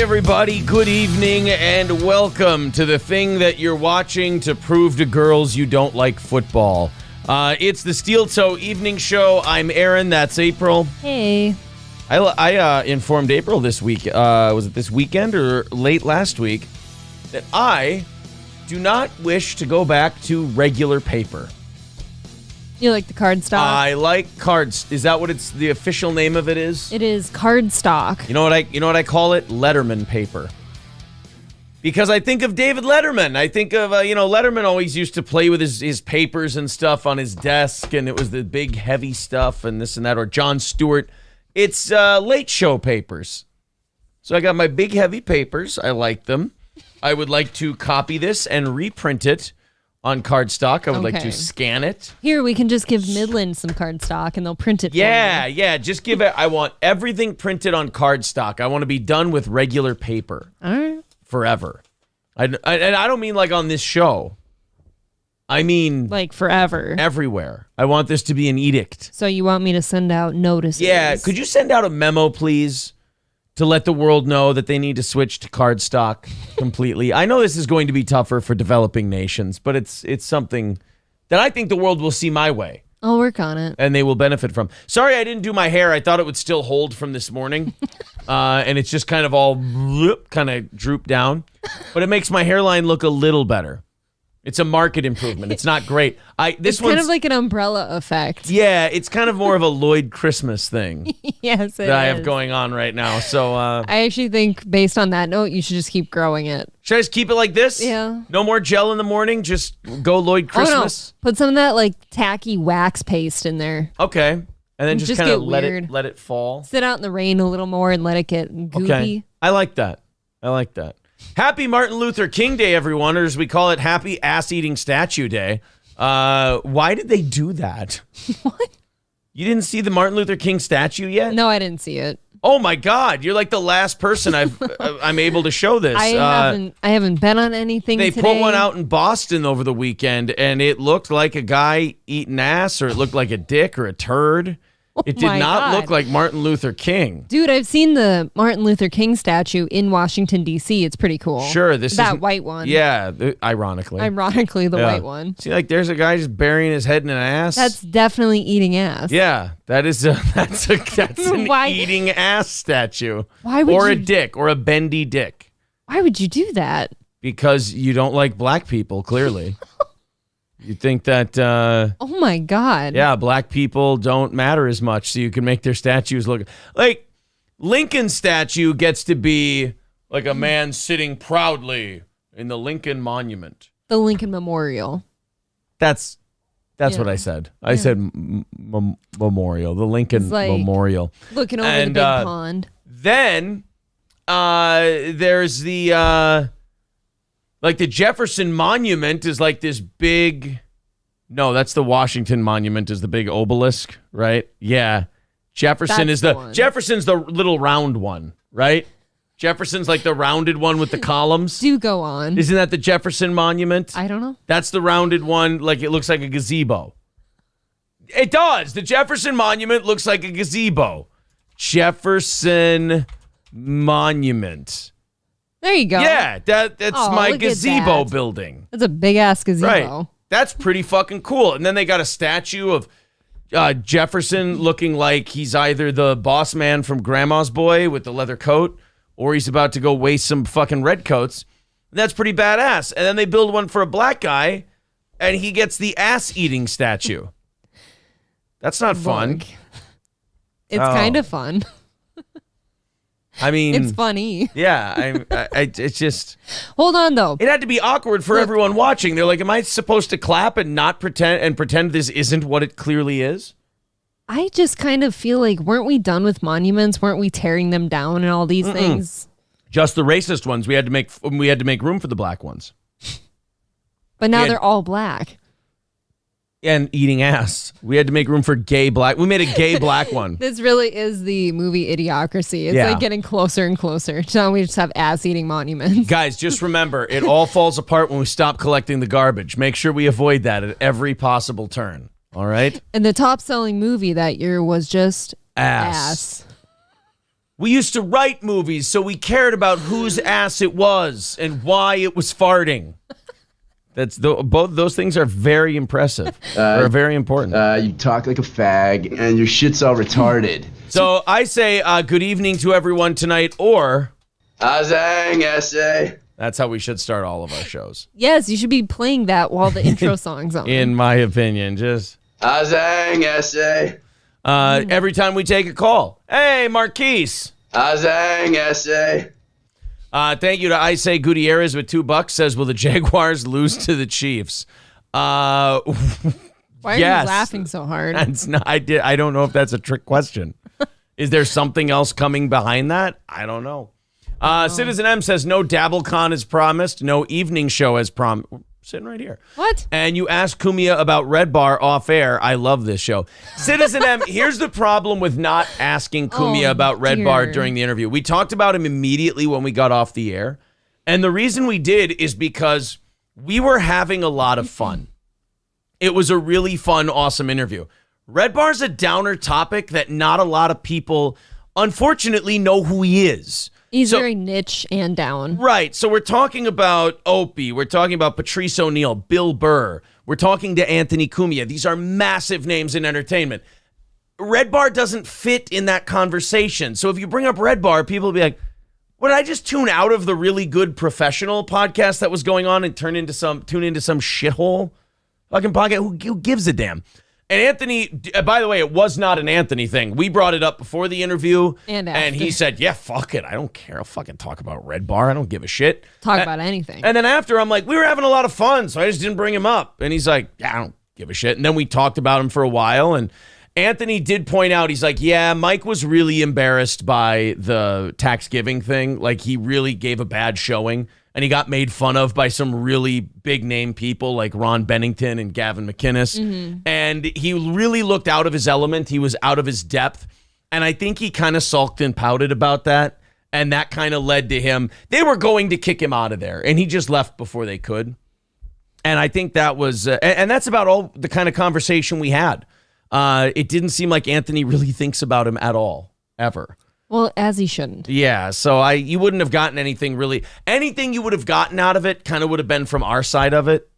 everybody. Good evening and welcome to the thing that you're watching to prove to girls you don't like football. It's the Steel Toe Evening Show. I'm Aaron. That's April. Hey. I informed April this week, was it this weekend or late last week, that I do not wish to go back to regular paper. You like the card stock? I like cards. Is that what the official name of it is? It is card stock. You know what I call it? Letterman paper. Because I think of David Letterman. I think of, Letterman always used to play with his papers and stuff on his desk, and it was the big heavy stuff and this and that. Or Jon Stewart. It's late show papers. So I got my big heavy papers. I like them. I would like to copy this and reprint it on cardstock. I would like to scan it. Here, we can just give Midland some cardstock and they'll print it for you. Yeah. Just give it. I want everything printed on cardstock. I want to be done with regular paper. All right. Forever. And I don't mean like on this show. I mean like forever. Everywhere. I want this to be an edict. So you want me to send out notices? Yeah. Could you send out a memo, please, to let the world know that they need to switch to cardstock completely? I know this is going to be tougher for developing nations, but it's something that I think the world will see my way. I'll work on it. And they will benefit from. Sorry I didn't do my hair. I thought it would still hold from this morning. And it's just kind of all kind of drooped down. But it makes my hairline look a little better. It's a market improvement. It's not great. It's kind of like an umbrella effect. Yeah, it's kind of more of a Lloyd Christmas thing. Yes, it that I have going on right now. So I actually think, based on that note, you should just keep growing it. Should I just keep it like this? Yeah. No more gel in the morning. Just go Lloyd Christmas. Oh, no. Put some of that like tacky wax paste in there. Okay, and then just kind of let it fall. Sit out in the rain a little more and let it get goopy. Okay, I like that. Happy Martin Luther King Day, everyone, or as we call it, Happy Ass-Eating Statue Day. Why did they do that? What? You didn't see the Martin Luther King statue yet? No, I didn't see it. Oh my God! You're like the last person I'm able to show this. I haven't been on anything. They today. put one out in Boston over the weekend, and it looked like a guy eating ass, or it looked like a dick or a turd. It did not look like Martin Luther King. Dude, I've seen the Martin Luther King statue in Washington, D.C. It's pretty cool. Sure. This is that white one. Yeah, ironically. Ironically, the white one. See, like there's a guy just burying his head in an ass. That's definitely eating ass. Yeah, that's an eating ass statue. Why would a dick, or a bendy dick. Why would you do that? Because you don't like black people, clearly. You think that... oh, my God. Yeah, black people don't matter as much, so you can make their statues look... Like, Lincoln's statue gets to be like a man sitting proudly in the Lincoln Monument. The Lincoln Memorial. That's what I said. I said memorial. The Lincoln Memorial. Looking over the big pond. Then there's the... Like the Jefferson Monument is like this big... No, that's the Washington Monument is the big obelisk, right? Yeah. Jefferson's the little round one, right? Jefferson's like the rounded one with the columns. Do go on. Isn't that the Jefferson Monument? I don't know. That's the rounded one, like it looks like a gazebo. It does. The Jefferson Monument looks like a gazebo. Jefferson Monument. There you go. Yeah, that's my gazebo building. That's a big-ass gazebo. Right. That's pretty fucking cool. And then they got a statue of Jefferson looking like he's either the boss man from Grandma's Boy with the leather coat, or he's about to go waste some fucking redcoats. That's pretty badass. And then they build one for a black guy, and he gets the ass-eating statue. That's not fun. It's kind of fun. I mean, it's funny. Yeah, it's just. Hold on, though. It had to be awkward for everyone watching. They're like, "Am I supposed to clap and not pretend this isn't what it clearly is?" I just kind of feel like, weren't we done with monuments? Weren't we tearing them down and all these things? Just the racist ones. We had to make room for the black ones. But now they're all black. And eating ass. We had to make room for gay black. We made a gay black one. This really is the movie Idiocracy. It's like getting closer and closer. Now we just have ass-eating monuments. Guys, just remember, it all falls apart when we stop collecting the garbage. Make sure we avoid that at every possible turn. All right? And the top-selling movie that year was just ass. We used to write movies, so we cared about whose ass it was and why it was farting. Both those things are very impressive. They're very important. You talk like a fag, and your shit's all retarded. So I say good evening to everyone tonight, or... Azang essay. That's how we should start all of our shows. Yes, you should be playing that while the intro song's on. In my opinion, just... Azang essay. Every time we take a call. Hey, Marquise. Azang essay. Thank you to I Say Gutierrez with $2 says, will the Jaguars lose to the Chiefs? Why are you laughing so hard? That's not, I don't know if that's a trick question. Is there something else coming behind that? I don't know. Citizen M says, no DabbleCon as promised, no evening show as promised. Sitting right here. What? And you asked Kumia about Red Bar off air. I love this show. Citizen M, here's the problem with not asking Kumia about Red Bar during the interview. We talked about him immediately when we got off the air. And the reason we did is because we were having a lot of fun. It was a really fun, awesome interview. Red Bar's a downer topic that not a lot of people, unfortunately, know who he is. He's very niche and down. Right. So we're talking about Opie. We're talking about Patrice O'Neal, Bill Burr. We're talking to Anthony Cumia. These are massive names in entertainment. Red Bar doesn't fit in that conversation. So if you bring up Red Bar, people will be like, what, did I just tune out of the really good professional podcast that was going on and tune into some shithole fucking podcast? Who gives a damn? And Anthony, by the way, it was not an Anthony thing. We brought it up before the interview. And he said, yeah, fuck it. I don't care. I'll fucking talk about Red Bar. I don't give a shit. Talk about anything. And then after, I'm like, we were having a lot of fun, so I just didn't bring him up. And he's like, yeah, I don't give a shit. And then we talked about him for a while. And Anthony did point out, he's like, yeah, Mike was really embarrassed by the Taxgiving thing. Like, he really gave a bad showing. And he got made fun of by some really big name people like Ron Bennington and Gavin McInnes. Mm-hmm. And he really looked out of his element. He was out of his depth. And I think he kind of sulked and pouted about that. And that kind of led to him. They were going to kick him out of there. And he just left before they could. And I think that was, and that's about all the kind of conversation we had. It didn't seem like Anthony really thinks about him at all, ever. Well, as he shouldn't. Yeah, so you wouldn't have gotten anything really. Anything you would have gotten out of it kind of would have been from our side of it.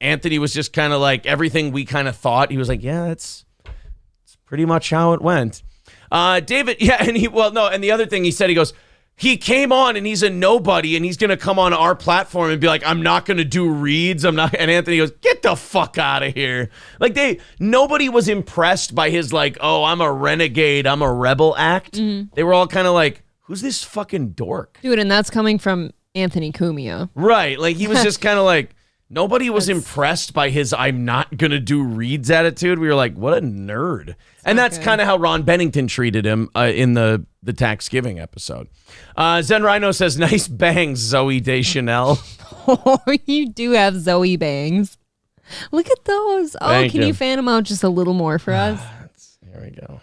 Anthony was just kind of like everything we kind of thought. He was like, yeah, it's pretty much how it went. David, yeah, and and the other thing he said, he goes, he came on and he's a nobody and he's going to come on our platform and be like, I'm not going to do reads. I'm not. And Anthony goes, get the fuck out of here. Like nobody was impressed by his like, oh, I'm a renegade, I'm a rebel act. Mm-hmm. They were all kind of like, who's this fucking dork? Dude, and that's coming from Anthony Cumia. Right. Like he was just kind of like, nobody was impressed by his I'm not going to do reads attitude. We were like, what a nerd. And that's kind of how Ron Bennington treated him in the Taxgiving episode. Zen Rhino says, nice bangs, Zoe Deschanel. Oh, you do have Zoe bangs. Look at those. Oh, can you fan them out just a little more for us? Here we go.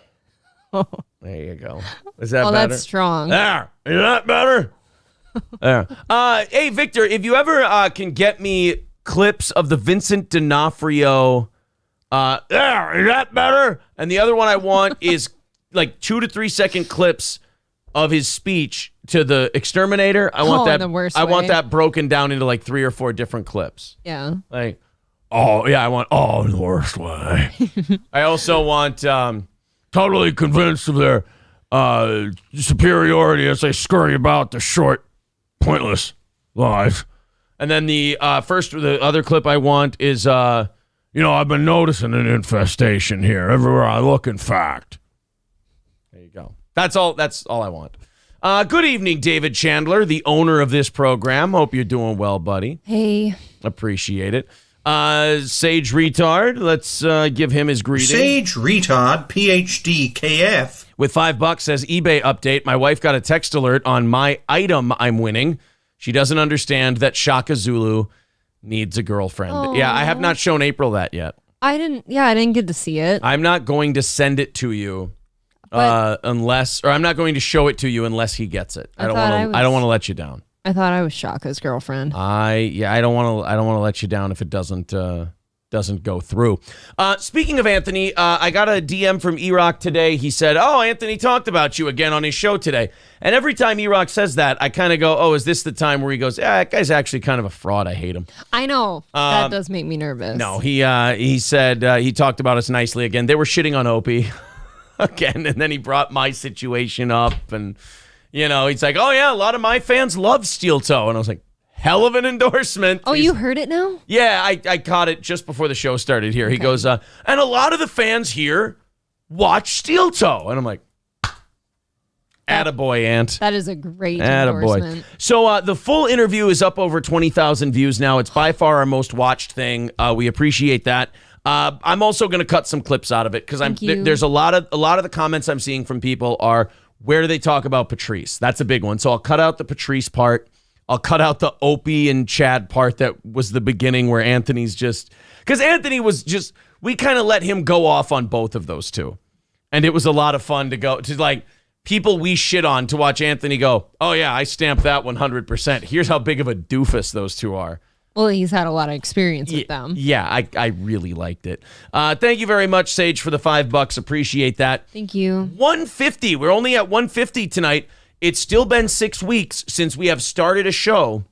Oh. There you go. Is that better? Oh, that's strong. There. Is that better? There. Hey, Victor, if you ever can get me clips of the Vincent D'Onofrio, there, is that better? And the other one I want is like 2 to 3 second clips of his speech to the exterminator. I want that. In the worst I way. want that broken down into like 3 or 4 different clips. Yeah. Like, oh yeah, I want in the worst way. I also want totally convinced of their superiority as they scurry about the short, pointless lives. And then the other clip I want is I've been noticing an infestation here everywhere I look. In fact, there you go. That's all I want. Good evening, David Chandler, the owner of this program. Hope you're doing well, buddy. Hey. Appreciate it. Sage Retard, let's give him his greeting. Sage Retard, PhD, KF. With $5 says, eBay update. My wife got a text alert on my item I'm winning. She doesn't understand that Shaka Zulu needs a girlfriend. Aww. Yeah, I have not shown April that yet. I didn't get to see it. I'm not going to send it to you I'm not going to show it to you unless he gets it. I don't want to let you down. I thought I was Shaka's girlfriend. I don't want to let you down if it doesn't doesn't go through. Speaking of Anthony, I got a DM from E-Rock today. He said, oh, Anthony talked about you again on his show today. And every time E-Rock says that, I kind of go, oh, is this the time where he goes, that guy's actually kind of a fraud. I hate him. I know. That does make me nervous. No, he said he talked about us nicely again. They were shitting on Opie again, and then he brought my situation up. And, he's like, oh, yeah, a lot of my fans love Steel Toe. And I was like, hell of an endorsement. Oh, you heard it now? Yeah, I caught it just before the show started here. Okay. He goes, and a lot of the fans here watch Steel Toe. And I'm like, attaboy, Ant. That is a great endorsement. So the full interview is up over 20,000 views now. It's by far our most watched thing. We appreciate that. I'm also going to cut some clips out of it because there's a lot of the comments I'm seeing from people are, where do they talk about Patrice? That's a big one. So I'll cut out the Patrice part. I'll cut out the Opie and Chad part that was the beginning where Anthony's just... Because Anthony was just... We kind of let him go off on both of those two. And it was a lot of fun to go... To like, people we shit on to watch Anthony go, oh yeah, I stamped that 100%. Here's how big of a doofus those two are. Well, he's had a lot of experience with them. Yeah, I really liked it. Thank you very much, Sage, for the $5. Appreciate that. Thank you. 150. We're only at 150 tonight. It's still been 6 weeks since we have started a show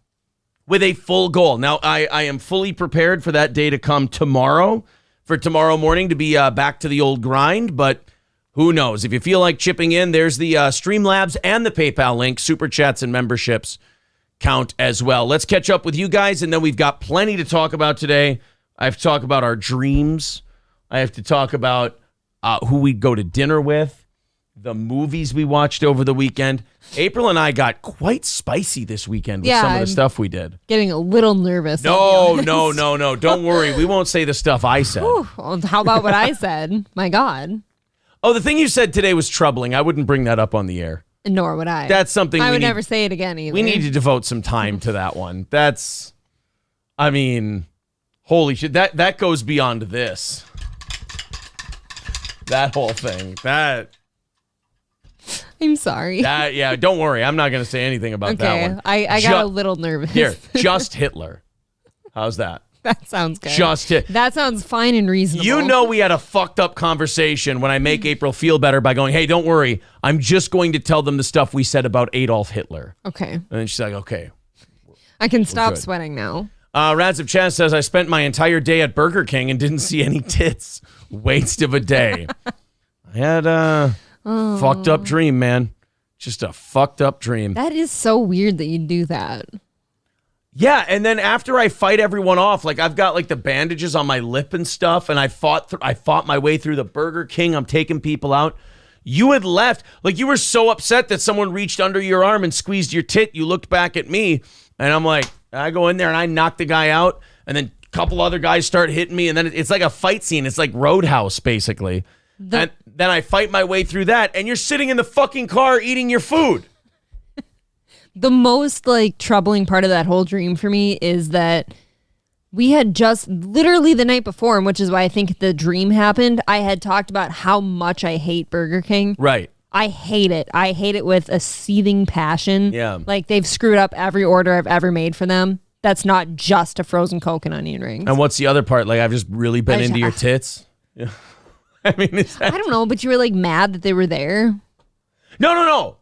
with a full goal. Now, I am fully prepared for that day to come tomorrow, for tomorrow morning to be back to the old grind, but who knows? If you feel like chipping in, there's the Streamlabs and the PayPal link. Super Chats and memberships count as well. Let's catch up with you guys, and then we've got plenty to talk about today. I have to talk about our dreams. I have to talk about who we'd go to dinner with. The movies we watched over the weekend. April and I got quite spicy this weekend with some of the stuff we did. Getting a little nervous. No. Don't worry. We won't say the stuff I said. Well, how about what I said? My God. Oh, the thing you said today was troubling. I wouldn't bring that up on the air. Nor would I. That's something I would never say it again either. We need to devote some time to that one. Holy shit. That goes beyond this. That whole thing. I'm sorry. Don't worry. I'm not going to say anything about that one. I got a little nervous. Here, just Hitler. How's that? That sounds good. That sounds fine and reasonable. You know we had a fucked up conversation when I make April feel better by going, hey, don't worry. I'm just going to tell them the stuff we said about Adolf Hitler. Okay. And then she's like, okay. I can stop sweating now. Rads of Chaz says, I spent my entire day at Burger King and didn't see any tits. Waste of a day. I had fucked up dream, man. Just a fucked up dream. That is so weird that you do that. Yeah, and then after I fight everyone off, like I've got like the bandages on my lip and stuff, and I fought my way through the Burger King. I'm taking people out. You had left. Like you were so upset that someone reached under your arm and squeezed your tit. You looked back at me, and I'm like, I go in there and I knock the guy out, and then a couple other guys start hitting me, and then it's like a fight scene. It's like Roadhouse, basically. And then I fight my way through that, and you're sitting in the fucking car eating your food. The most troubling part of that whole dream for me is that we had just literally the night before, and which is why I think the dream happened. I had talked about how much I hate Burger King. Right. I hate it. I hate it with a seething passion. Yeah. Like they've screwed up every order I've ever made for them. That's not just a frozen Coke and onion rings. And what's the other part? Like I've just really been into your tits. Yeah. I mean, I don't know, but you were mad that they were there. No.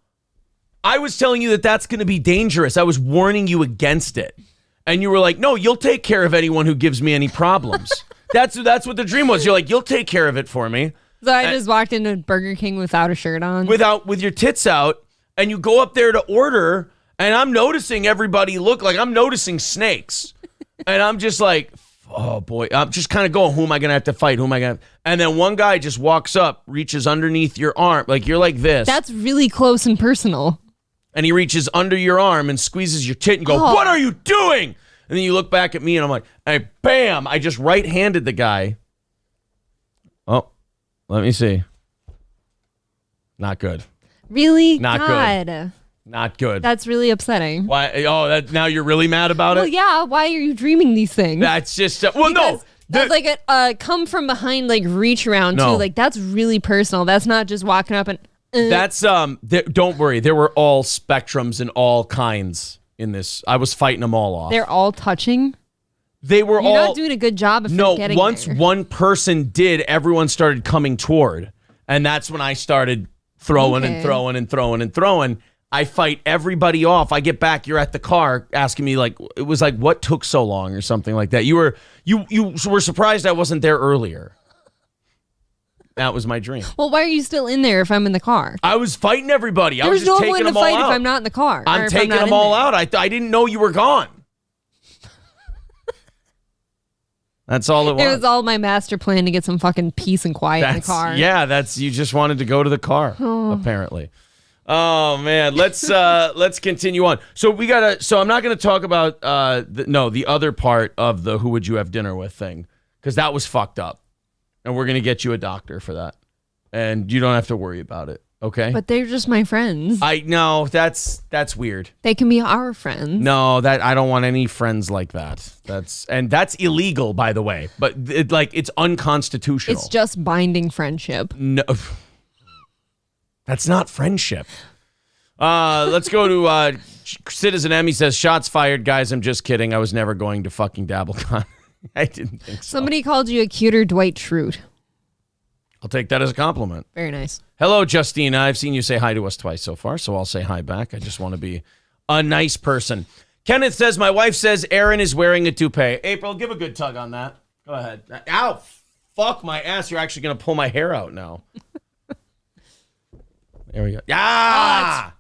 I was telling you that that's going to be dangerous. I was warning you against it. And you were like, no, you'll take care of anyone who gives me any problems. That's what the dream was. You're like, you'll take care of it for me. So I just walked into Burger King without a shirt on. With your tits out. And you go up there to order. And I'm noticing everybody I'm noticing snakes. And I'm just like, oh boy. I'm just kind of going, who am I going to have to fight? And then one guy just walks up, reaches underneath your arm. Like you're like this. That's really close and personal. And he reaches under your arm and squeezes your tit and goes, what are you doing? And then you look back at me and I'm like, hey, bam, I just right-handed the guy. Oh, let me see. Not good. Really? Not God. good. Not good. That's really upsetting. Why? Oh, now you're really mad about it? Well, yeah. Why are you dreaming these things? That's just, no. That's like a come from behind, reach around too. That's really personal. That's not just walking up and... That's don't worry. There were all spectrums and all kinds in this. I was fighting them all off. They're all touching? They were You're all not doing a good job of getting once there. one person did, everyone started coming toward. And that's when I started throwing and throwing and throwing and throwing. I fight everybody off. I get back, you're at the car asking me like, it was like, what took so long or something like that. You were surprised I wasn't there earlier. That was my dream. Well, why are you still in there if I'm in the car? I was fighting everybody. I was There's just no taking point to them all fight out. if I'm not in the car. I'm taking them all out. I didn't know you were gone. That's all it was. It was all my master plan to get some fucking peace and quiet in the car. Yeah, you just wanted to go to the car, apparently. Oh man, let's continue on. So I'm not gonna talk about the other part of the who would you have dinner with thing, because that was fucked up. And we're gonna get you a doctor for that. And you don't have to worry about it. Okay? But they're just my friends. I know that's weird. They can be our friends. No, I don't want any friends like that. That's illegal, by the way. But it's unconstitutional. It's just binding friendship. No, that's not friendship. Let's go to Citizen M. He says, "Shots fired, guys. I'm just kidding. I was never going to fucking DabbleCon." I didn't think so. Somebody called you a cuter Dwight Schrute. I'll take that as a compliment. Very nice. Hello, Justina. I've seen you say hi to us twice so far, so I'll say hi back. I just want to be a nice person. Kenneth says, my wife says Aaron is wearing a toupee. April, give a good tug on that. Go ahead. Ow, fuck my ass. You're actually going to pull my hair out now. There we go. Ah!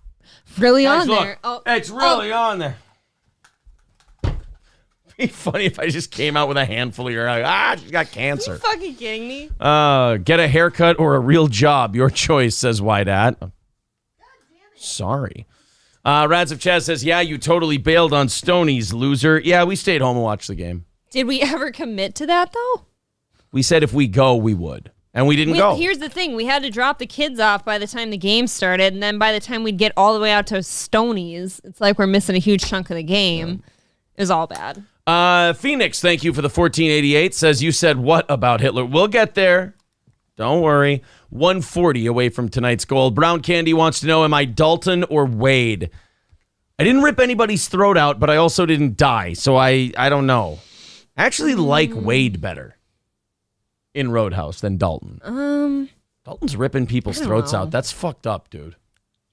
It's really Guys, on look, there. Oh, it's really on there. It'd be funny if I just came out with a handful of your she's got cancer. Are you fucking kidding me? Get a haircut or a real job. Your choice, says Whiteat. Sorry. Rads of Chaz says, yeah, you totally bailed on Stoney's, loser. Yeah, we stayed home and watched the game. Did we ever commit to that, though? We said if we go, we would. And we didn't go. Here's the thing. We had to drop the kids off by the time the game started, and then by the time we'd get all the way out to Stoney's, it's like we're missing a huge chunk of the game. It was all bad. Phoenix, thank you for the 1488, says, you said what about Hitler? We'll get there. Don't worry. 140 away from tonight's goal. Brown Candy wants to know, am I Dalton or Wade? I didn't rip anybody's throat out, but I also didn't die, so I don't know. I actually like Wade better in Roadhouse than Dalton. Dalton's ripping people's throats out. That's fucked up, dude.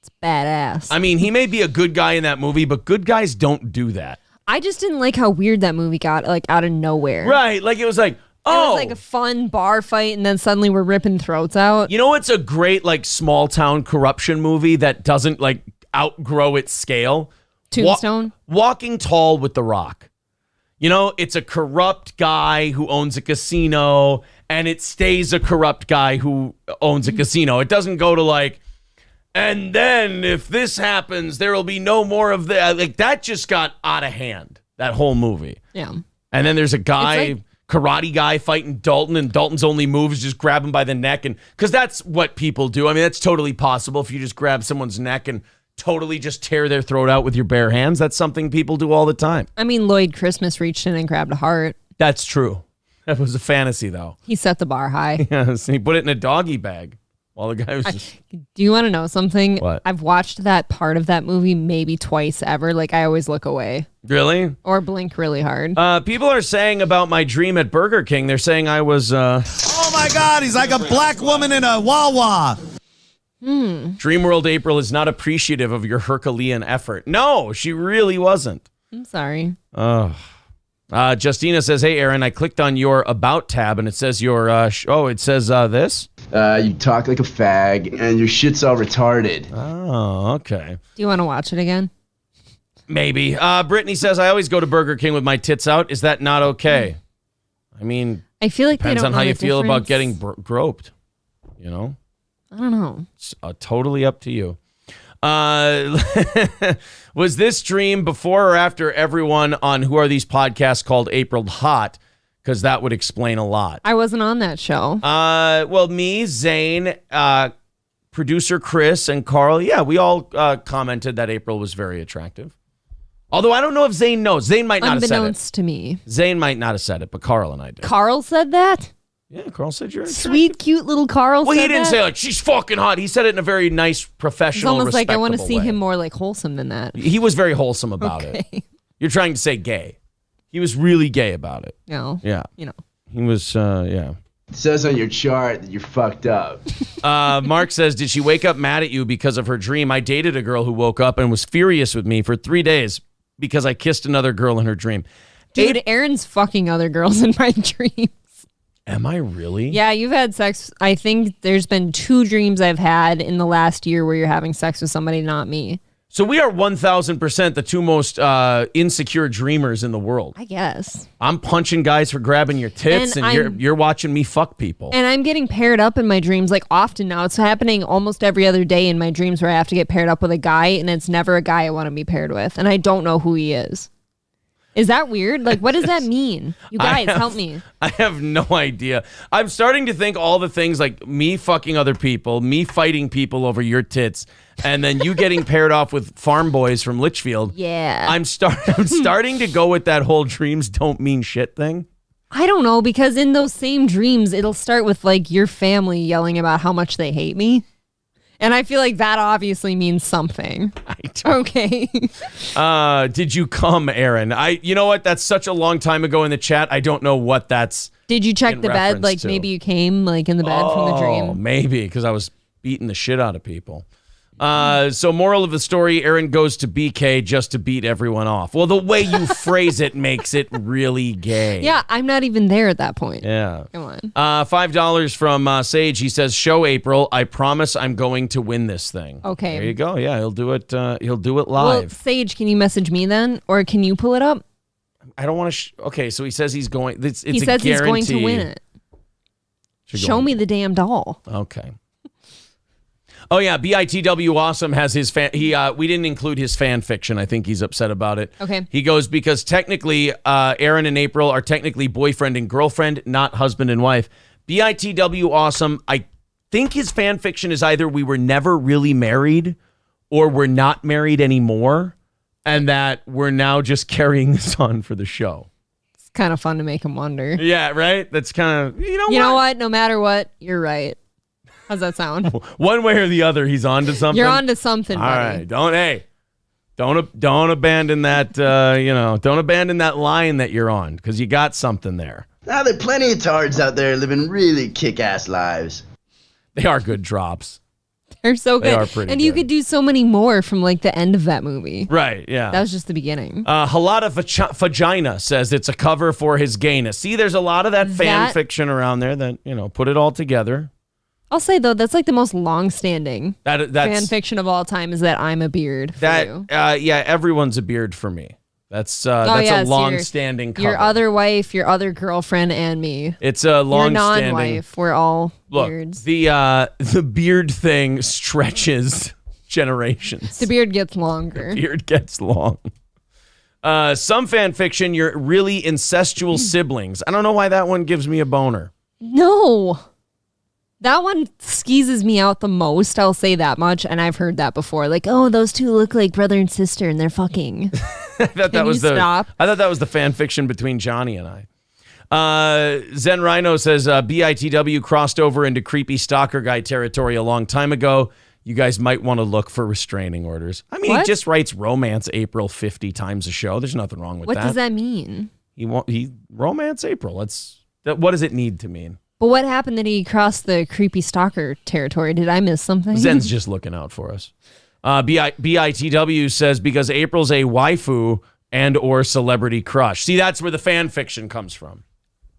It's badass. I mean, he may be a good guy in that movie, but good guys don't do that. I just didn't like how weird that movie got, like, out of nowhere. Right, like it was like, It was like a fun bar fight, and then suddenly we're ripping throats out. You know what's a great, like, small town corruption movie that doesn't, like, outgrow its scale? Tombstone? Walking Tall with The Rock. You know, it's a corrupt guy who owns a casino, and it stays a corrupt guy who owns a casino. It doesn't go to, like, and then if this happens, there will be no more of that. Like, that just got out of hand, that whole movie. Yeah. And then there's a guy, karate guy, fighting Dalton, and Dalton's only move is just grab him by the neck. And because that's what people do. I mean, that's totally possible if you just grab someone's neck and totally just tear their throat out with your bare hands. That's something people do all the time. I mean, Lloyd Christmas reached in and grabbed a heart. That's true. That was a fantasy, though. He set the bar high. Yes, he put it in a doggy bag while the guy was just... Do you want to know something? What? I've watched that part of that movie maybe twice ever. Like, I always look away. Really? Or blink really hard. People are saying about my dream at Burger King, they're saying I was... Oh, my God, he's like a black woman in a Wawa. Dream World April is not appreciative of your Herculean effort. No, she really wasn't. I'm sorry. Justina says, hey, Aaron, I clicked on your About tab, and it says your... it says this? You talk like a fag, and your shit's all retarded. Oh, okay. Do you want to watch it again? Maybe. Brittany says, I always go to Burger King with my tits out. Is that not okay? I mean, I feel like depends they on don't how know you the feel about difference. getting groped. You know? I don't know. It's totally up to you. Was this dream before or after everyone on Who Are These Podcasts called April Hot? Because that would explain a lot. I wasn't on that show. Well, me, Zane, producer Chris, and Carl, yeah, we all commented that April was very attractive. Although I don't know if Zane knows. Zane might not have said it. Unbeknownst to me. Zane might not have said it, but Carl and I did. Carl said that? Yeah, Carl said you're attractive. Sweet, cute little Carl Well, said he didn't that? say, like, she's fucking hot. He said it in a very nice, It's professional, almost like I want to see way. him more like wholesome than that. He was very wholesome about Okay. it. You're trying to say gay. He was really gay about it. No. Yeah. You know. He was, yeah. It says on your chart that you're fucked up. Mark says, did she wake up mad at you because of her dream? I dated a girl who woke up and was furious with me for 3 days because I kissed another girl in her dream. Dude, Aaron's fucking other girls in my dreams. Am I really? Yeah, you've had sex. I think there's been 2 dreams I've had in the last year where you're having sex with somebody, not me. So we are 1,000% the 2 most insecure dreamers in the world. I guess. I'm punching guys for grabbing your tits, and you're watching me fuck people. And I'm getting paired up in my dreams like often now. It's happening almost every other day in my dreams where I have to get paired up with a guy, and it's never a guy I want to be paired with, and I don't know who he is. Is that weird? Like, what does that mean? You guys, help me. I have no idea. I'm starting to think all the things like me fucking other people, me fighting people over your tits, and then you getting paired off with farm boys from Litchfield. Yeah. I'm starting to go with that whole dreams don't mean shit thing. I don't know, because in those same dreams, it'll start with like your family yelling about how much they hate me. And I feel like that obviously means something. Okay. Did you come, Aaron? You know what? That's such a long time ago in the chat. I don't know what that's. Did you check the bed? Like to. maybe you came like in the bed from the dream? Maybe, because I was beating the shit out of people. So moral of the story, Aaron goes to BK just to beat everyone off. Well, the way you phrase it makes it really gay. Yeah, I'm not even there at that point. Yeah. Come on. $5 from Sage. He says, show April. I promise I'm going to win this thing. Okay. There you go. Yeah, he'll do it. He'll do it Well, live. Sage, can you message me then? Or can you pull it up? I don't want to. Okay, so he says he's going. It's he a says he's going to guarantee. win it. Show me the damn doll. Okay. Oh yeah, BITW Awesome has his fan. We didn't include his fan fiction. I think he's upset about it. Okay. He goes because technically, Aaron and April are technically boyfriend and girlfriend, not husband and wife. BITW Awesome. I think his fan fiction is either we were never really married, or we're not married anymore, and that we're now just carrying this on for the show. It's kind of fun to make him wonder. Yeah, right. That's kind of you know what? No matter what, you're right. How's that sound? One way or the other, he's on to something. You're on to something, buddy. All right. Don't abandon that, don't abandon that line that you're on, because you got something there. Now, there are plenty of tards out there living really kick-ass lives. They are good drops. They're so good. They are pretty and good. you could do so many more from like the end of that movie. Right, yeah. That was just the beginning. Halata Vagina says it's a cover for his gayness. See, there's a lot of that fan fiction around there that, put it all together. I'll say, though, that's like the most long-standing that's fan fiction of all time is that I'm a beard for you. Yeah, everyone's a beard for me. That's a long-standing cover. Your other wife, your other girlfriend, and me. It's a long-standing. Your non-wife. We're all beards. The beard thing stretches generations. The beard gets longer. The beard gets long. Some fan fiction, you're really incestual siblings. I don't know why that one gives me a boner. No. That one skeezes me out the most, I'll say that much, and I've heard that before. Like, oh, those two look like brother and sister, and they're fucking. I thought that was the fan fiction between Johnny and I. Zen Rhino says, BITW crossed over into creepy stalker guy territory a long time ago. You guys might want to look for restraining orders. I mean, He just writes romance April 50 times a show. There's nothing wrong with that. What does that mean? He romance April. What does it need to mean? But what happened that he crossed the creepy stalker territory? Did I miss something? Zen's just looking out for us. BITW says, because April's a waifu and or celebrity crush. See, that's where the fan fiction comes from.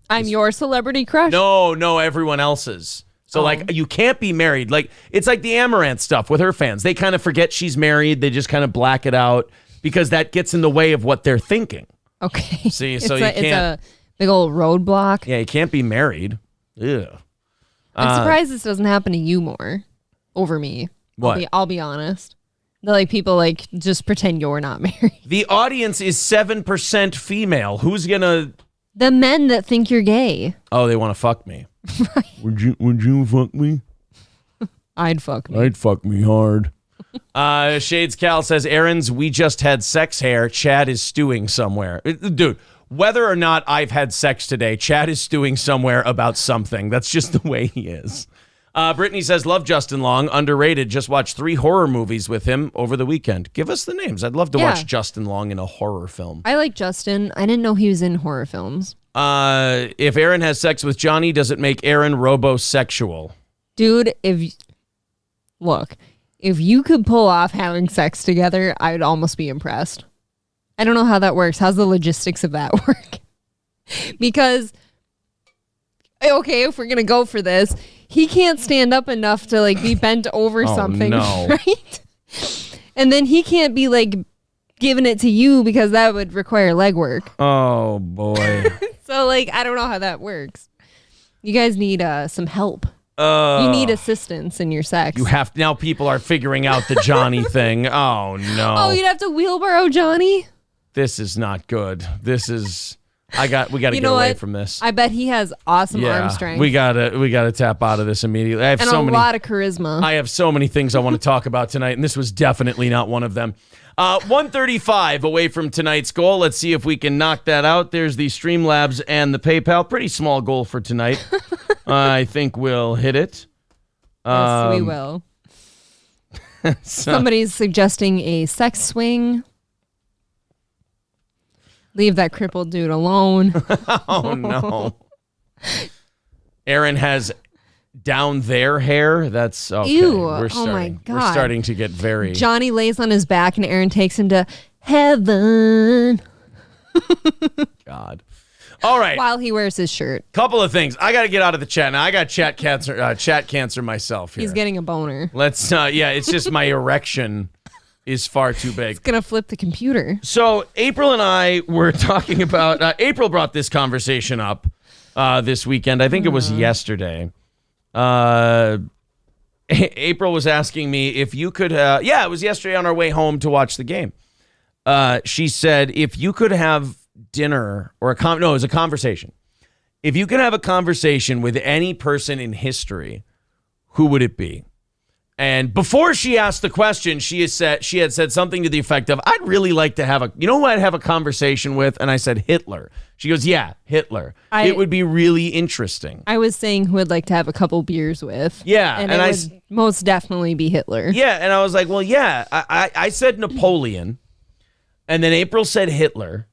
I'm your celebrity crush? No, everyone else's. So, you can't be married. Like, it's like the Amaranth stuff with her fans. They kind of forget she's married. They just kind of black it out because that gets in the way of what they're thinking. Okay. See, so you can't. It's a big old roadblock. Yeah, you can't be married. Ew. I'm surprised this doesn't happen to you more over me. What? I'll be honest. People just pretend you're not married. The audience is 7% female. Who's gonna? The men that think you're gay. Oh, they want to fuck me. Right. Would you fuck me? I'd fuck me. I'd fuck me hard. Shades Cal says, Aaron's we just had sex hair. Chad is stewing somewhere. Dude. Whether or not I've had sex today, Chad is stewing somewhere about something. That's just the way he is. Brittany says, love Justin Long, underrated. Just watched 3 horror movies with him over the weekend. Give us the names. I'd love to watch Justin Long in a horror film. I like Justin. I didn't know he was in horror films. If Aaron has sex with Johnny, does it make Aaron robosexual? Dude, if you could pull off having sex together, I'd almost be impressed. I don't know how that works. How's the logistics of that work? Because, okay, if we're going to go for this, he can't stand up enough to like be bent over something, no. right? And then he can't be like giving it to you because that would require legwork. Oh, boy. So like, I don't know how that works. You guys need some help. You need assistance in your sex. You have now. People are figuring out the Johnny thing. Oh no! Oh, you'd have to wheelbarrow Johnny. This is not good. This is. We got to get away from this. I bet he has awesome arm strength. We gotta tap out of this immediately. I have and so a many, lot of charisma. I have so many things I want to talk about tonight, and this was definitely not one of them. 135 away from tonight's goal. Let's see if we can knock that out. There's the Streamlabs and the PayPal. Pretty small goal for tonight. I think we'll hit it. Yes, we will. Somebody's suggesting a sex swing. Leave that crippled dude alone. Oh, no. Aaron has down their hair. That's okay. Ew. We're Oh, my God. We're starting to get very... Johnny lays on his back and Aaron takes him to heaven. God. All right. While he wears his shirt. Couple of things. I got to get out of the chat now. I got chat cancer myself here. He's getting a boner. Let's, it's just my erection is far too big. It's going to flip the computer. So April and I were talking about, April brought this conversation up this weekend. I think it was yesterday. April was asking me if you could, it was yesterday on our way home to watch the game. She said, if you could have dinner or it was a conversation. If you could have a conversation with any person in history, who would it be? And before she asked the question, she had said something to the effect of, I'd really like to have who I'd have a conversation with? And I said, Hitler. She goes, yeah, Hitler. It would be really interesting. I was saying who I'd like to have a couple beers with. Yeah. And it would most definitely be Hitler. Yeah. And I was like, well, yeah, I said Napoleon. And then April said Hitler.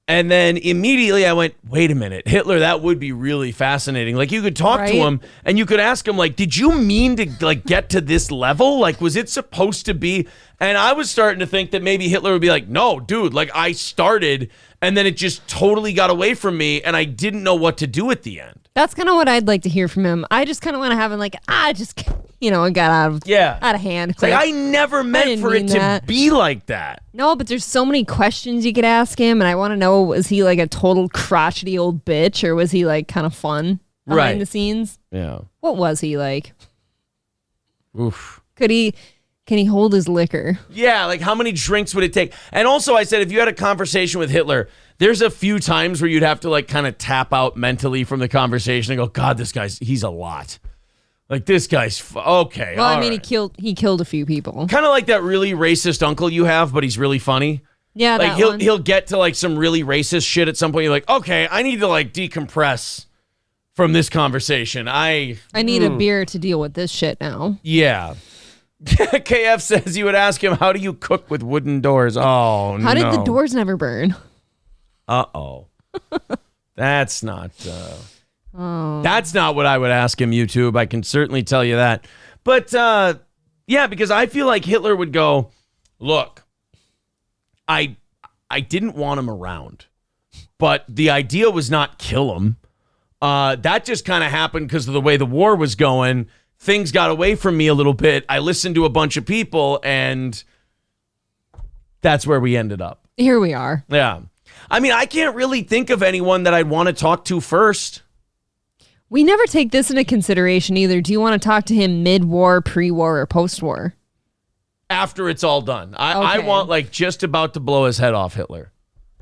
And then immediately I went, wait a minute, Hitler, that would be really fascinating. Like, you could talk to him and you could ask him, like, did you mean to, like, get to this level? Like, was it supposed to be? And I was starting to think that maybe Hitler would be like, no, dude, like, I started and then it just totally got away from me and I didn't know what to do at the end. That's kind of what I'd like to hear from him. I just kind of want to have him like, it got out of hand. It's like, I never meant for it to be like that. No, but there's so many questions you could ask him, and I want to know, was he like a total crotchety old bitch, or was he like kind of fun behind the scenes? Yeah. What was he like? Oof. Can he hold his liquor? Yeah, like how many drinks would it take? And also I said, if you had a conversation with Hitler, there's a few times where you'd have to like kind of tap out mentally from the conversation and go, God, he's a lot. Like, this guy's okay. Well, I mean, he killed a few people. Kind of like that really racist uncle you have, but he's really funny. Yeah, like that he'll get to like some really racist shit at some point. You're like, okay, I need to like decompress from this conversation. I need a beer to deal with this shit now. Yeah. KF says you would ask him, how do you cook with wooden doors? Oh, no. How did the doors never burn? Uh-oh. That's not... That's not what I would ask him, YouTube. I can certainly tell you that. But, yeah, because I feel like Hitler would go, look, I didn't want him around, but the idea was not kill him. That just kind of happened because of the way the war was going. Things got away from me a little bit. I listened to a bunch of people, and that's where we ended up. Here we are. Yeah. I mean, I can't really think of anyone that I'd want to talk to first. We never take this into consideration either. Do you want to talk to him mid-war, pre-war, or post-war? After it's all done. I want, like, just about to blow his head off Hitler.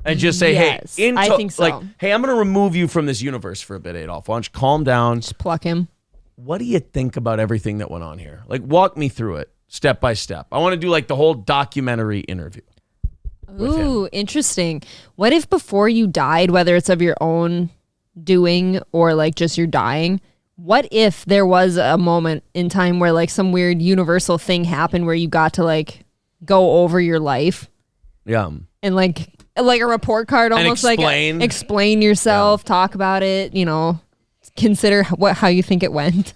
And just say, yes, hey, I think so. Like, hey, I'm going to remove you from this universe for a bit, Adolf. Why don't you calm down? Just pluck him. What do you think about everything that went on here? Like, walk me through it, step by step. I want to do, like, the whole documentary interview. Ooh, interesting. What if before you died, whether it's of your own doing or like just you're dying, what if there was a moment in time where like some weird universal thing happened where you got to like go over your life? Yeah. And like a report card, almost explain yourself, talk about it, consider how you think it went.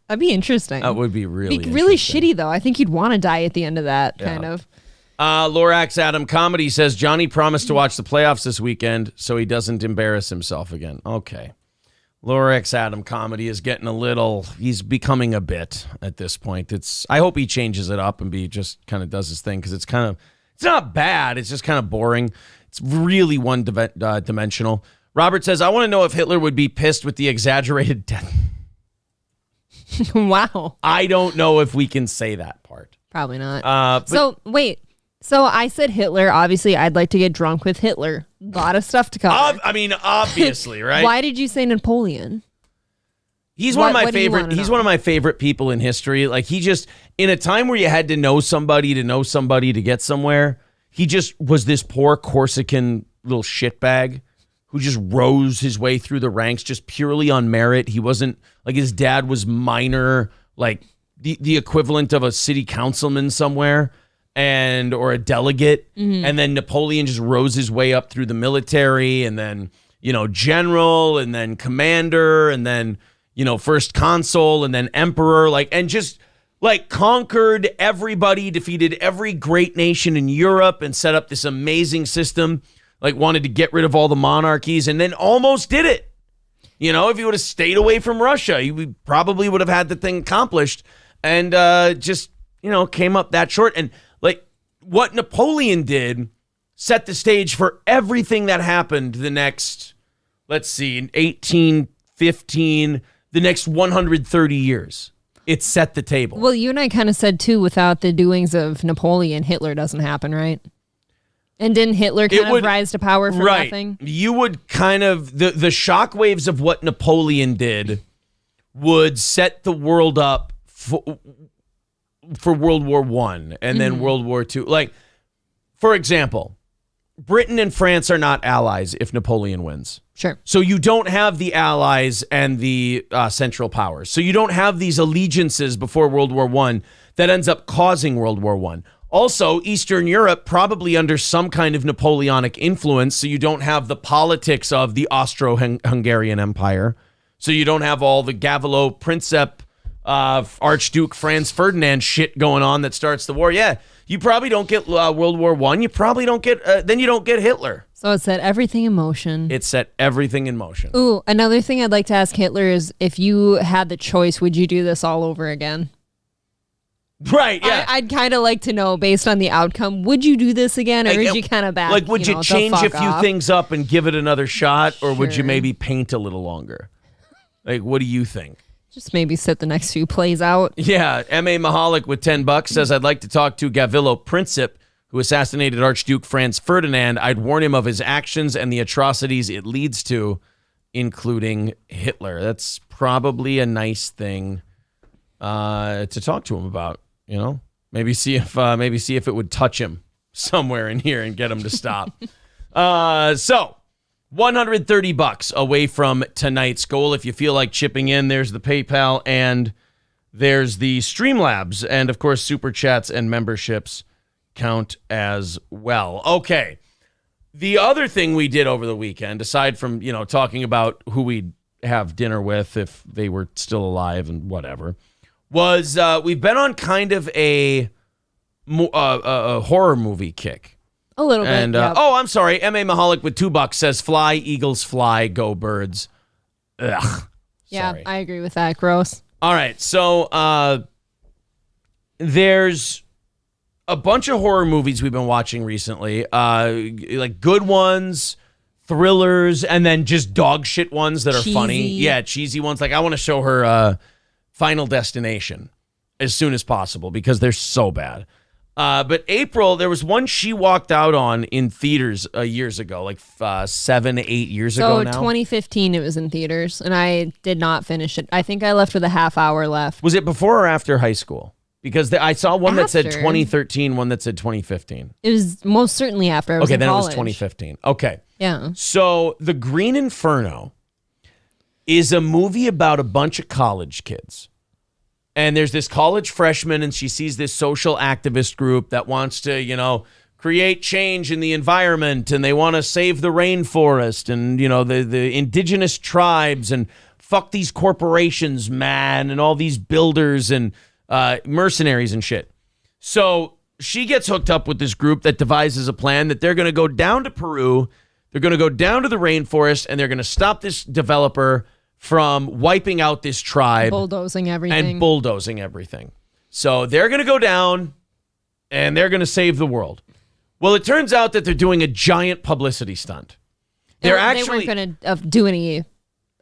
That'd be interesting. That would be really shitty though. I think you'd want to die at the end of that kind of. Lorax Adam Comedy says Johnny promised to watch the playoffs this weekend so he doesn't embarrass himself again. Okay. Lorax Adam Comedy is getting he's becoming a bit at this point. I hope he changes it up and just kind of does his thing, because it's not bad. It's just kind of boring. It's really one-dimensional. Robert says, I want to know if Hitler would be pissed with the exaggerated death. Wow. I don't know if we can say that part. Probably not. Wait. So I said Hitler. Obviously, I'd like to get drunk with Hitler. A lot of stuff to cover. Obviously, right? Why did you say Napoleon? He's one of my favorite. He's one of my favorite people in history. Like, he just, in a time where you had to know somebody to get somewhere, he just was this poor Corsican little shitbag who just rose his way through the ranks just purely on merit. He wasn't like, his dad was minor, like the equivalent of a city councilman somewhere. Or a delegate, and then Napoleon just rose his way up through the military, and then, general, and then commander, and then, first consul, and then emperor, and just conquered everybody, defeated every great nation in Europe, and set up this amazing system, wanted to get rid of all the monarchies, and then almost did it. If he would have stayed away from Russia, he probably would have had the thing accomplished, and just, came up that short. And what Napoleon did set the stage for everything that happened the next, let's see, in 1815, the next 130 years. It set the table. Well, you and I kind of said, too, without the doings of Napoleon, Hitler doesn't happen, right? And didn't Hitler rise to power for nothing? You would kind of, the shockwaves of what Napoleon did would set the world up for World War I and then World War II. For example, Britain and France are not allies if Napoleon wins. Sure. So you don't have the allies and the Central Powers. So you don't have these allegiances before World War I that ends up causing World War I. Also, Eastern Europe probably under some kind of Napoleonic influence, so you don't have the politics of the Austro-Hungarian Empire. So you don't have all the Gavello Princeps, Archduke Franz Ferdinand shit going on that starts the war. Yeah, you probably don't get World War I. You probably don't get, then you don't get Hitler. So it set everything in motion. It set everything in motion. Ooh, another thing I'd like to ask Hitler is, if you had the choice, would you do this all over again? Right, yeah. I'd kind of like to know, based on the outcome, would you do this again, or would you kind of back? Would you change a few things up and give it another shot, or would you maybe paint a little longer? What do you think? Just maybe sit the next few plays out. Yeah, M.A. Mahalik with $10 says, I'd like to talk to Gavillo Princip, who assassinated Archduke Franz Ferdinand. I'd warn him of his actions and the atrocities it leads to, including Hitler. That's probably a nice thing to talk to him about. Maybe see if it would touch him somewhere in here and get him to stop. So $130 away from tonight's goal. If you feel like chipping in, there's the PayPal and there's the Streamlabs, and of course Super Chats and memberships count as well. Okay. The other thing we did over the weekend, aside from, talking about who we'd have dinner with if they were still alive and whatever, was we've been on kind of a horror movie kick. A little bit. And I'm sorry. M.A. Mahalik with $2 says, "Fly, Eagles, fly, go birds." Ugh. Yeah, Sorry. I agree with that. Gross. All right. So there's a bunch of horror movies we've been watching recently, like good ones, thrillers, and then just dog shit ones that are funny. Yeah, cheesy ones. Like, I want to show her Final Destination as soon as possible because they're so bad. But April, there was one she walked out on in theaters years ago, like 7-8 years ago now. So 2015 it was in theaters, and I did not finish it. I think I left with a half hour left. Was it before or after high school? Because I saw one that said 2013, one that said 2015. It was most certainly after I was in college. It was 2015. Okay. Yeah. So The Green Inferno is a movie about a bunch of college kids. And there's this college freshman, and she sees this social activist group that wants to, create change in the environment, and they want to save the rainforest and, the indigenous tribes and fuck these corporations, man, and all these builders and mercenaries and shit. So she gets hooked up with this group that devises a plan that they're going to go down to Peru, they're going to go down to the rainforest, and they're going to stop this developer from wiping out this tribe. Bulldozing everything. So they're going to go down, and they're going to save the world. Well, it turns out that they're doing a giant publicity stunt. They weren't going to do any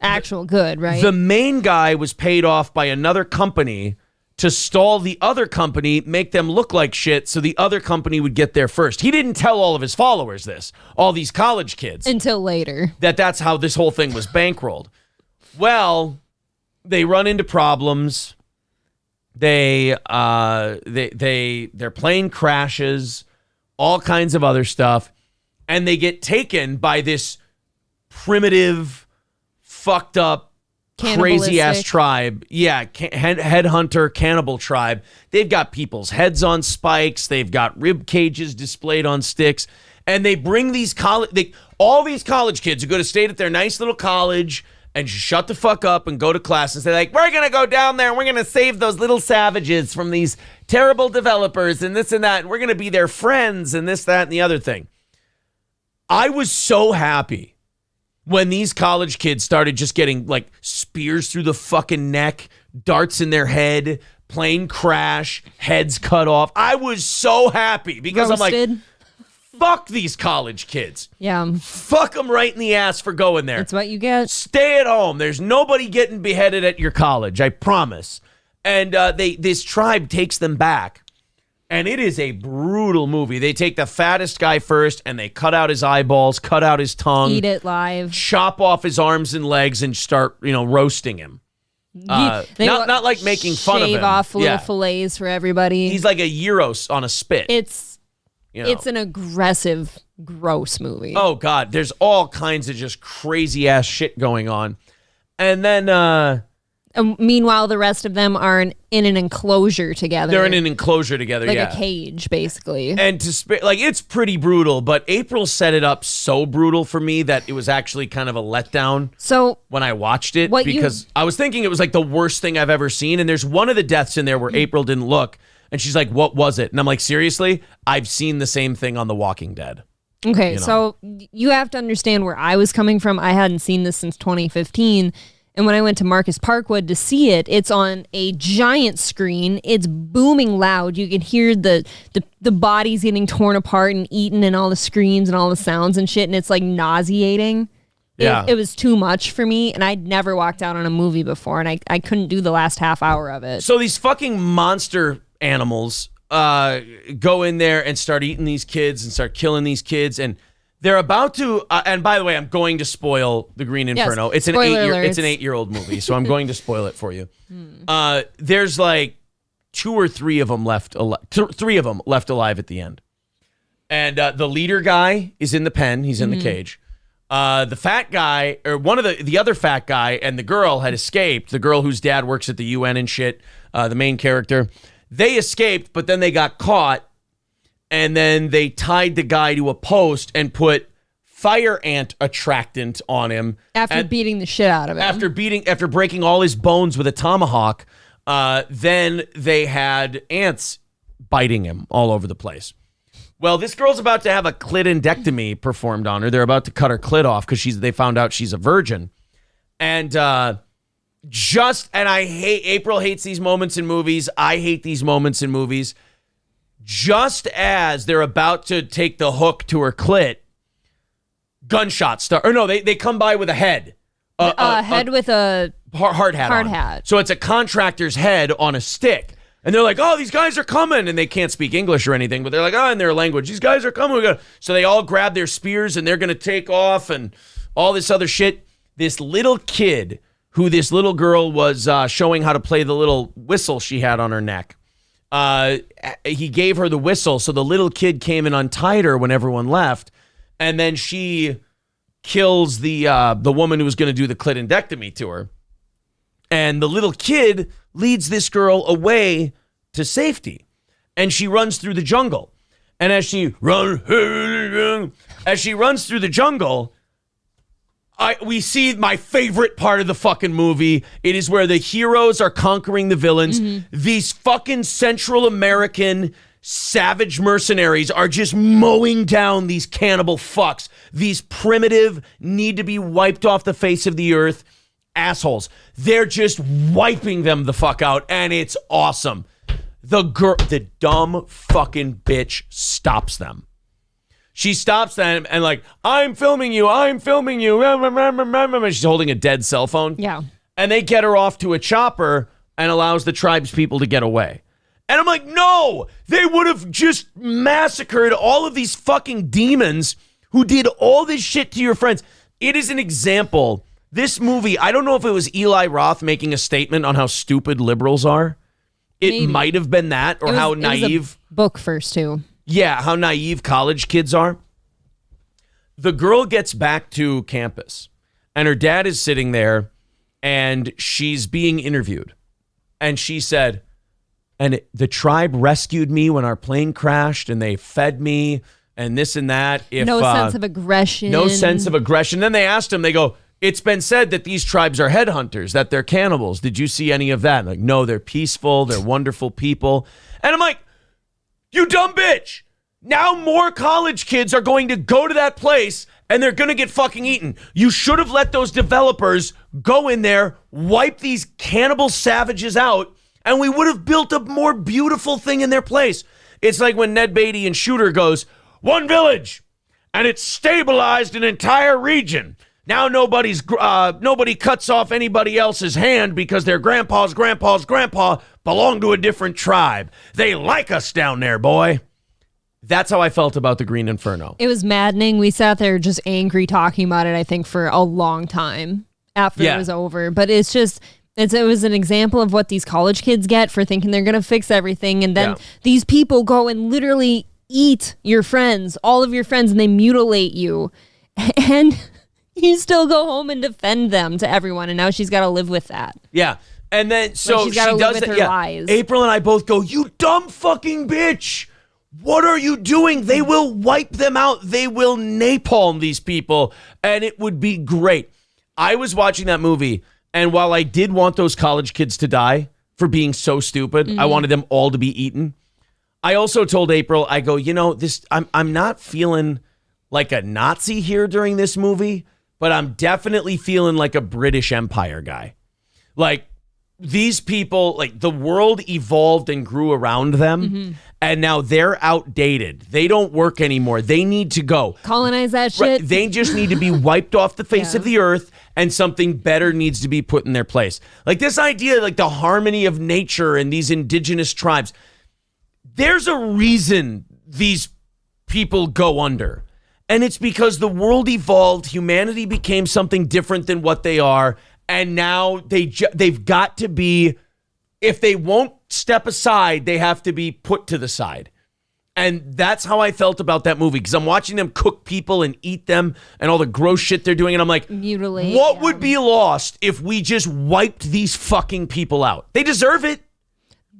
actual good, right? The main guy was paid off by another company to stall the other company, make them look like shit so the other company would get there first. He didn't tell all of his followers this, all these college kids. Until later. That's how this whole thing was bankrolled. Well, they run into problems. Their plane crashes, all kinds of other stuff, and they get taken by this primitive, fucked up, crazy ass tribe. Yeah, headhunter cannibal tribe. They've got people's heads on spikes. They've got rib cages displayed on sticks, and they bring all these college kids who go to stay at their nice little college and just shut the fuck up and go to class and say, like, we're going to go down there and we're going to save those little savages from these terrible developers and this and that, and we're going to be their friends and this, that, and the other thing. I was so happy when these college kids started just getting, like, spears through the fucking neck, darts in their head, plane crash, heads cut off. I was so happy because Roasted. I'm like, fuck these college kids. Yeah. Fuck them right in the ass for going there. That's what you get. Stay at home. There's nobody getting beheaded at your college, I promise. And this tribe takes them back. And it is a brutal movie. They take the fattest guy first, and they cut out his eyeballs, cut out his tongue. Eat it live. Chop off his arms and legs and start, roasting him. Not like making fun of him. Shave off little fillets for everybody. He's like a gyros on a spit. It's an aggressive, gross movie. Oh, God. There's all kinds of just crazy-ass shit going on. And then... meanwhile, the rest of them are in an enclosure together. They're in an enclosure together, like a cage, basically. And it's pretty brutal, but April set it up so brutal for me that it was actually kind of a letdown when I watched it, because I was thinking it was like the worst thing I've ever seen, and there's one of the deaths in there where April didn't look, and she's like, what was it? And I'm like, seriously? I've seen the same thing on The Walking Dead. Okay, so you have to understand where I was coming from. I hadn't seen this since 2015. And when I went to Marcus Parkwood to see it, it's on a giant screen. It's booming loud. You can hear the bodies getting torn apart and eaten and all the screams and all the sounds and shit. And it's like nauseating. Yeah. It was too much for me. And I'd never walked out on a movie before. And I couldn't do the last half hour of it. So these fucking monster animals go in there and start eating these kids and start killing these kids. And they're about to, and by the way, I'm going to spoil The Green Inferno. Yes, it's an 8-year-old movie, so I'm going to spoil it for you. There's like 2 or 3 of them left alive. 3 of them left alive at the end. And the leader guy is in the pen. He's in the cage. The fat guy, or one of the other fat guy, and the girl had escaped. The girl whose dad works at the UN and shit, the main character. They escaped, but then they got caught. And then they tied the guy to a post and put fire ant attractant on him. After beating the shit out of him. After breaking all his bones with a tomahawk, then they had ants biting him all over the place. Well, this girl's about to have a clitendectomy performed on her. They're about to cut her clit off because they found out she's a virgin. And April hates these moments in movies. I hate these moments in movies. Just as they're about to take the hook to her clit, gunshots start. Or no, they come by with a head. Head with a hard hat. Hard hat. So it's a contractor's head on a stick. And they're like, oh, these guys are coming. And they can't speak English or anything, but they're like, oh, in their language, these guys are coming. So they all grab their spears and they're going to take off and all this other shit. This little kid who this little girl was showing how to play the little whistle she had on her neck. He gave her the whistle, so the little kid came and untied her when everyone left, and then she kills the woman who was going to do the clitendectomy to her. And the little kid leads this girl away to safety. And she runs through the jungle. And as she runs through the jungle, we see my favorite part of the fucking movie. It is where the heroes are conquering the villains. These fucking Central American savage mercenaries are just mowing down these cannibal fucks. These primitive, need to be wiped off the face of the earth assholes. They're just wiping them the fuck out, and it's awesome. The dumb fucking bitch stops them. She stops them and like, I'm filming you. She's holding a dead cell phone. Yeah. And they get her off to a chopper and allows the tribes people to get away. And I'm like, no, they would have just massacred all of these fucking demons who did all this shit to your friends. It is an example. This movie, I don't know if it was Eli Roth making a statement on how stupid liberals are. It might have been that, or how naive. It was a book first, too. Yeah, how naive college kids are. The girl gets back to campus, and her dad is sitting there, and she's being interviewed. And she said, and the tribe rescued me when our plane crashed, and they fed me, and this and that. No sense of aggression. No sense of aggression. Then they asked him, they go, it's been said that these tribes are headhunters, that they're cannibals. Did you see any of that? Like, no, they're peaceful. They're wonderful people. And I'm like, you dumb bitch. Now more college kids are going to go to that place and they're going to get fucking eaten. You should have let those developers go in there, wipe these cannibal savages out, and we would have built a more beautiful thing in their place. It's like when Ned Beatty and Shooter goes, one village, and it stabilized an entire region. Now nobody cuts off anybody else's hand because their grandpa's grandpa belonged to a different tribe. They like us down there, boy. That's how I felt about the Green Inferno. It was maddening. We sat there just angry talking about it, I think, for a long time after it was over. But it's just, it was an example of what these college kids get for thinking they're going to fix everything. And then these people go and literally eat your friends, all of your friends, and they mutilate you. And you still go home and defend them to everyone, and now she's got to live with that. Yeah, and then so she's she gotta live does with that. her Yeah. lies. April and I both go, you dumb fucking bitch. What are you doing? They will wipe them out. They will napalm these people, and it would be great. I was watching that movie, and while I did want those college kids to die for being so stupid, I wanted them all to be eaten. I also told April, I go, I'm not feeling like a Nazi here during this movie, but I'm definitely feeling like a British Empire guy. Like, these people, like, the world evolved and grew around them, and now they're outdated. They don't work anymore. They need to go. Colonize that shit. Right. They just need to be wiped off the face of the earth, and something better needs to be put in their place. Like, this idea, like, the harmony of nature and these indigenous tribes, there's a reason these people go under. And it's because the world evolved, humanity became something different than what they are, and now they've got to be, if they won't step aside, they have to be put to the side. And that's how I felt about that movie, because I'm watching them cook people and eat them and all the gross shit they're doing, and I'm like, mutilate. What would be lost if we just wiped these fucking people out? They deserve it.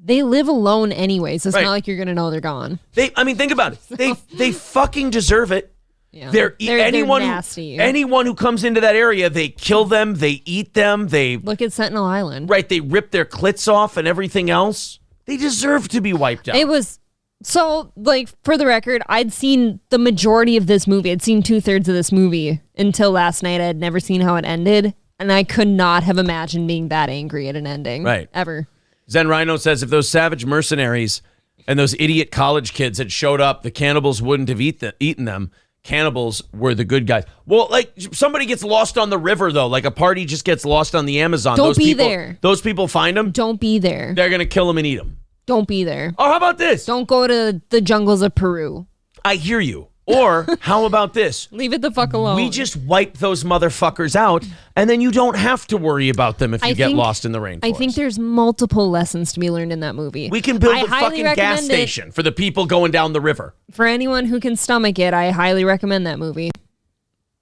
They live alone anyways. It's not like you're going to know they're gone. Think about it. They fucking deserve it. Yeah. They're nasty. Anyone who comes into that area, they kill them, they eat them, they look at Sentinel Island. Right, they rip their clits off and everything else. They deserve to be wiped out. It was so, like, for the record, I'd seen the majority of this movie. I'd seen 2/3 of this movie until last night. I had never seen how it ended, and I could not have imagined being that angry at an ending. Right. Ever. Zen Rhino says if those savage mercenaries and those idiot college kids had showed up, the cannibals wouldn't have eaten them. Cannibals were the good guys. Well, like, somebody gets lost on the river, though. Like, a party just gets lost on the Amazon. Don't be there. Those people find them. Don't be there. They're going to kill them and eat them. Don't be there. Oh, how about this? Don't go to the jungles of Peru. I hear you. Or how about this? Leave it the fuck alone. We just wipe those motherfuckers out, and then you don't have to worry about them if you get lost in the rainforest. I think there's multiple lessons to be learned in that movie. We can build a fucking gas station for the people going down the river. For anyone who can stomach it, I highly recommend that movie.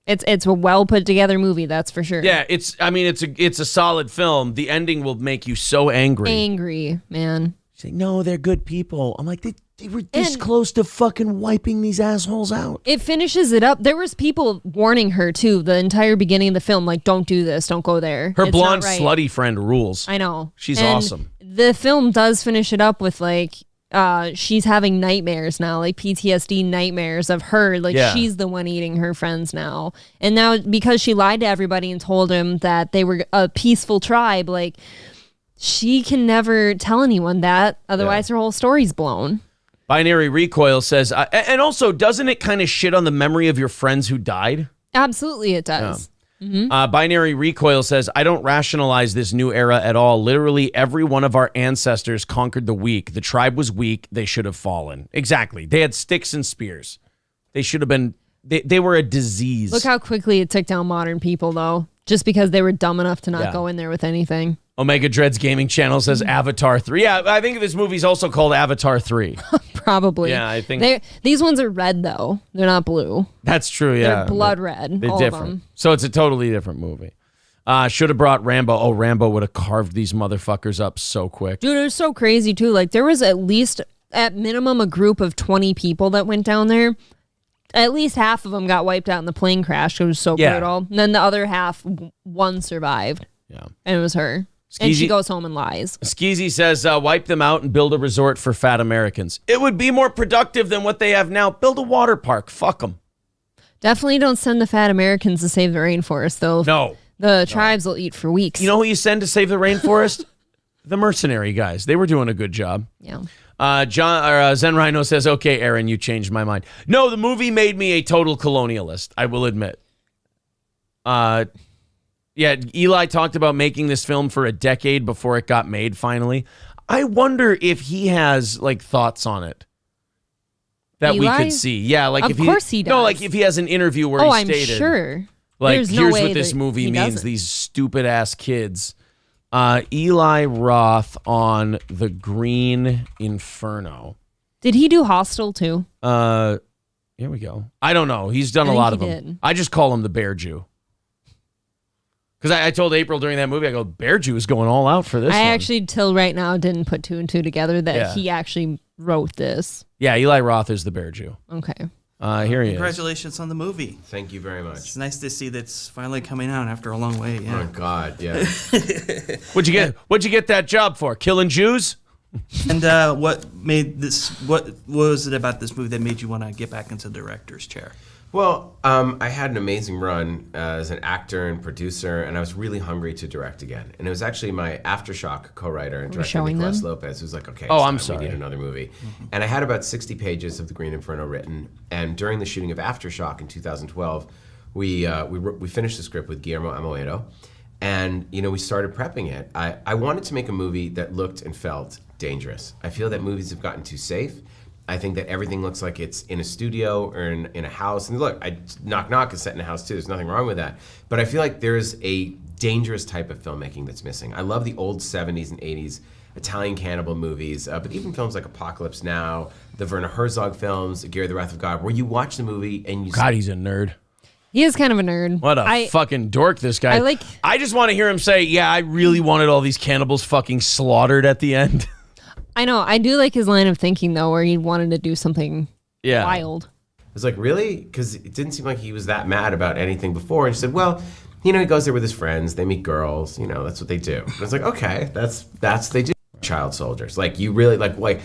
It's a well put together movie, that's for sure. Yeah, it's a solid film. The ending will make you so angry. Angry, man. She's like, no, they're good people. I'm like, they were this close to fucking wiping these assholes out. It finishes it up. There was people warning her too the entire beginning of the film, like, don't do this, don't go there. Her blonde slutty friend rules. I know. She's awesome. The film does finish it up with like she's having nightmares now, like PTSD nightmares of her. Like she's the one eating her friends now. And now because she lied to everybody and told him that they were a peaceful tribe, like she can never tell anyone that. Otherwise her whole story's blown. Binary Recoil says, and also, doesn't it kind of shit on the memory of your friends who died? Absolutely it does. Yeah. Binary Recoil says, I don't rationalize this new era at all. Literally every one of our ancestors conquered the weak. The tribe was weak. They should have fallen. Exactly. They had sticks and spears. They should have been, they were a disease. Look how quickly it took down modern people, though, just because they were dumb enough to not go in there with anything. Omega Dreads Gaming Channel says Avatar 3. Yeah, I think this movie's also called Avatar 3. Probably. Yeah, I think. These ones are red, though. They're not blue. That's true, yeah. They're blood red, They're all different. of them. So it's a totally different movie. Should have brought Rambo. Oh, Rambo would have carved these motherfuckers up so quick. Dude, it was so crazy, too. Like, there was at least, at minimum, a group of 20 people that went down there. At least half of them got wiped out in the plane crash. It was so brutal. And then the other half, one survived. Yeah. And it was her. And she goes home and lies. Skeezy says, wipe them out and build a resort for fat Americans. It would be more productive than what they have now. Build a water park. Fuck them. Definitely don't send the fat Americans to save the rainforest, though. No. The tribes will eat for weeks. You know who you send to save the rainforest? The mercenary guys. They were doing a good job. Yeah. Zen Rhino says, okay, Aaron, you changed my mind. No, the movie made me a total colonialist, I will admit. Yeah, Eli talked about making this film for a decade before it got made, finally. I wonder if he has, like, thoughts on it that Eli? we could see. Yeah, like of course he does. No, like if he has an interview where he stated. I'm sure. Like, There's here's no way what this that movie he means, doesn't. these stupid-ass kids. Eli Roth on The Green Inferno. Did he do Hostel, too? Here we go. I don't know. He's done a lot of them. Did. I just call him the Bear Jew. Because I told April during that movie, I go, Bear Jew is going all out for this one. Actually, till right now, didn't put two and two together that he actually wrote this. Yeah, Eli Roth is the Bear Jew. Okay. Here he is. Congratulations on the movie. Thank you very much. It's nice to see that's finally coming out after a long wait. Yeah. Oh God, yeah. What'd you get that job for? Killing Jews? And what was it about this movie that made you want to get back into the director's chair? Well, I had an amazing run as an actor and producer, and I was really hungry to direct again. And it was actually my Aftershock co-writer and director, Nicolas Lopez, who's like, okay, I'm sorry. We need another movie. And I had about 60 pages of The Green Inferno written. And during the shooting of Aftershock in 2012, we finished the script with Guillermo Amoedo, and we started prepping it. I wanted to make a movie that looked and felt dangerous. I feel that movies have gotten too safe. I think that everything looks like it's in a studio or in a house. And look, Knock Knock is set in a house too. There's nothing wrong with that. But I feel like there's a dangerous type of filmmaking that's missing. I love the old 70s and 80s Italian cannibal movies, but even films like Apocalypse Now, the Werner Herzog films, Gary the Wrath of God, where you watch the movie and you... God, he's a nerd. He is kind of a nerd. What a fucking dork this guy. I just want to hear him say, yeah, I really wanted all these cannibals fucking slaughtered at the end. I know. I do like his line of thinking, though, where he wanted to do something wild. I was like, really? Because it didn't seem like he was that mad about anything before. And she said, well, he goes there with his friends. They meet girls. That's what they do. And I was like, okay, that's they do. Child soldiers. Like, you really, like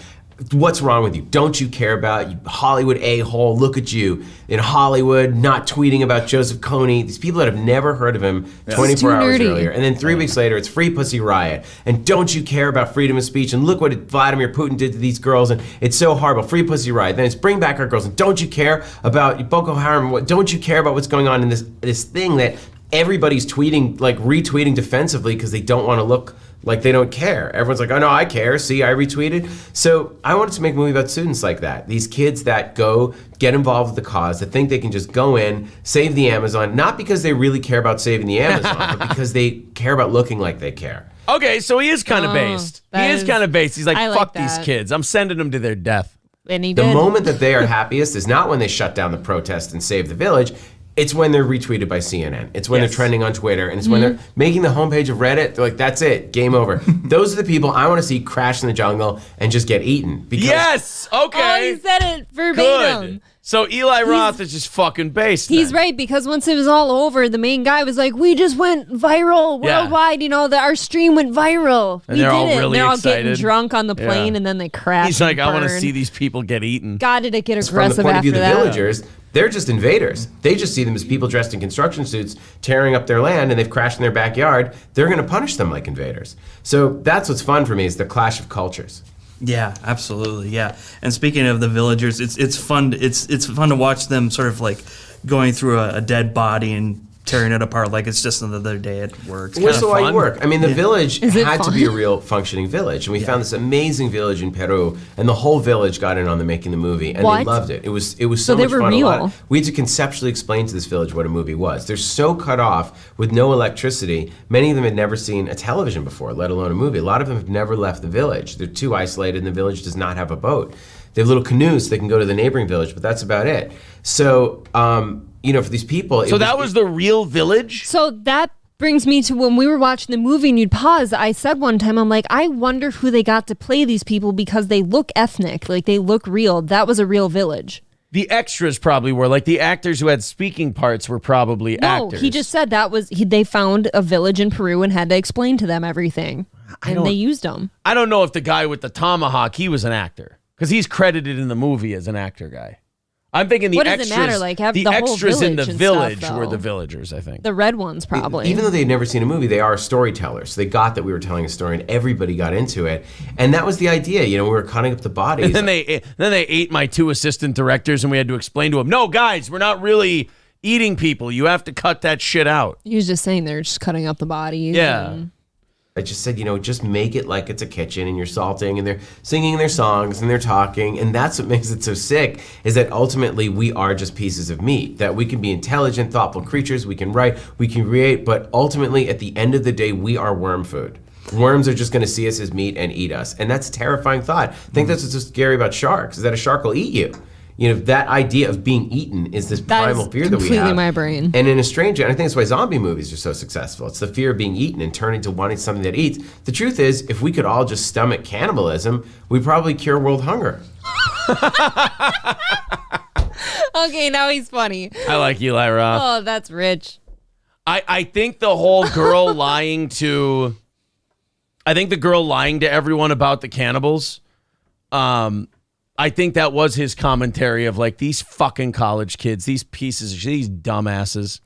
what's wrong with you? Don't you care about you Hollywood a-hole? Look at you in Hollywood, not tweeting about Joseph Kony. These people that have never heard of him 24 hours earlier. And then 3 weeks later, it's Free Pussy Riot. And don't you care about freedom of speech? And look what Vladimir Putin did to these girls. And it's so horrible. Free Pussy Riot. Then it's Bring Back Our Girls. And don't you care about Boko Haram? Don't you care about what's going on in this thing that everybody's tweeting, like retweeting defensively because they don't want to look like they don't care. Everyone's like, oh no, I care. See, I retweeted. So I wanted to make a movie about students like that. These kids that go get involved with the cause, that think they can just go in, save the Amazon, not because they really care about saving the Amazon, but because they care about looking like they care. Okay, so he is kind of based. He is kind of based. He's like, fuck these that. kids. I'm sending them to their death. And he The did. moment that they are happiest is not when they shut down the protest and save the village. It's when they're retweeted by CNN. It's when they're trending on Twitter. And it's when they're making the homepage of Reddit. They're like, that's it. Game over. Those are the people I want to see crash in the jungle and just get eaten. Because Yes. Okay. Oh, he said it verbatim. Good. So Eli Roth is just fucking based. He's right, because once it was all over, the main guy was like, we just went viral worldwide. You know, our stream went viral. And we they're did all it. really They're all excited. getting drunk on the plane, and then they crash. He's like, and I want to burn. see these people get eaten. God, did it get from the aggressive point of view after of the that? villagers, they're just invaders. They just see them as people dressed in construction suits tearing up their land, and they've crashed in their backyard. They're going to punish them like invaders. So that's what's fun for me, is the clash of cultures. Yeah, absolutely. Yeah, and speaking of the villagers, it's fun. It's fun to watch them sort of like going through a dead body and tearing it apart like it's just another day at work. Where's the fun. white work? I mean, the village Is it had to fun? be a real functioning village, and we found this amazing village in Peru, and the whole village got in on the making the movie, and What? they loved it. It was so So they much were fun. real. We had to conceptually explain to this village what a movie was. They're so cut off with no electricity. Many of them had never seen a television before, let alone a movie. A lot of them have never left the village. They're too isolated, and the village does not have a boat. They have little canoes so they can go to the neighboring village, but that's about it. So, for these people, So that was the real village? So that brings me to when we were watching the movie and you'd pause. I said one time, I'm like, I wonder who they got to play these people because they look ethnic, like they look real. That was a real village. The extras probably were. Like the actors who had speaking parts were probably No, actors. he just said that was they found a village in Peru and had to explain to them everything, and they used them. I don't know if the guy with the tomahawk, he was an actor. Because he's credited in the movie as an actor guy. I'm thinking the What does it extras, matter? Like, have the the whole extras in the village and village stuff, were though. the villagers, I think. The red ones probably. Even though they'd never seen a movie, they are storytellers. So they got that we were telling a story, and everybody got into it. And that was the idea. We were cutting up the bodies. And then they ate my 2 assistant directors, and we had to explain to them, no, guys, we're not really eating people. You have to cut that shit out. He was just saying they're just cutting up the bodies. Mm-hmm. and- I just said, just make it like it's a kitchen and you're salting and they're singing their songs and they're talking. And that's what makes it so sick, is that ultimately we are just pieces of meat, that we can be intelligent, thoughtful creatures. We can write, we can create, but ultimately at the end of the day, we are worm food. Worms are just going to see us as meat and eat us. And that's a terrifying thought. I think that's what's so scary about sharks, is that a shark will eat you. That idea of being eaten is this primal fear that we have. completely my brain. And in a strange way, and I think that's why zombie movies are so successful. It's the fear of being eaten and turning to wanting something that eats. The truth is, if we could all just stomach cannibalism, we'd probably cure world hunger. Okay, now he's funny. I like Eli Roth. Oh, that's rich. I think the whole girl lying to everyone about the cannibals, I think that was his commentary of like, these fucking college kids, these pieces of shit, these dumbasses.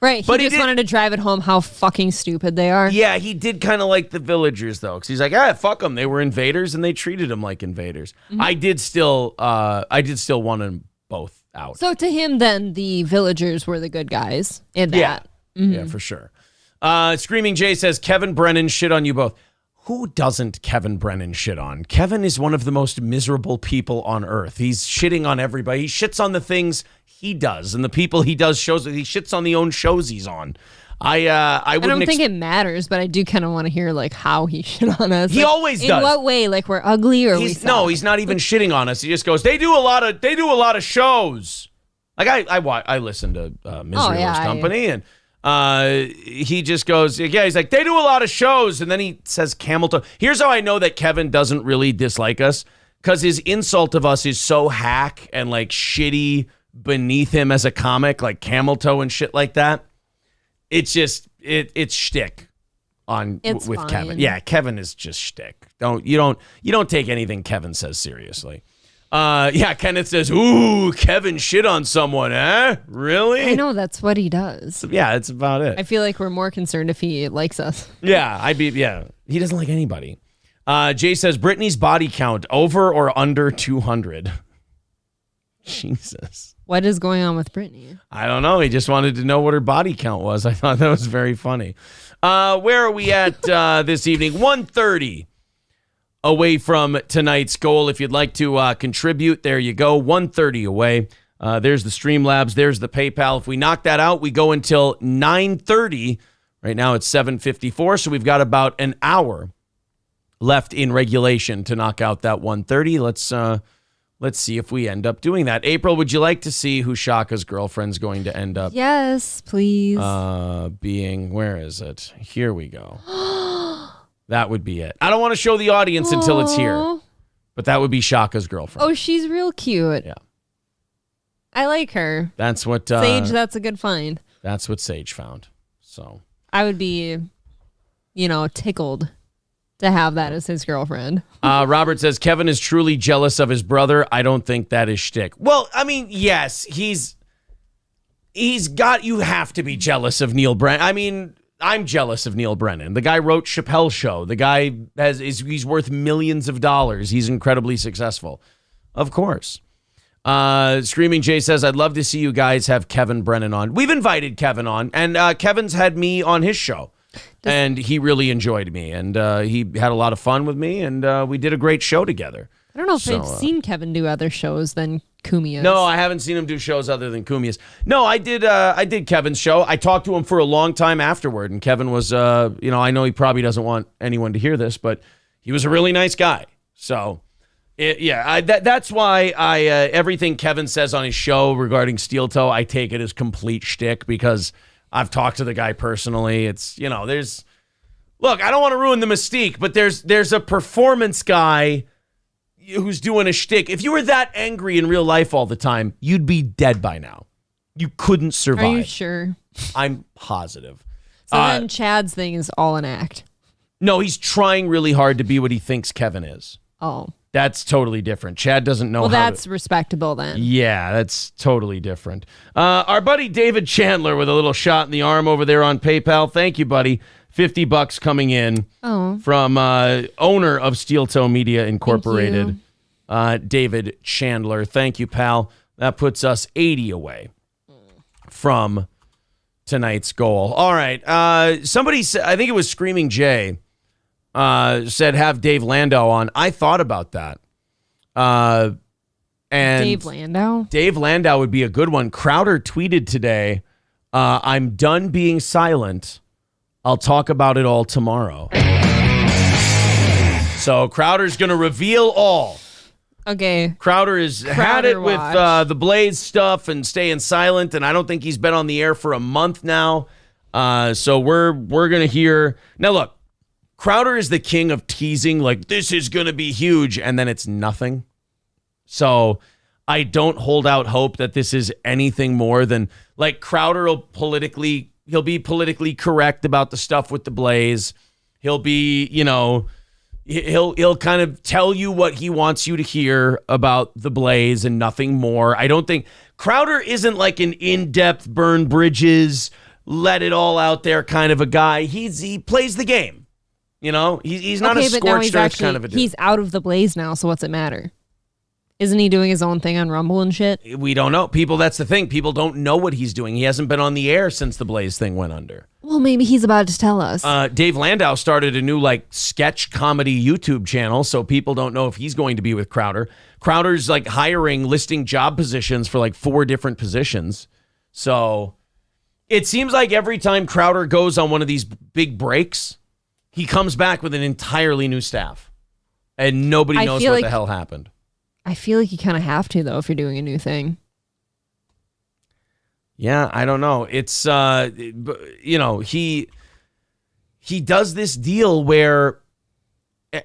Right, he But he just did- wanted to drive it home how fucking stupid they are. Yeah, he did kind of like the villagers though, because he's like, fuck them. They were invaders and they treated them like invaders. Mm-hmm. I did still want them both out. So to him, then the villagers were the good guys in that. Yeah, for sure. Screaming Jay says, Kevin Brennan shit on you both. Who doesn't Kevin Brennan shit on? Kevin is one of the most miserable people on earth. He's shitting on everybody. He shits on the things he does and the people he does shows. He shits on the own shows he's on. I I don't think it matters, but I do kind of want to hear like how he shit on us. He Like, always in does. In what way? Like we're ugly or we suck? No, he's not even shitting on us. He just goes, they do a lot of shows. Like I listen to Misery Company, and he just goes, he's like, they do a lot of shows, and then he says camel toe. Here's how I know that Kevin doesn't really dislike us, because his insult of us is so hack and like shitty beneath him as a comic, like camel toe and shit like that. It's just it's shtick with fine. Kevin. Yeah, Kevin is just shtick. You don't take anything Kevin says seriously. Kenneth says, ooh, Kevin shit on someone, eh? Really? I know that's what he does. Yeah, that's about it. I feel like we're more concerned if he likes us. Yeah, he doesn't like anybody. Jay says, Brittany's body count, over or under 200? Jesus. What is going on with Brittany? I don't know. He just wanted to know what her body count was. I thought that was very funny. Where are we at this evening? 1:30 away from tonight's goal. If you'd like to contribute, there you go. 1:30 away. There's the Streamlabs. There's the PayPal. If we knock that out, we go until 9:30. Right now it's 7:54, so we've got about an hour left in regulation to knock out that 1:30. let's see if we end up doing that. April, would you like to see who Shaka's girlfriend's going to end up Yes, please. being? Where is it? Here we go. That would be it. I don't want to show the audience until it's here, Aw. but that would be Shaka's girlfriend. Oh, she's real cute. Yeah. I like her. That's what Sage, that's a good find. That's what Sage found. So I would be, tickled to have that as his girlfriend. Robert says Kevin is truly jealous of his brother. I don't think that is shtick. Well, I mean, yes, he's got. You have to be jealous of Neil Brennan. I mean, I'm jealous of Neil Brennan. The guy wrote Chappelle's Show. The guy he's worth millions of dollars. He's incredibly successful. Of course. Screaming Jay says, I'd love to see you guys have Kevin Brennan on. We've invited Kevin on, and Kevin's had me on his show. And he really enjoyed me, and he had a lot of fun with me, and we did a great show together. I don't know if I've seen Kevin do other shows than Kumia's. No, I haven't seen him do shows other than Kumia's. No, I did Kevin's show. I talked to him for a long time afterward, and Kevin was, I know he probably doesn't want anyone to hear this, but he was a really nice guy. So, that's why everything Kevin says on his show regarding Steel Toe, I take it as complete shtick because I've talked to the guy personally. It's, look, I don't want to ruin the mystique, but there's a performance guy who's doing a shtick. If you were that angry in real life all the time, you'd be dead by now. You couldn't survive. Are you sure? I'm positive. So then Chad's thing is all an act. No, he's trying really hard to be what he thinks Kevin is. Oh. That's totally different. Chad doesn't know Well, how that's respectable then. Yeah, that's totally different. Our buddy David Chandler with a little shot in the arm over there on PayPal. Thank you, buddy. $50 coming in from owner of Steel Toe Media Incorporated, David Chandler. Thank you, pal. That puts us 80 away from tonight's goal. All right. Somebody said, I think it was Screaming Jay, said have Dave Landau on. I thought about that. And Dave Landau? Dave Landau would be a good one. Crowder tweeted today, I'm done being silent. I'll talk about it all tomorrow. So Crowder's going to reveal all. Okay. Crowder has had it with the Blaze stuff and staying silent, and I don't think he's been on the air for a month now. So we're going to hear. Now, look, Crowder is the king of teasing, like, this is going to be huge, and then it's nothing. So I don't hold out hope that this is anything more than, like, Crowder he'll be politically correct about the stuff with the Blaze. He'll be, he'll kind of tell you what he wants you to hear about the Blaze and nothing more. I don't think Crowder isn't like an in-depth burn bridges, let it all out there kind of a guy. He plays the game. He's not a scorched earth kind of a dude. He's out of the Blaze now, so what's it matter? Isn't he doing his own thing on Rumble and shit? We don't know. That's the thing. People don't know what he's doing. He hasn't been on the air since the Blaze thing went under. Well, maybe he's about to tell us. Dave Landau started a new sketch comedy YouTube channel, so people don't know if he's going to be with Crowder. Crowder's listing job positions for 4 different positions. So it seems like every time Crowder goes on one of these big breaks, he comes back with an entirely new staff, and nobody knows what the hell happened. I feel like you kind of have to, though, if you're doing a new thing. Yeah, I don't know. It's, he does this deal where,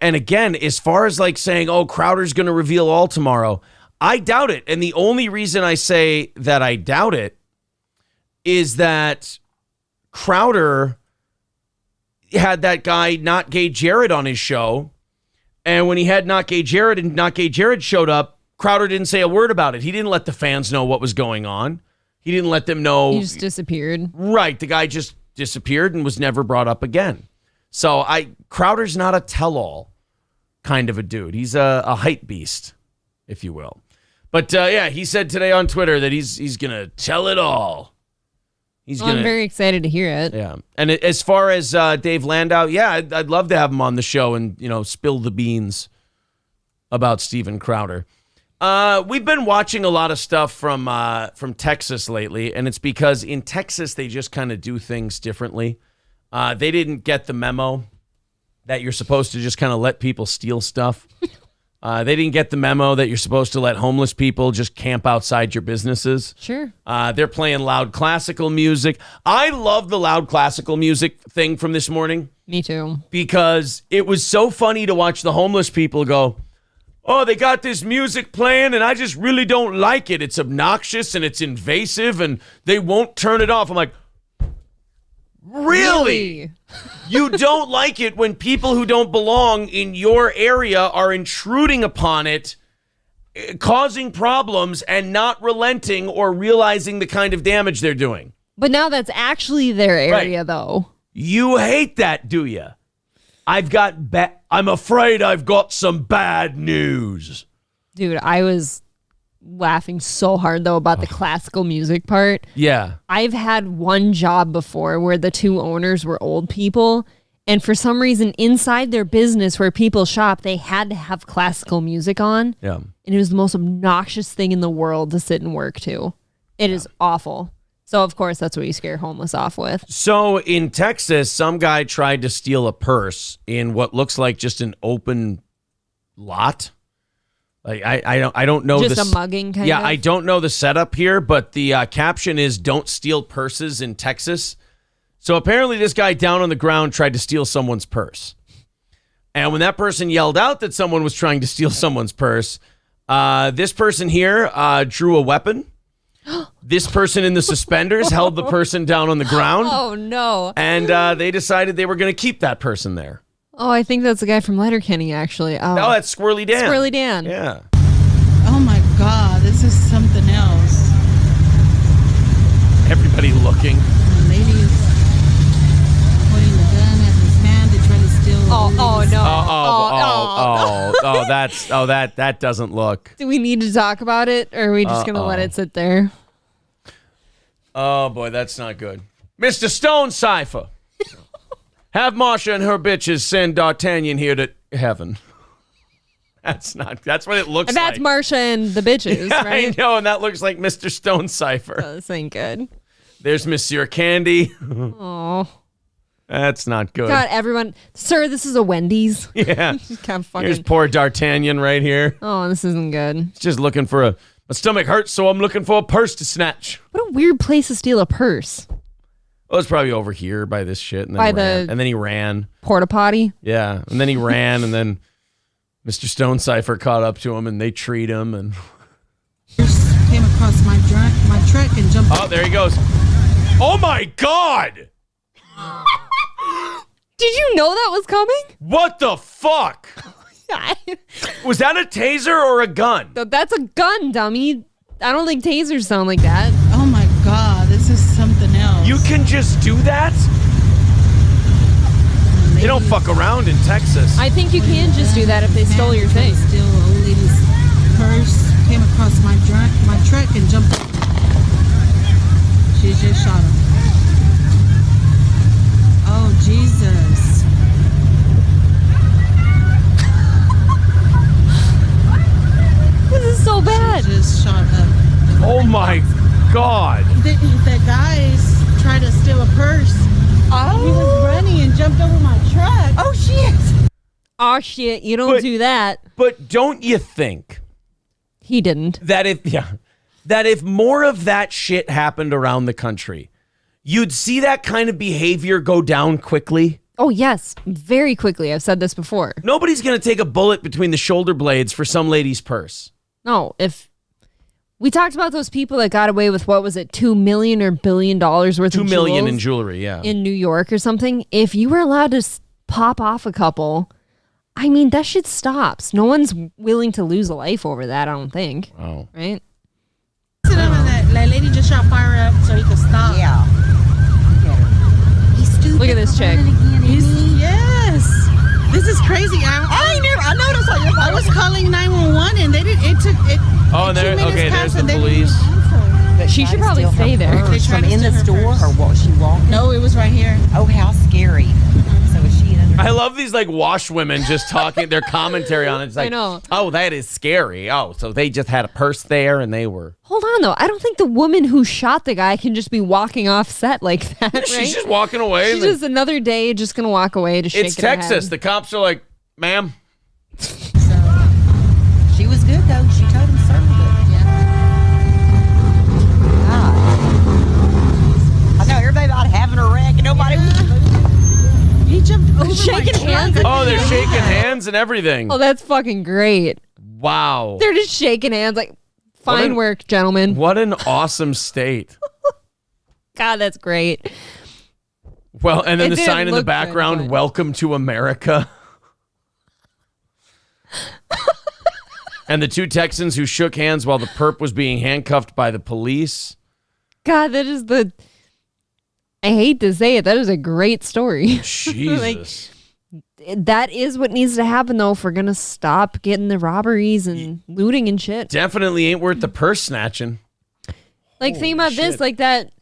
and again, as far as saying, oh, Crowder's going to reveal all tomorrow, I doubt it. And the only reason I say that I doubt it is that Crowder had that guy, Not Gay Jared, on his show. And when he had Not Gay Jared and Not Gay Jared showed up, Crowder didn't say a word about it. He didn't let the fans know what was going on. He didn't let them know. He just disappeared. Right. The guy just disappeared and was never brought up again. So Crowder's not a tell-all kind of a dude. He's a hype beast, if you will. But he said today on Twitter that he's going to tell it all. I'm very excited to hear it. Yeah. And as far as Dave Landau, I'd love to have him on the show and, spill the beans about Steven Crowder. We've been watching a lot of stuff from Texas lately, and it's because in Texas, they just kind of do things differently. They didn't get the memo that you're supposed to just kind of let people steal stuff. They didn't get the memo that you're supposed to let homeless people just camp outside your businesses. Sure. They're playing loud classical music. I love the loud classical music thing from this morning. Me too. Because it was so funny to watch the homeless people go, oh, they got this music playing and I just really don't like it. It's obnoxious and it's invasive and they won't turn it off. I'm like, really? You don't like it when people who don't belong in your area are intruding upon it, causing problems and not relenting or realizing the kind of damage they're doing. But now that's actually their area, though. You hate that, do you? I'm afraid I've got some bad news. Dude, I was laughing so hard, though, about the classical music part. Yeah. I've had one job before where the two owners were old people, and for some reason inside their business where people shop, they had to have classical music on. Yeah. And it was the most obnoxious thing in the world to sit and work to. It is awful. So, of course, that's what you scare homeless off with. So, in Texas, some guy tried to steal a purse in what looks like just an open lot. Like I don't know. Just a mugging kind of? Yeah, I don't know the setup here, but the caption is "Don't steal purses in Texas." So apparently this guy down on the ground tried to steal someone's purse. And when that person yelled out that someone was trying to steal someone's purse, this person here drew a weapon. This person in the suspenders held the person down on the ground. Oh, no. And they decided they were going to keep that person there. Oh, I think that's the guy from Letterkenny, actually. Oh, that's Squirrely Dan. Squirrely Dan. Yeah. Oh my God, this is something else. Everybody looking. The lady is pointing the gun at his hand to try to steal. Oh, no. That doesn't look. Do we need to talk about it, or are we just going to let it sit there? Oh, boy, that's not good. Mr. Stone Cipher. Have Marsha and her bitches send D'Artagnan here to heaven. That's what it looks And that's like. Marsha and the bitches, Yeah, right? I know, and that looks like Mr. Stone Cipher. Oh, this ain't good. There's Monsieur Candy. Oh. That's not good. God, everyone. Sir, this is a Wendy's. Yeah. Kind of fucking. Here's poor D'Artagnan right here. Oh, this isn't good. He's just looking for my stomach hurts, so I'm looking for a purse to snatch. What a weird place to steal a purse. Oh, it's probably over here by this shit. And then he ran. Porta potty. Yeah. And then he ran, and then Mr. Stone Cipher caught up to him, and they treat him. And Came across my truck and jumped. Oh, there he goes. Oh, my God. Did you know that was coming? What the fuck? Was that a taser or a gun? That's a gun, dummy. I don't think tasers sound like that. Oh my God, this is something else. You can just do that? They don't fuck around in Texas. I think you can just do that if they stole your thing. Steal an old lady's purse. Came across my truck and jumped. She just shot him. Oh Jesus! This is so bad. She just shot up. Oh my God. The guys tried to steal a purse. Oh. He was running and jumped over my truck. Oh shit. Oh shit, you don't do that. But don't you think He didn't. that if more of that shit happened around the country, you'd see that kind of behavior go down quickly? Oh yes, very quickly. I've said this before. Nobody's going to take a bullet between the shoulder blades for some lady's purse. No, if we talked about those people that got away with, what was it, $2 million or $1 billion worth of $2 million in jewels jewelry, yeah. in New York or something, if you were allowed to pop off a couple, I mean, that shit stops. No one's willing to lose a life over that, I don't think. Oh. Right? That lady just shot fire up so he could stop. Yeah. He's stupid. Look at this chick. Yes. This is crazy. I noticed. I was calling 911 and they didn't. It took it. Oh, there. Okay, there's the and they didn't police. answer. She should probably stay there. They tried From to in the steal her store, purse. or what? She walking? No, it was right here. Oh, how scary! So is she in? I love these like wash women just talking their commentary on it. It's like, I know. oh, that is scary. Oh, so they just had a purse there and they were. Hold on, though. I don't think the woman who shot the guy can just be walking off set like that, right? She's just walking away. She's just another day just going to walk away to shake It's her Texas. head. The cops are like, ma'am. Nobody. He jumped over Shaking hands. Oh, they're shaking hands and everything. Oh, that's fucking great. Wow. They're just shaking hands like, fine work, gentlemen. What an awesome state. God, that's great. Well, and then It the sign didn't in the look background, good, but- welcome to America. And the two Texans who shook hands while the perp was being handcuffed by the police. God, that is I hate to say it, that is a great story. Jesus. That is what needs to happen, though, if we're going to stop getting the robberies and looting and shit. Definitely ain't worth the purse snatching. Like, think about shit. this, like that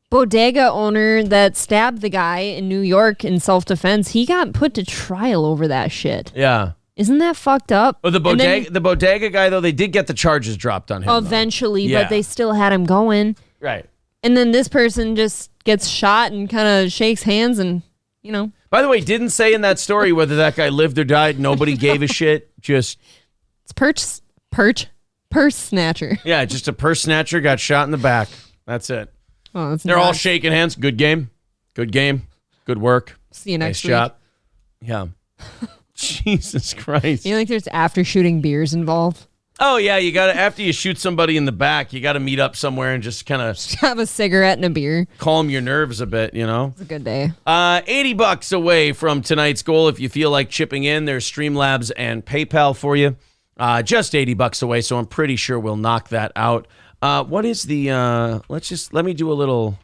bodega owner that stabbed the guy in New York in self-defense, he got put to trial over that shit. Yeah. Isn't that fucked up? Well, the bodega guy, though, they did get the charges dropped on him. Eventually, Yeah. but they still had him going. Right. And then this person just gets shot and kind of shakes hands and, you know. By the way, didn't say in that story whether that guy lived or died. Nobody gave a shit. Just, It's purse snatcher. yeah, just a purse snatcher got shot in the back. That's it. Oh, that's They're all nuts. shaking hands. Good game. Good game. Good work. See you next Nice week. job. Yeah. Jesus Christ. You know, like there's after shooting beers involved. Oh, yeah. You got to, after you shoot somebody in the back, you got to meet up somewhere and just kind of Have a cigarette and a beer. calm your nerves a bit, you know? It's a good day. $80 away from tonight's goal. If you feel like chipping in, there's Streamlabs and PayPal for you. Just $80 away, so I'm pretty sure we'll knock that out. What is the, let me do a little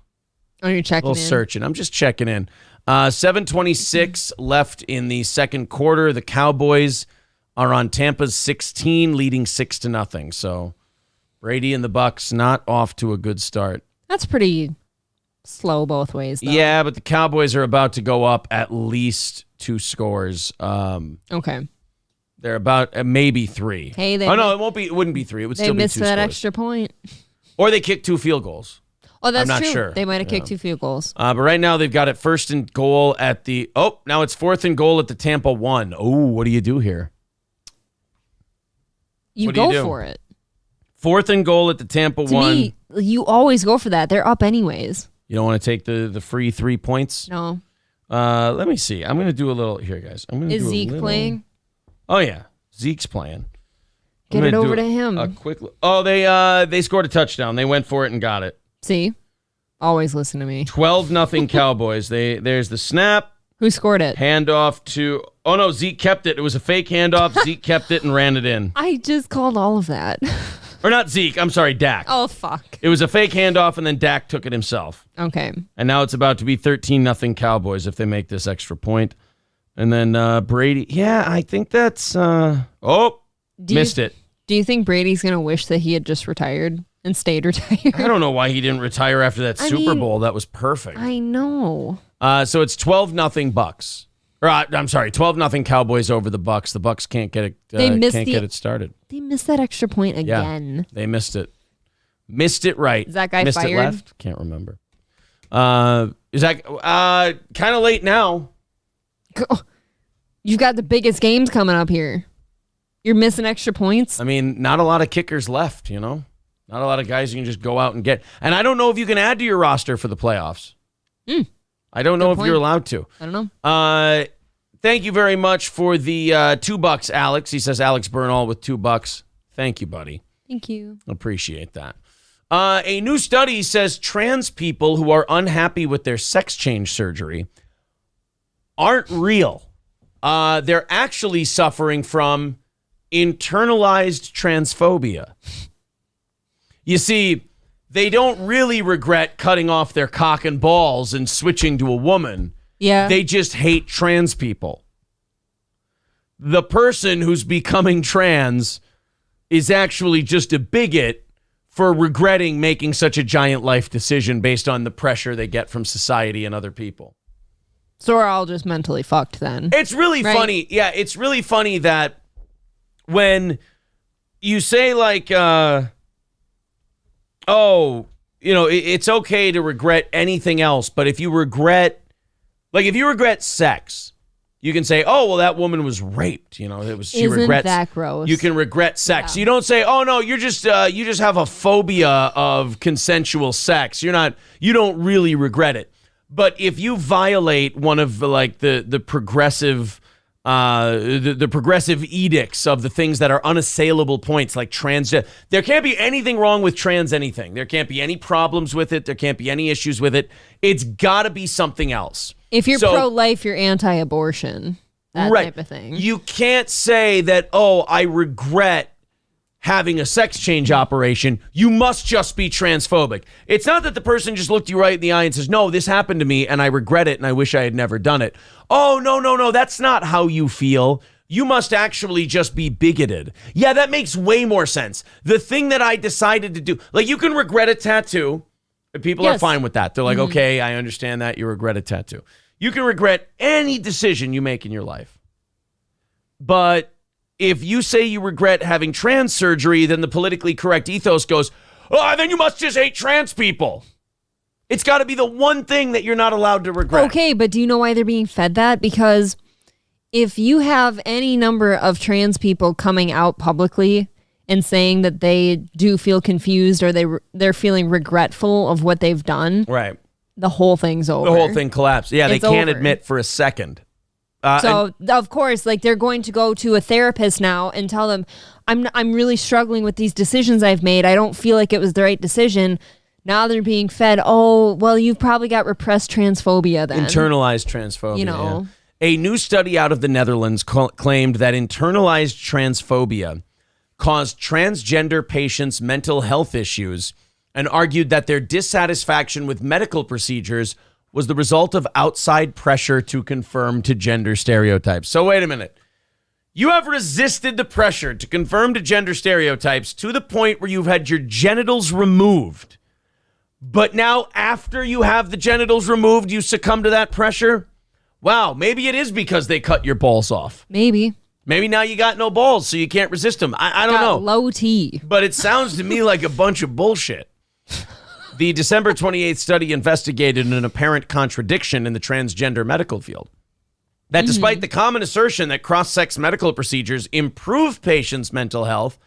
Oh, you're checking in? searching. I'm just checking in. 7:26 left in the second quarter. The Cowboys are on Tampa's 16, leading 6-0. So Brady and the Bucks not off to a good start. That's pretty slow both ways, though. Yeah, but the Cowboys are about to go up at least 2 scores. Okay. They're about maybe 3. Hey, they no, it wouldn't be 3. It would They still be 2 missed that scores. extra point. Or they kicked 2 field goals. Oh, that's I'm not true. sure. They might have kicked 2 field goals. But right now they've got it first and goal at the. Oh, now it's 4th and goal at the Tampa 1. Oh, what do you do here? You What do you go do? for it. 4th and goal at the Tampa To 1. me, you always go for that. They're up anyways. You don't want to take the free 3 points? No. Let me see. I'm going to do a little here, guys. I'm going to Is do a Zeke little- playing? Oh yeah, Zeke's playing. Get I'm it gonna over do to him. A quick. They scored a touchdown. They went for it and got it. See? Always listen to me. 12-0 Cowboys. There's the snap. Who scored it? Handoff to. Oh no, Zeke kept it. It was a fake handoff. Zeke kept it and ran it in. I just called all of that. Or not Zeke. I'm sorry, Dak. Oh, fuck. It was a fake handoff and then Dak took it himself. Okay. And now it's about to be 13-0 Cowboys if they make this extra point. And then Brady. Yeah, I think that's. Missed it. Do you think Brady's going to wish that he had just retired and stayed retired? I don't know why he didn't retire after that I Super mean, Bowl. That was perfect. I know. So it's 12-0 Bucks. Or I'm sorry, 12-0 Cowboys over the Bucks. The Bucks can't get it. Get it started. They missed that extra point Yeah, again. they missed it. Missed it right. Is that guy missed fired? it left? Can't remember. Is that kind of late now? You've got the biggest games coming up here. You're missing extra points. I mean, not a lot of kickers left. You know, not a lot of guys you can just go out and get. And I don't know if you can add to your roster for the playoffs. I don't know if point. you're allowed to. I don't know. Thank you very much for the $2, Alex. He says Alex Bernal with $2. Thank you, buddy. Thank you. Appreciate that. A new study says trans people who are unhappy with their sex change surgery aren't real. They're actually suffering from internalized transphobia. You see, they don't really regret cutting off their cock and balls and switching to a woman. Yeah. They just hate trans people. The person who's becoming trans is actually just a bigot for regretting making such a giant life decision based on the pressure they get from society and other people. So we're all just mentally fucked then. It's really Right. funny. Yeah, it's really funny that when you say like, it's okay to regret anything else, but if you regret sex, you can say, oh, well, that woman was raped. You know, she Isn't regrets. that gross? You can regret sex. You don't say, oh no, you just have a phobia of consensual sex. You don't really regret it. But if you violate one of the progressive the progressive edicts of the things that are unassailable points, like trans, there can't be anything wrong with trans anything. There can't be any problems with it. There can't be any issues with it. It's got to be something else. If you're pro-life, you're anti-abortion. That type of thing. You can't say that, oh, I regret having a sex change operation. You must just be transphobic. It's not that the person just looked you right in the eye and says, no, this happened to me and I regret it and I wish I had never done it. Oh, no, that's not how you feel. You must actually just be bigoted. Yeah, that makes way more sense. The thing that I decided to do, like, you can regret a tattoo. People are fine with that. They're like, okay, I understand that you regret a tattoo. You can regret any decision you make in your life. But if you say you regret having trans surgery, then the politically correct ethos goes, oh, then you must just hate trans people. It's got to be the one thing that you're not allowed to regret. Okay, but do you know why they're being fed that? Because if you have any number of trans people coming out publicly and saying that they do feel confused or they're feeling regretful of what they've done, right, the whole thing's over. The whole thing collapsed. Yeah, it's they can't admit for a second. So of course, like, they're going to go to a therapist now and tell them, I'm really struggling with these decisions I've made. I don't feel like it was the right decision. Now they're being fed, oh, well, you've probably got repressed transphobia then. Internalized transphobia. You know. Yeah. A new study out of the Netherlands claimed that internalized transphobia caused transgender patients mental health issues and argued that their dissatisfaction with medical procedures was the result of outside pressure to conform to gender stereotypes. So wait a minute. You have resisted the pressure to conform to gender stereotypes to the point where you've had your genitals removed. But now after you have the genitals removed, you succumb to that pressure? Wow, maybe it is because they cut your balls off. Maybe now you got no balls, so you can't resist them. I don't know. Low T. But it sounds to me like a bunch of bullshit. The December 28th study investigated an apparent contradiction in the transgender medical field. That despite the common assertion that cross-sex medical procedures improve patients' mental health,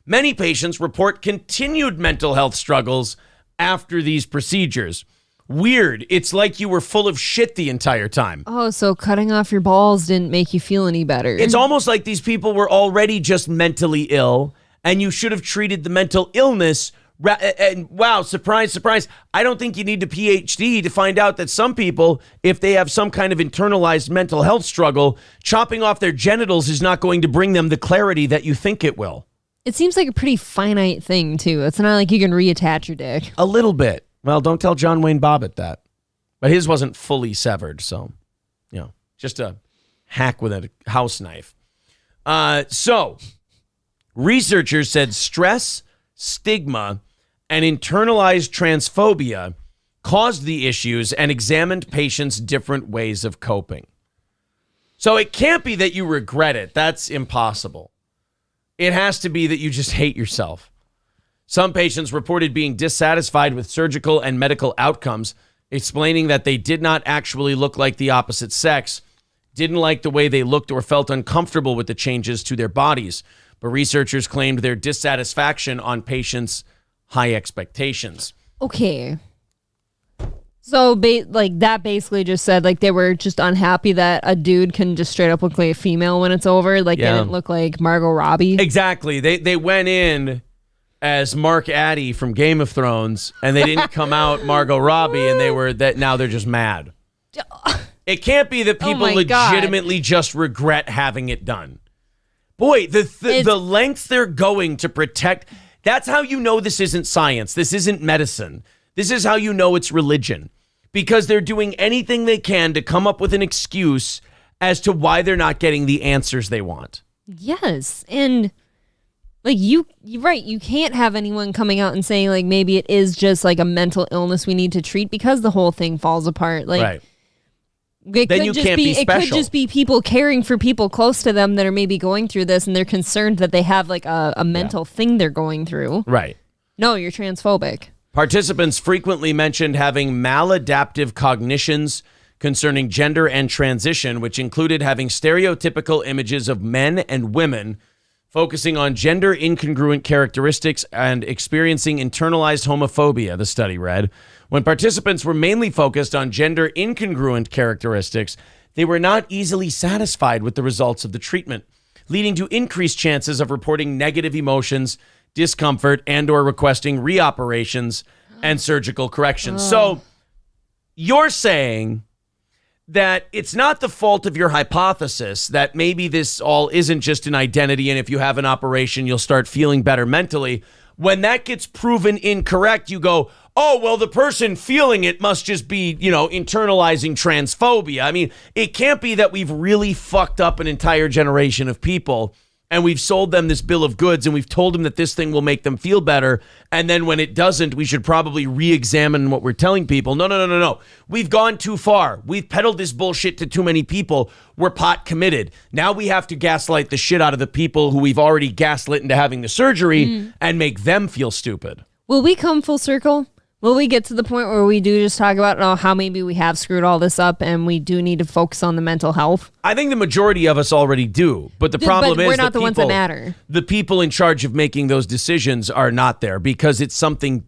many patients report continued mental health struggles after these procedures. Weird. It's like you were full of shit the entire time. Oh, so cutting off your balls didn't make you feel any better. It's almost like these people were already just mentally ill, and you should have treated the mental illness. And wow, surprise, surprise. I don't think you need a PhD to find out that some people, if they have some kind of internalized mental health struggle, chopping off their genitals is not going to bring them the clarity that you think it will. It seems like a pretty finite thing, too. It's not like you can reattach your dick. A little bit. Well, don't tell John Wayne Bobbitt that. But his wasn't fully severed, so, just a hack with a house knife. So, researchers said stress, stigma, and internalized transphobia caused the issues and examined patients' different ways of coping. So it can't be that you regret it. That's impossible. It has to be that you just hate yourself. Some patients reported being dissatisfied with surgical and medical outcomes, explaining that they did not actually look like the opposite sex, didn't like the way they looked, or felt uncomfortable with the changes to their bodies. But researchers claimed their dissatisfaction on patients' high expectations. Okay. So, that basically just said, they were just unhappy that a dude can just straight up look like a female when it's over. They didn't look like Margot Robbie. Exactly. They went in as Mark Addy from Game of Thrones, and they didn't come out Margot Robbie, and now they're just mad. It can't be that people legitimately just regret having it done. Boy, the lengths they're going to protect. That's how you know this isn't science. This isn't medicine. This is how you know it's religion. Because they're doing anything they can to come up with an excuse as to why they're not getting the answers they want. Yes. And you're right. You can't have anyone coming out and saying maybe it is just a mental illness we need to treat, because the whole thing falls apart. Right. It then you can't be special. It could just be people caring for people close to them that are maybe going through this, and they're concerned that they have a mental thing they're going through. Right. No, you're transphobic. Participants frequently mentioned having maladaptive cognitions concerning gender and transition, which included having stereotypical images of men and women focusing on gender incongruent characteristics and experiencing internalized homophobia, the study read. When participants were mainly focused on gender incongruent characteristics, they were not easily satisfied with the results of the treatment, leading to increased chances of reporting negative emotions, discomfort, and or requesting reoperations and surgical corrections. So you're saying that it's not the fault of your hypothesis that maybe this all isn't just an identity, and if you have an operation, you'll start feeling better mentally. When that gets proven incorrect, you go, oh, well, the person feeling it must just be, internalizing transphobia. I mean, it can't be that we've really fucked up an entire generation of people and we've sold them this bill of goods and we've told them that this thing will make them feel better. And then when it doesn't, we should probably re-examine what we're telling people. No. We've gone too far. We've peddled this bullshit to too many people. We're pot committed. Now we have to gaslight the shit out of the people who we've already gaslit into having the surgery and make them feel stupid. Will we come full circle? Will we get to the point where we do just talk about how maybe we have screwed all this up and we do need to focus on the mental health? I think the majority of us already do. But the problem is we're not the ones that matter. The people in charge of making those decisions are not there because it's something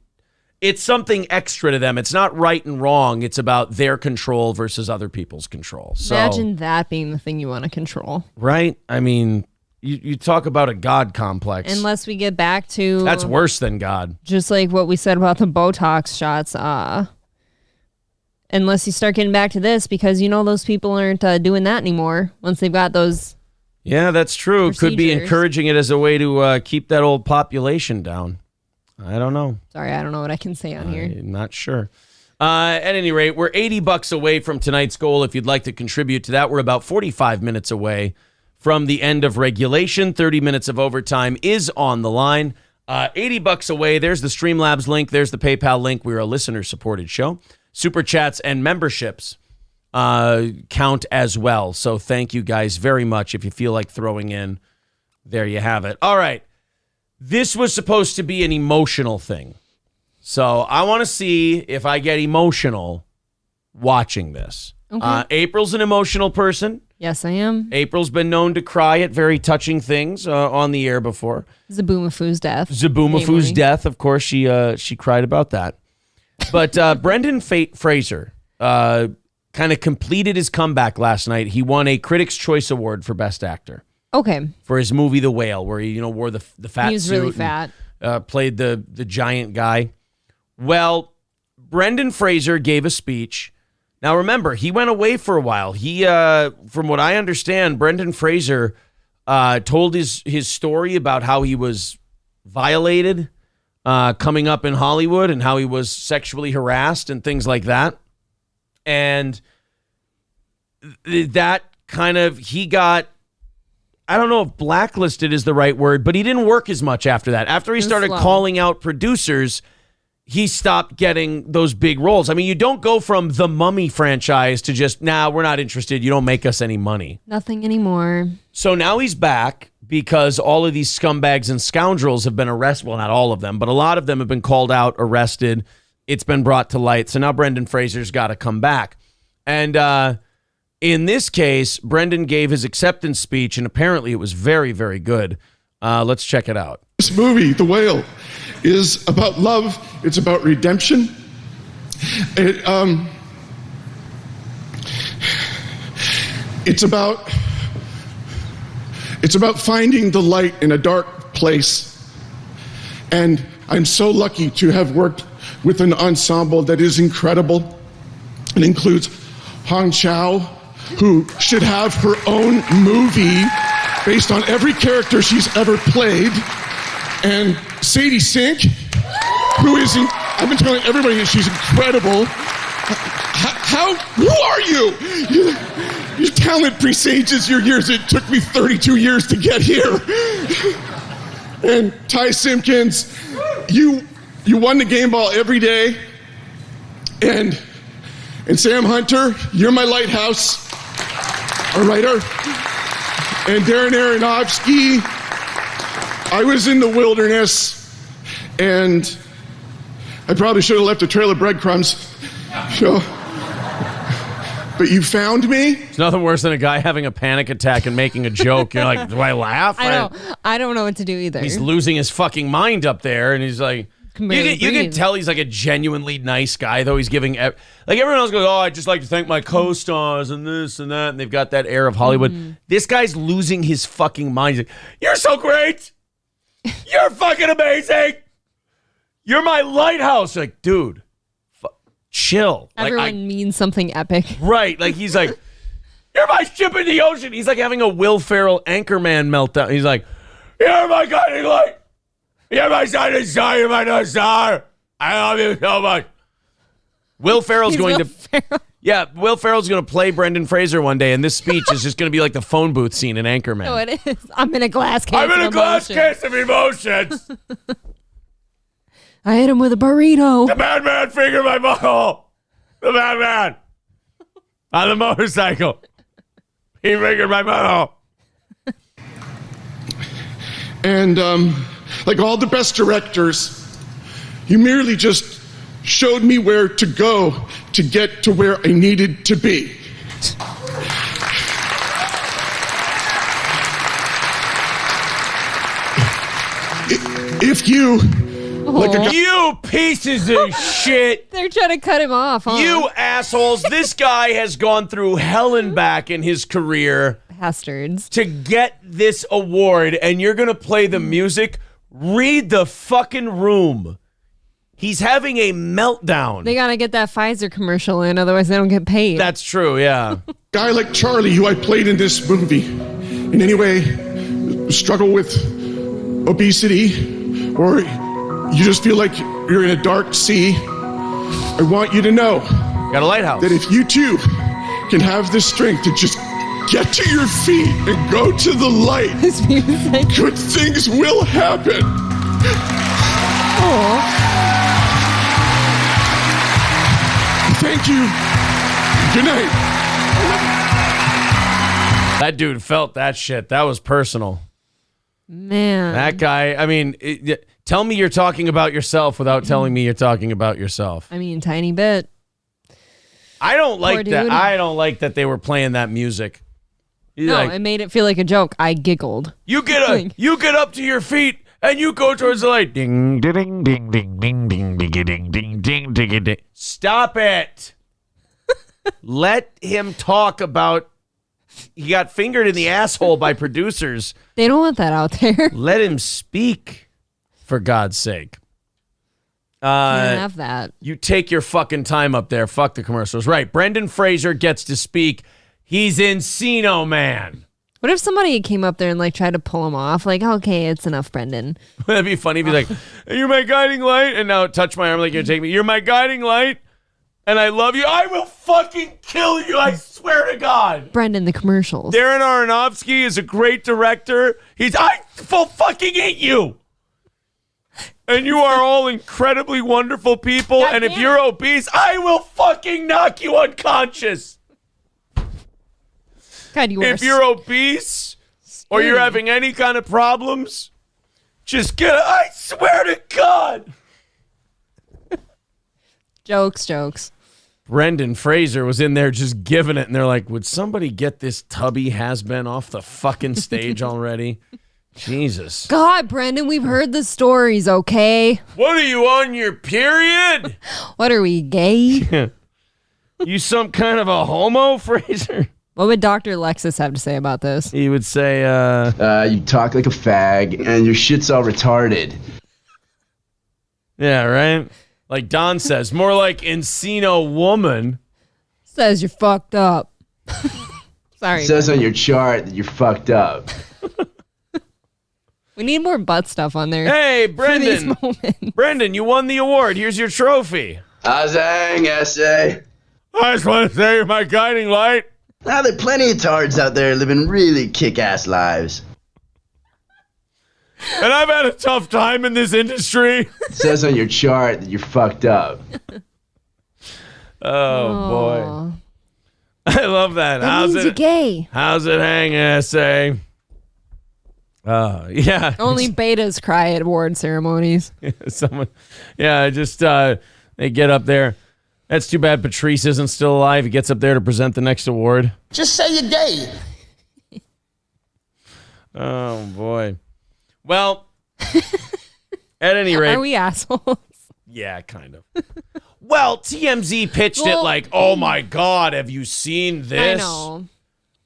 extra to them. It's not right and wrong. It's about their control versus other people's control. So, imagine that being the thing you want to control. Right? I mean, you talk about a God complex. Unless we get back to... That's worse than God. Just like what we said about the Botox shots. Unless you start getting back to this, because those people aren't doing that anymore once they've got those... Yeah, that's true. procedures. Could be encouraging it as a way to keep that old population down. I don't know. Sorry, I don't know what I can say on here. I'm not sure. At any rate, we're $80 away from tonight's goal. If you'd like to contribute to that, we're about 45 minutes away from the end of regulation. 30 minutes of overtime is on the line. $80 away. There's the Streamlabs link. There's the PayPal link. We're a listener-supported show. Super chats and memberships count as well. So thank you guys very much. If you feel like throwing in, there you have it. All right. This was supposed to be an emotional thing. So I want to see if I get emotional watching this. Okay. April's an emotional person. Yes, I am. April's been known to cry at very touching things on the air before. Zaboomafoo's death. Zaboomafoo's death, of course, she cried about that. But Brendan Fraser kind of completed his comeback last night. He won a Critics' Choice Award for Best Actor. Okay. For his movie The Whale, where he wore the fat suit. He was really fat. Played the giant guy. Well, Brendan Fraser gave a speech. Now, remember, he went away for a while. He, from what I understand, Brendan Fraser told his story about how he was violated coming up in Hollywood and how he was sexually harassed and things like that. And that kind of, he got, I don't know if blacklisted is the right word, but he didn't work as much after that. After he started calling out producers, he stopped getting those big roles. I mean, you don't go from the Mummy franchise to just, we're not interested. You don't make us any money. Nothing anymore. So now he's back because all of these scumbags and scoundrels have been arrested. Well, not all of them, but a lot of them have been called out, arrested. It's been brought to light. So now Brendan Fraser's got to come back. And in this case, Brendan gave his acceptance speech, and apparently it was very, very good. Let's check it out. This movie, The Whale, is about love. It's about redemption. It's about finding the light in a dark place. And I'm so lucky to have worked with an ensemble that is incredible. It includes Hong Chow, who should have her own movie based on every character she's ever played, and Sadie Sink, who is, I've been telling everybody that she's incredible. Who are you? Your talent presages your years. It took me 32 years to get here. And Ty Simpkins, you won the game ball every day. And Sam Hunter, you're my lighthouse, a writer. And Darren Aronofsky, I was in the wilderness, and I probably should have left a trail of breadcrumbs. So, but you found me. It's nothing worse than a guy having a panic attack and making a joke. You're like, do I laugh? I don't know what to do either. He's losing his fucking mind up there, and he's like, you can tell he's like a genuinely nice guy, though. He's giving, like, everyone else goes, oh, I'd just like to thank my co-stars and this and that, and they've got that air of Hollywood. This guy's losing his fucking mind. He's like, you're so great. You're fucking amazing. You're my lighthouse. Like, dude, chill. Everyone means something epic. Right. Like, he's like, you're my ship in the ocean. He's like having a Will Ferrell Anchorman meltdown. He's like, you're my guiding light. You're my shining star. You're my North Star. I love you so much. Will Ferrell's Will Ferrell's going to play Brendan Fraser one day, and this speech is just going to be like the phone booth scene in Anchorman. No, it is. I'm in a glass case. I'm in a glass case of emotions. I hit him with a burrito. The madman fingered my butthole. The madman. On the motorcycle. He fingered my butthole. And like all the best directors, you merely just showed me where to go to get to where I needed to be. If you... You pieces of shit. They're trying to cut him off, huh? You assholes. This guy has gone through hell and back in his career. Bastards. To get this award, and you're going to play the music? Read the fucking room. He's having a meltdown. They got to get that Pfizer commercial in, otherwise they don't get paid. That's true, yeah. Guy like Charlie, who I played in this movie, in any way struggle with obesity, or you just feel like you're in a dark sea, I want you to know got a lighthouse. That if you too can have the strength to just get to your feet and go to the light, good things will happen. Aww. Thank you. Good night. That dude felt that shit. That was personal. Man. That guy, I mean, tell me you're talking about yourself without telling me you're talking about yourself. I mean, tiny bit. I don't like that. I don't like that they were playing that music. No, like, it made it feel like a joke. I giggled. You get up to your feet and you go towards the light. Ding ding ding ding ding ding ding ding ding ding ding ding. Stop it. Let him talk about he got fingered in the asshole by producers. They don't want that out there. Let him speak, for God's sake. Can't have that. You take your fucking time up there. Fuck the commercials. Right. Brendan Fraser gets to speak. He's Encino Man. What if somebody came up there and like tried to pull him off? Like, okay, it's enough, Brendan. That'd be funny if he's like, you're my guiding light. And now touch my arm like you're taking me. You're my guiding light. And I love you. I will fucking kill you. I swear to God. Brendan, the commercials. Darren Aronofsky is a great director. I will fucking eat you. And you are all incredibly wonderful people. And if you're obese, I will fucking knock you unconscious. God, if you're obese or you're having any kind of problems, just I swear to God. Jokes. Brendan Fraser was in there just giving it, and they're like, would somebody get this tubby has-been off the fucking stage already? Jesus. God, Brendan, we've heard the stories, okay? What are you, on your period? What are we, gay? You some kind of a homo, Fraser? What would Dr. Lexus have to say about this? He would say, you talk like a fag, and your shit's all retarded. Yeah, right? Like Don says, more like Encino Woman. Says you're fucked up. Sorry. It says on your chart that you're fucked up. We need more butt stuff on there. Hey, Brendan. Brendan, you won the award. Here's your trophy. Azang, essay. I just want to say you're my guiding light. Now, there are plenty of tards out there living really kick-ass lives. And I've had a tough time in this industry. It says on your chart that you're fucked up. Oh, boy. I love that. That means you're gay. How's it hang, essay? Yeah. Only betas cry at award ceremonies. Someone, yeah, just they get up there. That's too bad Patrice isn't still alive. He gets up there to present the next award. Just say you're gay. Oh, boy. Well, at any rate. Are we assholes? Yeah, kind of. Well, TMZ pitched it like, oh, my God, have you seen this? I know.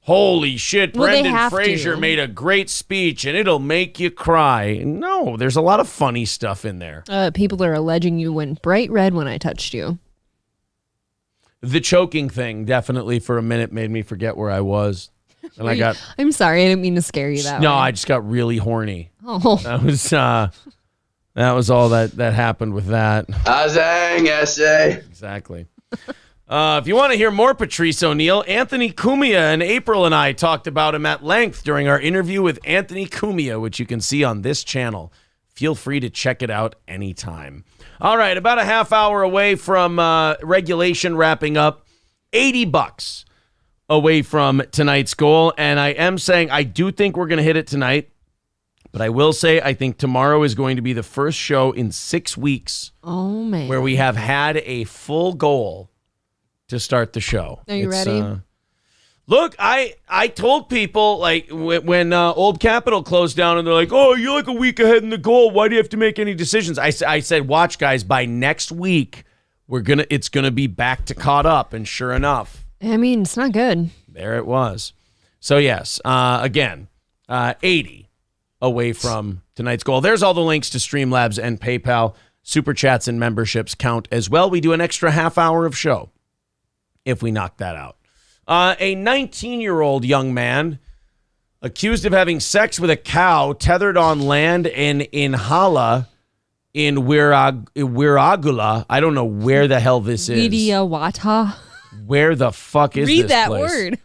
Holy shit, Well, Brendan Fraser made a great speech, and it'll make you cry. No, there's a lot of funny stuff in there. People are alleging you went bright red when I touched you. The choking thing definitely for a minute made me forget where I was. And I'm sorry, I didn't mean to scare you that way. No, I just got really horny. Oh. That was all that happened with that. Azang essay. Exactly. If you want to hear more Patrice O'Neill, Anthony Cumia and April and I talked about him at length during our interview with Anthony Cumia, which you can see on this channel. Feel free to check it out anytime. All right, about a half hour away from regulation wrapping up, $80 away from tonight's goal. And I am saying I do think we're going to hit it tonight. But I will say I think tomorrow is going to be the first show in 6 weeks where we have had a full goal to start the show. Are you ready? Look, I told people, like, when Old Capitol closed down and they're like, oh, you're like a week ahead in the goal. Why do you have to make any decisions? I said, watch, guys, by next week, it's gonna be back to caught up. And sure enough. I mean, it's not good. There it was. So, yes, again, 80 away from tonight's goal. There's all the links to Streamlabs and PayPal. Super chats and memberships count as well. We do an extra half hour of show if we knock that out. A 19-year-old young man accused of having sex with a cow tethered on land in Inhala in Wiragula. I don't know where the hell this is. Widiawata. Where the fuck is Read this that place? word.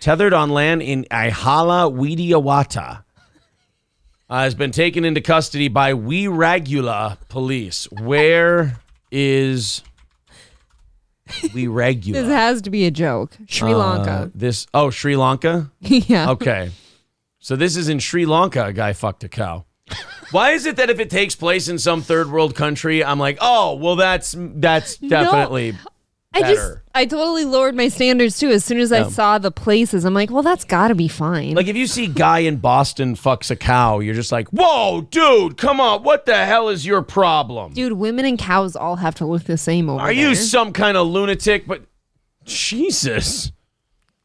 Tethered on land in Ihala, Widiawata. Has been taken into custody by Wiragula police. Where is Wiragula? This has to be a joke. Sri Lanka. Sri Lanka? Yeah. Okay. So this is in Sri Lanka, a guy fucked a cow. Why is it that if it takes place in some third world country, I'm like, oh, well, that's definitely better. I totally lowered my standards too. As soon as I saw the places, I'm like, well, that's got to be fine. Like if you see guy in Boston fucks a cow, you're just like, whoa, dude, come on. What the hell is your problem? Dude, women and cows all have to look the same over there. Are you some kind of lunatic? But Jesus.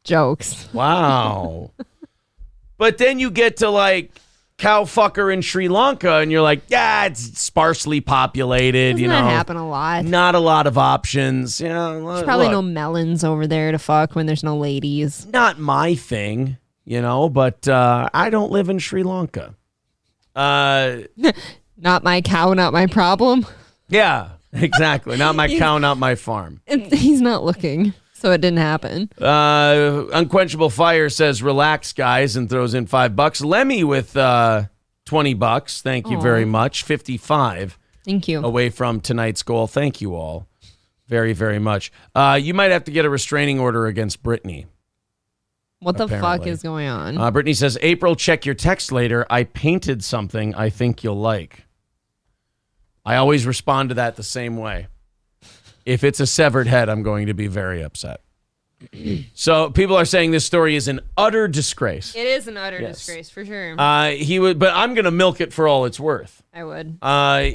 Jokes. Wow. But then you get to like cow fucker in Sri Lanka and you're like, yeah, it's sparsely populated. Doesn't that happen a lot? Not a lot of options. There's probably no melons over there to fuck when there's no ladies. Not my thing, but I don't live in Sri Lanka. Not my cow, not my problem. Yeah, exactly. Not my cow, not my farm. He's not looking. So it didn't happen. Unquenchable Fire says, relax, guys, and throws in $5. Lemmy with $20. Thank you very much. 55. Thank you. Away from tonight's goal. Thank you all very, very much. You might have to get a restraining order against Brittany. What the fuck is going on? Brittany says, April, check your text later. I painted something I think you'll like. I always respond to that the same way. If it's a severed head, I'm going to be very upset. So people are saying this story is an utter disgrace. It is an utter disgrace, for sure. But I'm going to milk it for all it's worth. I would.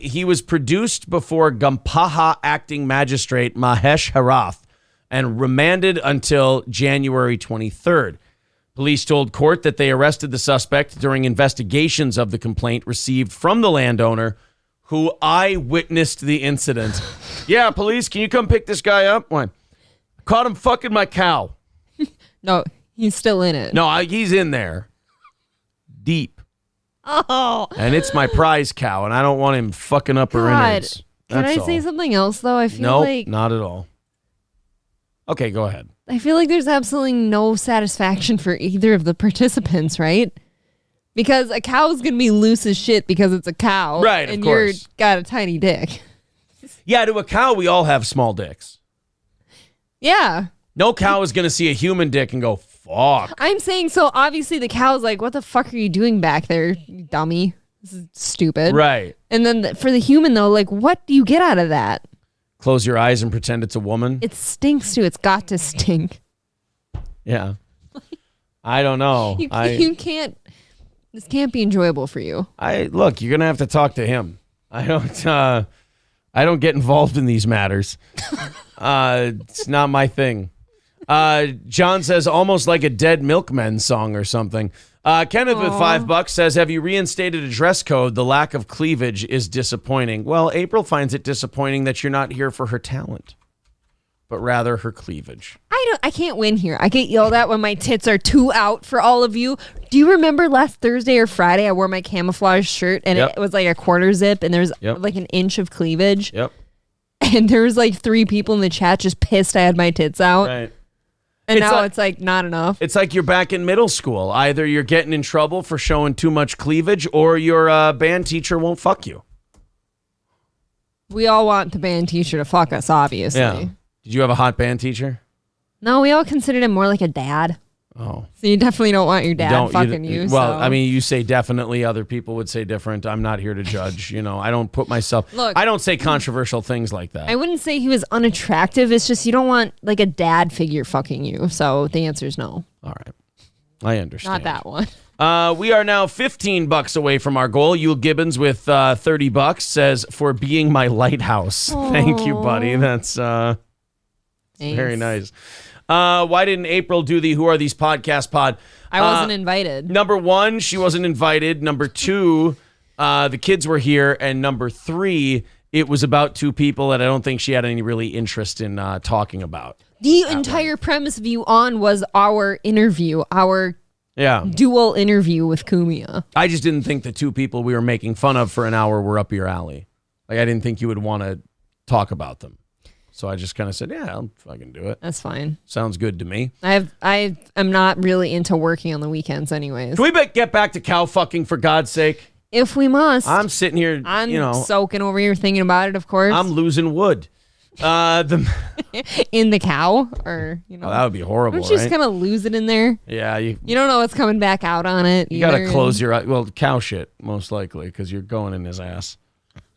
He was produced before Gampaha acting magistrate Mahesh Harath and remanded until January 23rd. Police told court that they arrested the suspect during investigations of the complaint received from the landowner who eyewitnessed the incident. Yeah, police, can you come pick this guy up? Why? Caught him fucking my cow. No, he's still in it. No, he's in there. Deep. Oh. And it's my prize cow, and I don't want him fucking up her innards. Can I say something else, though? I feel like... not at all. Okay, go ahead. I feel like there's absolutely no satisfaction for either of the participants, right? Because a cow's going to be loose as shit because it's a cow. Right, and of course. you're got a tiny dick. Yeah, to a cow, we all have small dicks. Yeah. No cow is going to see a human dick and go, fuck. I'm saying, so obviously the cow's like, what the fuck are you doing back there, you dummy? This is stupid. Right. And then for the human, though, like, what do you get out of that? Close your eyes and pretend it's a woman. It stinks too. It's got to stink. Yeah. I don't know. You can't. This can't be enjoyable for you. Look, you're gonna have to talk to him. I don't get involved in these matters. It's not my thing. John says almost like a Dead Milkmen song or something. Kenneth with $5 says, have you reinstated a dress code? The lack of cleavage is disappointing. Well, April finds it disappointing that you're not here for her talent, but rather her cleavage. I can't win here. I get yelled at when my tits are too out for all of you. Do you remember last Thursday or Friday I wore my camouflage shirt and it was like a quarter zip and there's like an inch of cleavage? Yep. And there was like 3 people in the chat just pissed I had my tits out. Right. And now it's like not enough. It's like you're back in middle school. Either you're getting in trouble for showing too much cleavage or your band teacher won't fuck you. We all want the band teacher to fuck us, obviously. Yeah. Did you have a hot band teacher? No, we all considered him more like a dad. Oh. So you definitely don't want your dad fucking you. Well, so. I mean, you say definitely. Other people would say different. I'm not here to judge. I don't put myself. Look, I don't say controversial things like that. I wouldn't say he was unattractive. It's just you don't want like a dad figure fucking you. So the answer is no. All right. I understand. Not that one. We are now $15 away from our goal. Yule Gibbons with $30 says, for being my lighthouse. Aww. Thank you, buddy. That's very nice. Why didn't April do the Who Are These Podcast pod? I wasn't invited. Number 1, she wasn't invited. Number 2, the kids were here. And number 3, it was about 2 people that I don't think she had any really interest in talking about. The entire premise of you on was our interview, our dual interview with Kumia. I just didn't think the 2 people we were making fun of for an hour were up your alley. Like, I didn't think you would want to talk about them. So I just kind of said, yeah, I'll fucking do it. That's fine. Sounds good to me. I am not really into working on the weekends anyways. Can we get back to cow fucking, for God's sake? If we must. I'm sitting here, I'm soaking over here thinking about it, of course. I'm losing wood. In the cow? Or, Oh, that would be horrible, don't you just kind of lose it in there? Yeah. You don't know what's coming back out on it. You got to close your eyes. Well, cow shit, most likely, because you're going in his ass.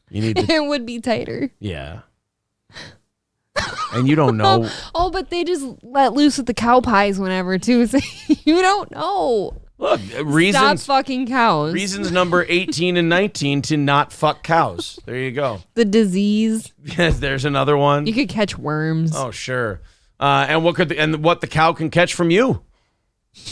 You need to. It would be tighter. Yeah. And you don't know. Oh, but they just let loose with the cow pies whenever, too. So you don't know. Look, reasons. Stop fucking cows. Reasons number 18 and 19 to not fuck cows. There you go. The disease. Yes, there's another one. You could catch worms. Oh, sure. And what the cow can catch from you?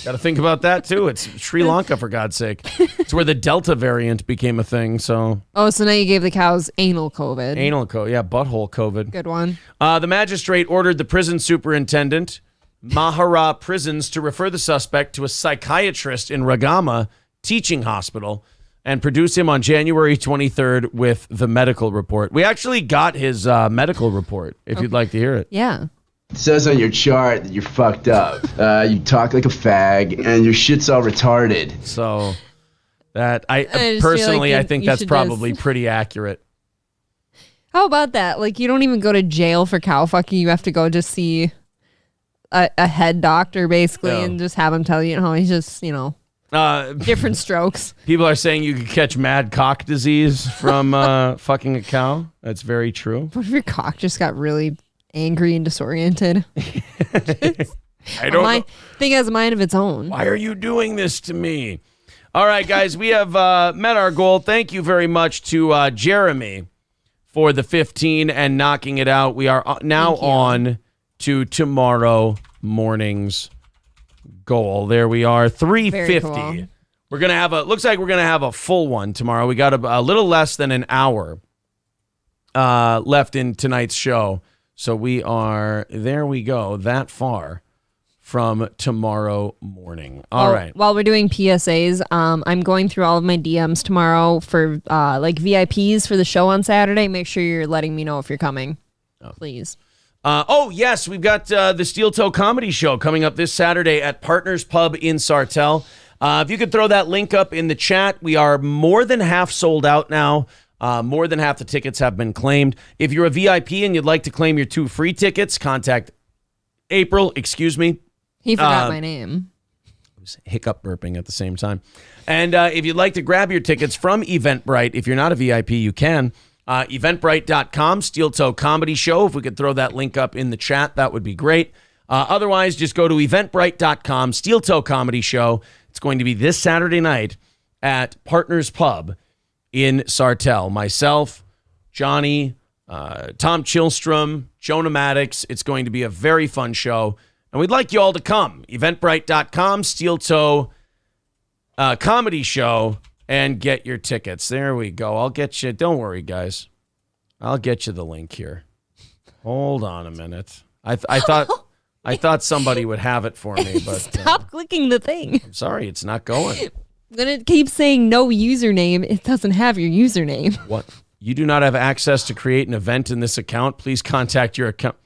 Got to think about that too. It's Sri Lanka, for God's sake. It's where the Delta variant became a thing. So. Oh, so now you gave the cows anal COVID. Anal COVID, yeah, butthole COVID. Good one. The magistrate ordered the prison superintendent, Mahara Prisons, to refer the suspect to a psychiatrist in Ragama Teaching Hospital and produce him on January 23rd with the medical report. We actually got his medical report, if you'd like to hear it. Yeah. It says on your chart that you're fucked up. You talk like a fag, and your shit's all retarded. So, that I just personally, feel like I think you that's should probably just- pretty accurate. How about that? Like, you don't even go to jail for cow fucking. You have to go just see a head doctor, basically, and just have him tell you, he's just, different strokes. People are saying you could catch mad cock disease from fucking a cow. That's very true. What if your cock just got really angry and disoriented? I don't know. Thing has a mind of its own. Why are you doing this to me? All right, guys, we have met our goal. Thank you very much to Jeremy for the 15 and knocking it out. We are now on to tomorrow morning's goal. There we are, 3:50. Cool. We're gonna have looks like we're gonna have a full one tomorrow. We got a little less than an hour left in tonight's show. So we are, there we go, that far from tomorrow morning. All right. While we're doing PSAs, I'm going through all of my DMs tomorrow for like VIPs for the show on Saturday. Make sure you're letting me know if you're coming, please. Yes, we've got the Steel Toe Comedy Show coming up this Saturday at Partners Pub in Sartell. If you could throw that link up in the chat. We are more than half sold out now. More than half the tickets have been claimed. If you're a VIP and you'd like to claim your 2 free tickets, contact April. Excuse me. He forgot my name. Hiccup burping at the same time. And if you'd like to grab your tickets from Eventbrite, if you're not a VIP, you can. Eventbrite.com, Steel Toe Comedy Show. If we could throw that link up in the chat, that would be great. Otherwise, just go to Eventbrite.com, Steel Toe Comedy Show. It's going to be this Saturday night at Partners Pub in Sartell. Myself, Johnny, Tom Chilstrom, Jonah Maddox. It's going to be a very fun show, and we'd like you all to come. Eventbrite.com, Steel Toe Comedy Show, and get your tickets. There we go. I'll get you. Don't worry, guys. I'll get you the link here. Hold on a minute. I thought somebody would have it for me, but Stop clicking the thing. I'm sorry, it's not going. Then it keeps saying no username. It doesn't have your username. What? You do not have access to create an event in this account. Please contact your account.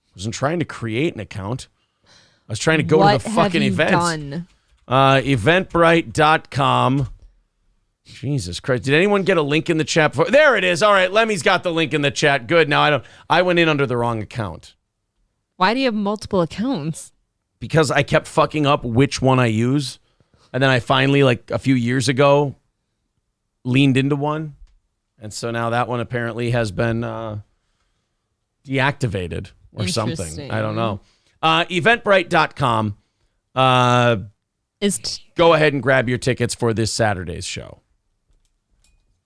I wasn't trying to create an account. I was trying to go to the fucking event. What have you done? Eventbrite.com. Jesus Christ. Did anyone get a link in the chat before? There it is. All right, Lemmy's got the link in the chat. Good. Now I went in under the wrong account. Why do you have multiple accounts? Because I kept fucking up which one I use. And then I finally, like a few years ago, leaned into one. And so now that one apparently has been deactivated or something. I don't know. Eventbrite.com. Go ahead and grab your tickets for this Saturday's show.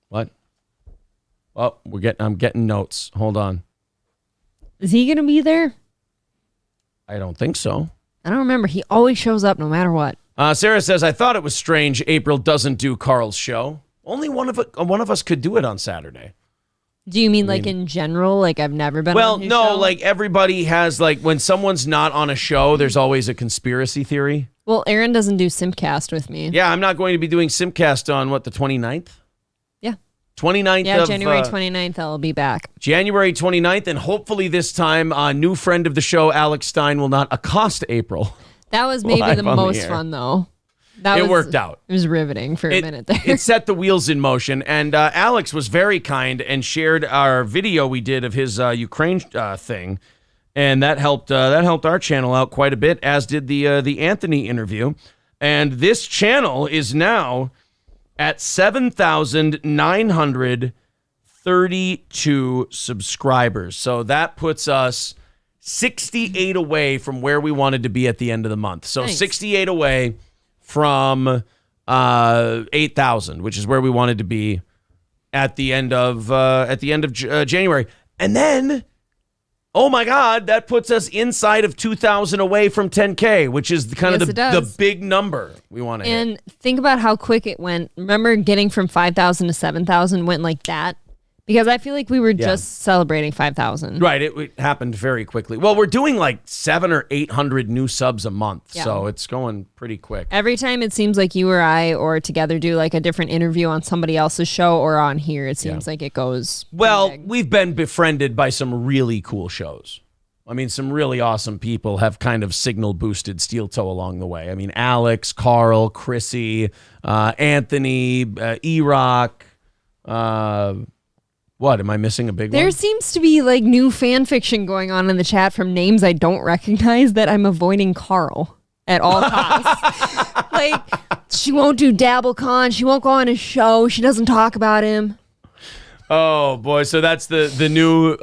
What? Oh, I'm getting notes. Hold on. Is he going to be there? I don't think so. I don't remember. He always shows up no matter what. Sarah says, I thought it was strange April doesn't do Carl's show. Only one of us could do it on Saturday. Do you mean like in general? Like I've never been on his show? Well, no, like everybody has, like when someone's not on a show, there's always a conspiracy theory. Well, Aaron doesn't do Simcast with me. Yeah, I'm not going to be doing Simcast on the 29th? Yeah. 29th yeah, of... January 29th, I'll be back. January 29th, and hopefully this time, a new friend of the show, Alex Stein, will not accost April. That was maybe the most fun, though. It worked out. It was riveting for a minute there. It set the wheels in motion, and Alex was very kind and shared our video we did of his Ukraine thing, and that helped our channel out quite a bit, as did the Anthony interview. And this channel is now at 7,932 subscribers. So that puts us 68 away from where we wanted to be at the end of the month. So nice. 68 away from 8,000, which is where we wanted to be at the end of January. And then, oh my God, that puts us inside of 2,000 away from 10K, which is kind of the big number we want to hit. And think about how quick it went. Remember getting from 5,000 to 7,000 went like that? Because I feel like we were just celebrating 5,000. Right, it happened very quickly. Well, we're doing like 700 or 800 new subs a month, so it's going pretty quick. Every time it seems like you or I or together do like a different interview on somebody else's show or on here, it seems like it goes Well, we've been befriended by some really cool shows. I mean, some really awesome people have kind of signal boosted Steel Toe along the way. I mean, Alex, Carl, Chrissy, Anthony, E-Rock, what, am I missing a big one? There seems to be like new fan fiction going on in the chat from names I don't recognize that I'm avoiding Carl at all costs. Like, she won't do DabbleCon. She won't go on his show. She doesn't talk about him. Oh, boy. So that's the new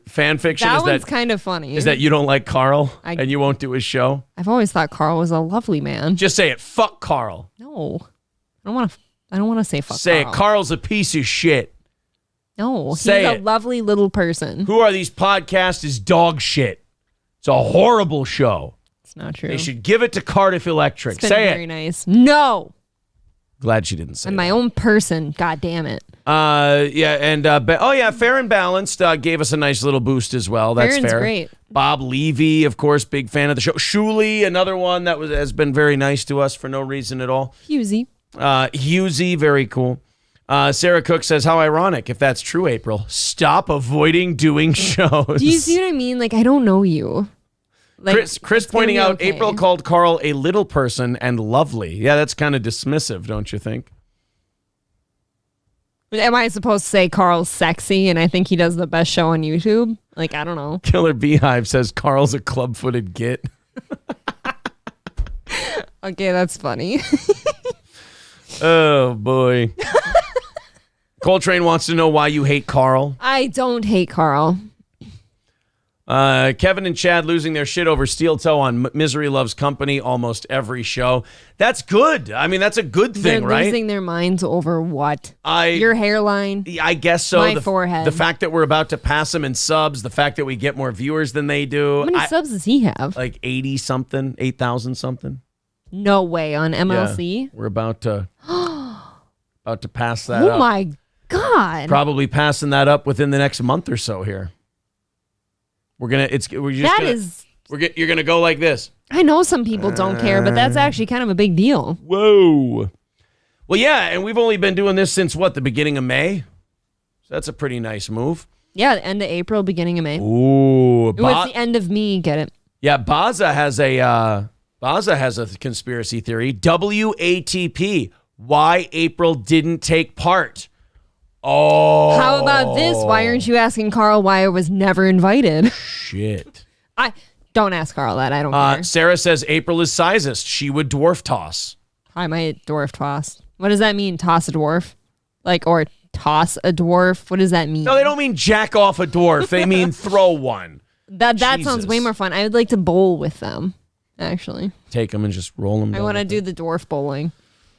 fan fiction? That one's kind of funny. Is that you don't like Carl and you won't do his show? I've always thought Carl was a lovely man. Just say it. Fuck Carl. No. I don't want to say fuck Carl. Say it. Carl's a piece of shit. No, he's a lovely little person. Who Are These Podcasts is dog shit. It's a horrible show. It's not true. They should give it to Cardiff Electric. It's been say very it. Nice. No. Glad she didn't say I'm my own person. God damn it. Yeah, and Fair and Balanced gave us a nice little boost as well. That's Farron's fair. Great. Bob Levy, of course, big fan of the show. Shuley, another one that has been very nice to us for no reason at all. Husey. Husey, very cool. Sarah Cook says, how ironic if that's true, April. Stop avoiding doing shows. Do you see what I mean? Like, I don't know you. Like, Chris pointing out, April called Carl a little person and lovely. Yeah, that's kind of dismissive, don't you think? Am I supposed to say Carl's sexy and I think he does the best show on YouTube? Like, I don't know. Killer Beehive says Carl's a club-footed git. Okay, that's funny. Oh, boy. Coltrane wants to know why you hate Carl. I don't hate Carl. Kevin and Chad losing their shit over Steel Toe on Misery Loves Company almost every show. That's good. I mean, that's a good thing, They're right? losing their minds over what? Your hairline? I guess so. My forehead. The fact that we're about to pass them in subs, the fact that we get more viewers than they do. How many subs does he have? Like 80-something, 8,000 something. No way on MLC. Yeah, we're about to pass that up. Oh my God. Probably passing that up within the next month or so here. You're gonna go like this. I know some people don't care, but that's actually kind of a big deal. Whoa. Well, yeah, and we've only been doing this since the beginning of May. So that's a pretty nice move. Yeah, the end of April, beginning of May. Ooh, It was the end of me. Get it? Yeah, Baza has a conspiracy theory. WATP. Why April didn't take part. Oh. How about this? Why aren't you asking Carl why I was never invited? Shit. I don't ask Carl that. I don't care. Sarah says April is sizist. She would dwarf toss. I might dwarf toss. What does that mean? Toss a dwarf? Or toss a dwarf? What does that mean? No, they don't mean jack off a dwarf. They mean throw one. That sounds way more fun. I would like to bowl with them, actually. Take them and just roll them. I want to do the dwarf bowling.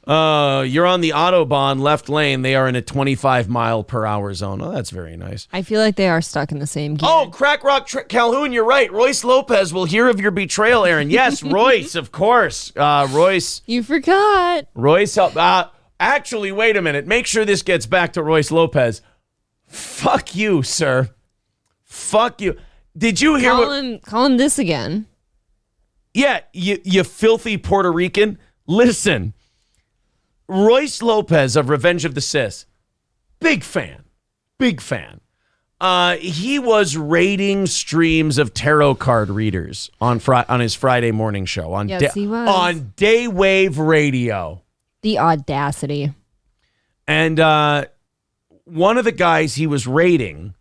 You're on the Autobahn left lane. They are in a 25-mile-per-hour zone. Oh, that's very nice. I feel like they are stuck in the same gear. Oh, Crack Rock Calhoun, you're right. Royce Lopez will hear of your betrayal, Aaron. Yes, Royce, of course. Royce. You forgot. Royce, actually, wait a minute. Make sure this gets back to Royce Lopez. Fuck you, sir. Fuck you. Did you hear Call him this again. Yeah, you filthy Puerto Rican. Listen. Royce Lopez of Revenge of the Sis, big fan. He was rating streams of tarot card readers on his Friday morning show on he was. On Daywave Radio. The audacity. And one of the guys he was rating,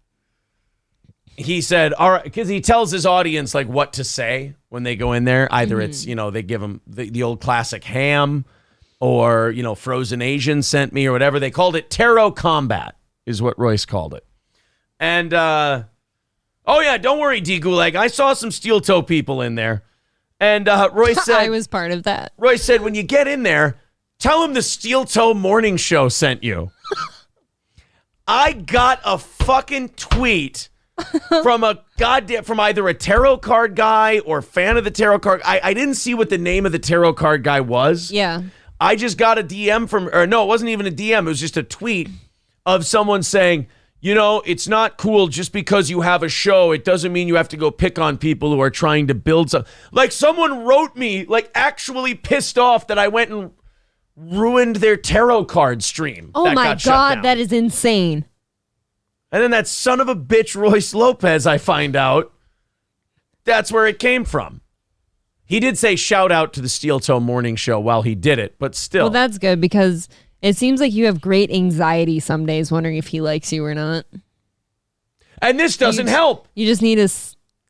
he said, all right, because he tells his audience like what to say when they go in there. Either it's, they give them the old classic ham, or, Frozen Asian sent me, or whatever. They called it Tarot Combat, is what Royce called it. And, oh yeah, don't worry, D. Gulag. I saw some steel toe people in there. And Royce said... I was part of that. Royce said, when you get in there, tell him the Steel Toe Morning Show sent you. I got a fucking tweet from either a tarot card guy or fan of the tarot card. I didn't see what the name of the tarot card guy was. Yeah. I just got a DM it wasn't even a DM. It was just a tweet of someone saying, it's not cool just because you have a show. It doesn't mean you have to go pick on people who are trying to build something. Like someone wrote me, like actually pissed off that I went and ruined their tarot card stream. Oh my God, that is insane. And then that son of a bitch, Royce Lopez, I find out, that's where it came from. He did say shout out to the Steel Toe Morning Show while he did it, but still. Well, that's good because it seems like you have great anxiety some days wondering if he likes you or not. And this doesn't help. You just need a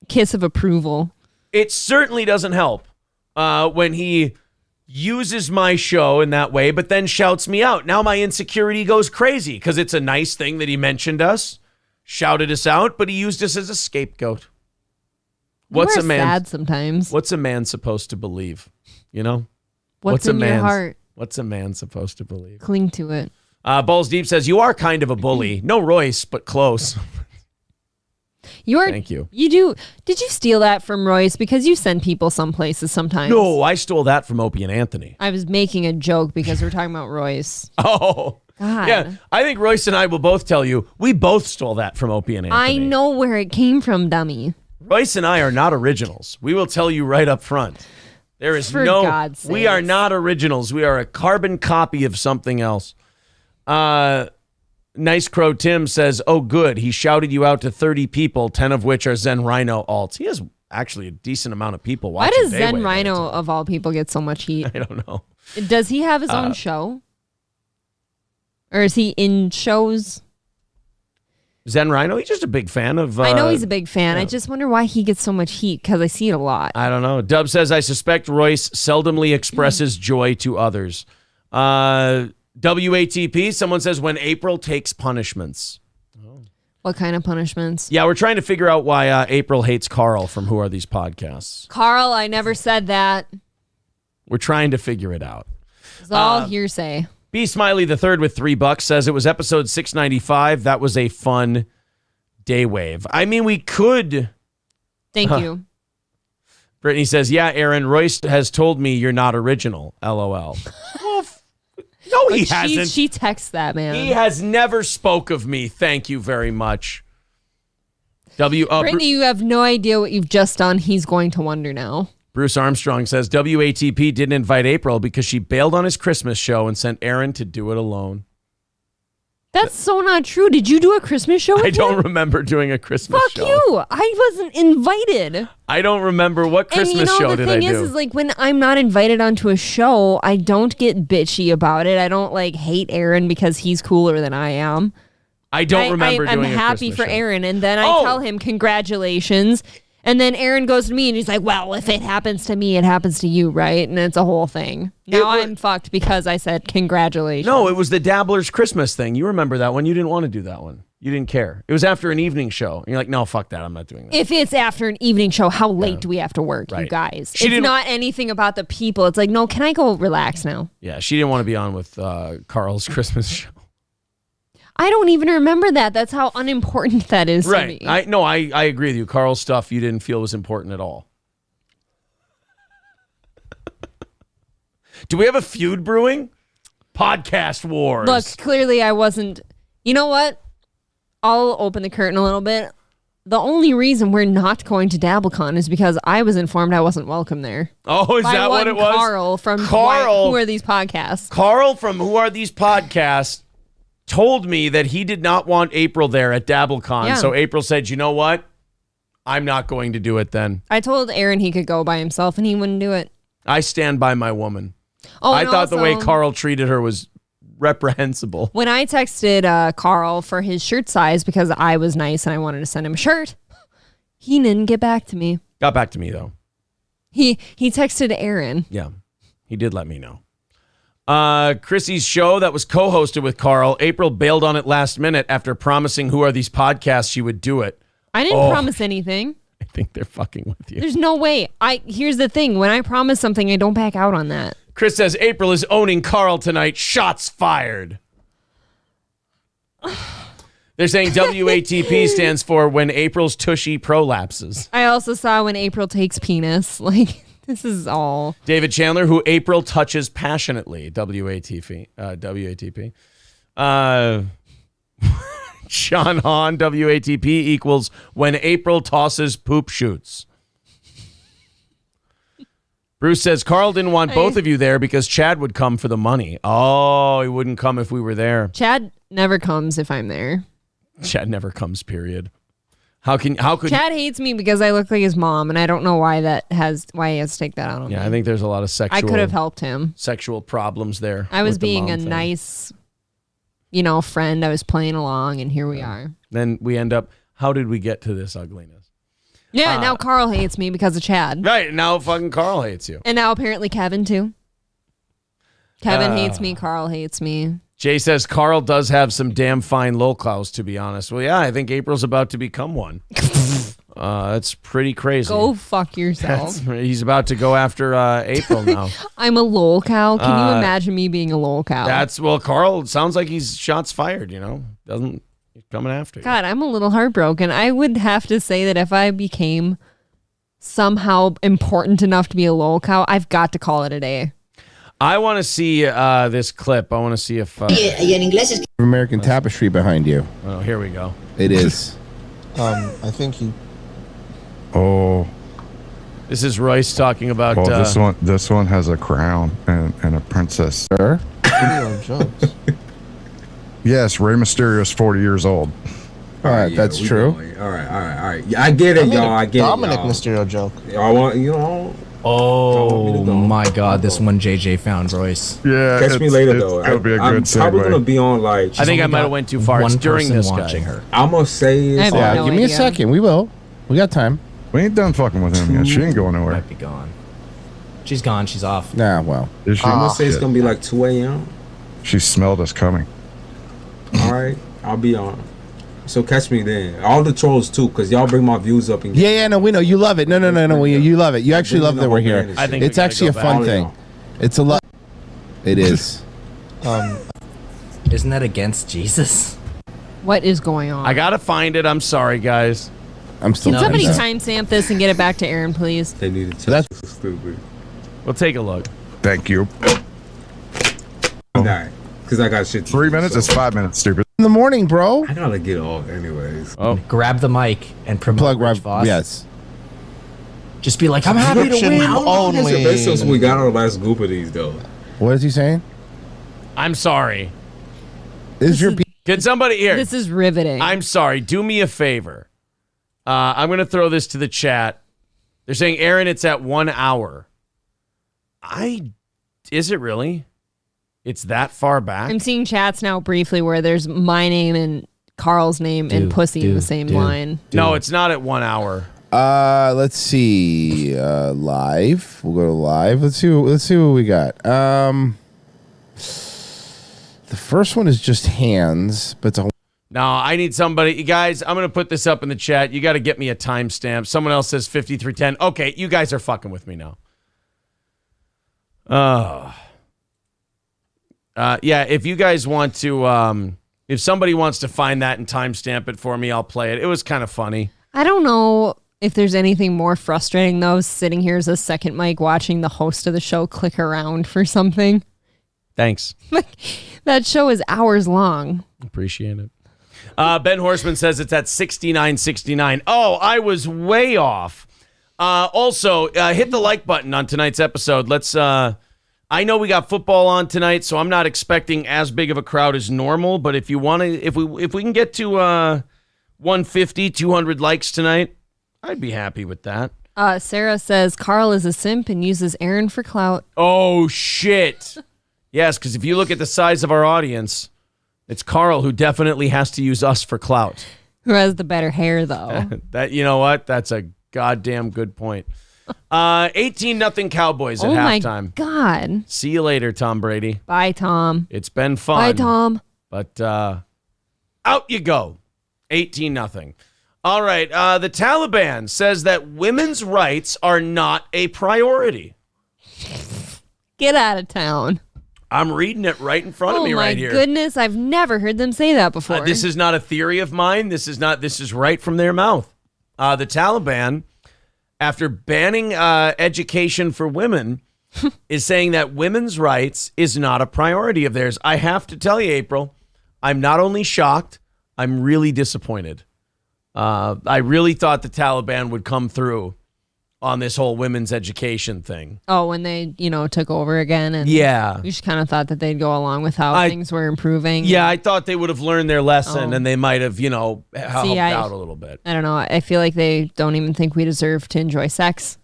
kiss of approval. It certainly doesn't help when he uses my show in that way, but then shouts me out. Now my insecurity goes crazy because it's a nice thing that he mentioned us, shouted us out, but he used us as a scapegoat. What's a man sad sometimes? What's a man supposed to believe? What's in your heart? What's a man supposed to believe? Cling to it. Balls Deep says, you are kind of a bully. No Royce, but close. Thank you. You do. Did you steal that from Royce? Because you send people some places sometimes. No, I stole that from Opie and Anthony. I was making a joke because we're talking about Royce. Oh. God. Yeah, I think Royce and I will both tell you, we both stole that from Opie and Anthony. I know where it came from, dummy. Royce and I are not originals. We will tell you right up front. There is God's sakes. We are not originals. We are a carbon copy of something else. Nice Crow Tim says, oh, good. He shouted you out to 30 people, 10 of which are Zen Rhino alts. He has actually a decent amount of people watching. Why does Zen Rhino, of all people, get so much heat? I don't know. Does he have his own show? Or is he in shows? Zen Rhino, he's just a big fan of... I know he's a big fan. I just wonder why he gets so much heat, because I see it a lot. I don't know. Dub says, I suspect Royce seldomly expresses joy to others. WATP, someone says when April takes punishments. What kind of punishments? Yeah, we're trying to figure out why April hates Carl from Who Are These Podcasts. Carl, I never said that. We're trying to figure it out. It's all hearsay. B. Smiley the Third with $3 says it was episode 695. That was a fun day wave. I mean, we could. Thank you. Brittany says, yeah, Aaron, Royce has told me you're not original. LOL. Well, no, he hasn't. She texts that, man. He has never spoke of me. Thank you very much. Brittany, you have no idea what you've just done. He's going to wonder now. Bruce Armstrong says WATP didn't invite April because she bailed on his Christmas show and sent Aaron to do it alone. That's so not true. Did you do a Christmas show with I don't him? remember doing a Christmas show. Fuck you. I wasn't invited. I don't remember what Christmas show did I do. The thing is like when I'm not invited onto a show, I don't get bitchy about it. I don't like hate Aaron because he's cooler than I am. I don't remember doing a Christmas show. I'm happy for Aaron, and then I tell him congratulations. And then Aaron goes to me and he's like, well, if it happens to me, it happens to you, right? And it's a whole thing. Now I'm fucked because I said congratulations. No, it was the Dabbler's Christmas thing. You remember that one. You didn't want to do that one. You didn't care. It was after an evening show. And you're like, no, fuck that. I'm not doing that. If it's after an evening show, how late do we have to work, you guys? It's not anything about the people. It's like, no, can I go relax now? Yeah, she didn't want to be on with Carl's Christmas show. I don't even remember that. That's how unimportant that is to me. I agree with you. Carl's stuff you didn't feel was important at all. Do we have a feud brewing? Podcast wars. Look, clearly I wasn't. You know what? I'll open the curtain a little bit. The only reason we're not going to DabbleCon is because I was informed I wasn't welcome there. Oh, is that what it was? Carl from Who Are These Podcasts? Carl from Who Are These Podcasts told me that he did not want April there at DabbleCon. Yeah. So April said, you know what? I'm not going to do it then. I told Aaron he could go by himself and he wouldn't do it. I stand by my woman. Oh, I thought the way Carl treated her was reprehensible. When I texted Carl for his shirt size because I was nice and I wanted to send him a shirt, he didn't get back to me. Got back to me, though. He texted Aaron. Yeah, he did let me know. Chrissy's show that was co-hosted with Carl, April bailed on it last minute after promising Who Are These Podcasts she would do it. I didn't promise anything. I think they're fucking with you. There's no way. Here's the thing. When I promise something, I don't back out on that. Chris says April is owning Carl tonight. Shots fired. They're saying WATP stands for when April's tushy prolapses. I also saw when April takes penis. Like, this is all. David Chandler, who April touches passionately. WATP. Sean Hahn, WATP equals when April tosses poop shoots. Bruce says Carl didn't want both of you there because Chad would come for the money. Oh, he wouldn't come if we were there. Chad never comes if I'm there. Chad never comes, period. How could Chad hates me because I look like his mom, and I don't know why he has to take that out on me. Yeah, I think there's a lot of sexual. I could have helped him. Sexual problems there. I was being a nice, friend. I was playing along, and here we are. Then we end up. How did we get to this ugliness? Yeah, now Carl hates me because of Chad. Right, now fucking Carl hates you. And now apparently Kevin too. Kevin hates me, Carl hates me. Jay says Carl does have some damn fine lolcows, to be honest. Well, yeah, I think April's about to become one. That's pretty crazy. Go fuck yourself. He's about to go after April now. I'm a lolcow. Can you imagine me being a lolcow? Carl, sounds like he's shots fired, He's coming after you. God, I'm a little heartbroken. I would have to say that if I became somehow important enough to be a lolcow, I've got to call it a day. I want to see this clip. I want to see if... American Tapestry behind you. Oh, here we go. It is. I think he... Oh. This is Royce talking about... Well, this one has a crown and a princess. Sir? Jones. Yes, Rey Mysterio's 40 years old. All right, that's true. All right. Yeah, I get it, y'all. I get Dominic it, y'all. Mysterio joke. Y'all want, Oh my God! This one JJ found Royce. Yeah, catch me later though. It'll be a good I'm probably gonna be on like. I think I might have went too far. It's during this watching guy. her. I'm gonna say it's give me a second. We will. We got time. We ain't done fucking with him yet. She ain't going nowhere. Might be gone. She's gone. She's off. Nah, well. Is she? I'm gonna say it's gonna be like 2 a.m. She smelled us coming. All right, I'll be on. So catch me then. All the trolls too, because y'all bring my views up. And Yeah, no, we know you love it. No, you love it. You actually love that we're here. I think It's actually a fun thing. It's a lot. It is. Isn't that against Jesus? What is going on? I gotta find it. I'm sorry, guys. I'm still. Can somebody timestamp this and get it back to Aaron, please? They need to. That's so stupid. We'll take a look. Thank you. All right, because I got shit. 3 minutes is 5 minutes, stupid. in the morning, bro. I gotta get off anyways. Oh, grab the mic and promote Rich Voss. Yes. Just be like, I'm happy to win. How long has it been since we got our last group of these, though? What is he saying? I'm sorry. Can somebody here? This is riveting. I'm sorry. Do me a favor. I'm going to throw this to the chat. They're saying, Aaron, it's at 1 hour. Is it really? It's that far back? I'm seeing chats now briefly where there's my name and Carl's name and pussy in the same line. No, it's not at 1 hour. Let's see. Live. We'll go to live. Let's see what we got. The first one is just hands, but it's a No, I need somebody. Guys, I'm going to put this up in the chat. You got to get me a timestamp. Someone else says 5310. Okay, you guys are fucking with me now. Yeah, if you guys want to, if somebody wants to find that and timestamp it for me, I'll play it. It was kind of funny. I don't know if there's anything more frustrating, though, sitting here as a second mic watching the host of the show click around for something. Thanks. That show is hours long. Appreciate it. Ben Horseman says it's at 69.69. Oh, I was way off. Also, hit the like button on tonight's episode. Let's. I know we got football on tonight, so I'm not expecting as big of a crowd as normal. But if you want to, if we can get to 150, 200 likes tonight, I'd be happy with that. Sarah says Carl is a simp and uses Aaron for clout. Oh shit! Yes, because if you look at the size of our audience, it's Carl who definitely has to use us for clout. Who has the better hair, though? That, you know what? That's a goddamn good point. 18-0 Cowboys at halftime. Oh my God. See you later, Tom Brady. Bye, Tom. It's been fun. Bye, Tom. But out you go. 18-0. All right. The Taliban says that women's rights are not a priority. Get out of town. I'm reading it right in front of me right here. Oh my goodness, I've never heard them say that before. This is not a theory of mine. This is right from their mouth. The Taliban, after banning education for women, is saying that women's rights is not a priority of theirs. I have to tell you, April, I'm not only shocked, I'm really disappointed. I really thought the Taliban would come through on this whole women's education thing. Oh, when they, took over again. And yeah. We just kind of thought that they'd go along with how things were improving. Yeah, I thought they would have learned their lesson and they might have, helped out a little bit. I don't know. I feel like they don't even think we deserve to enjoy sex.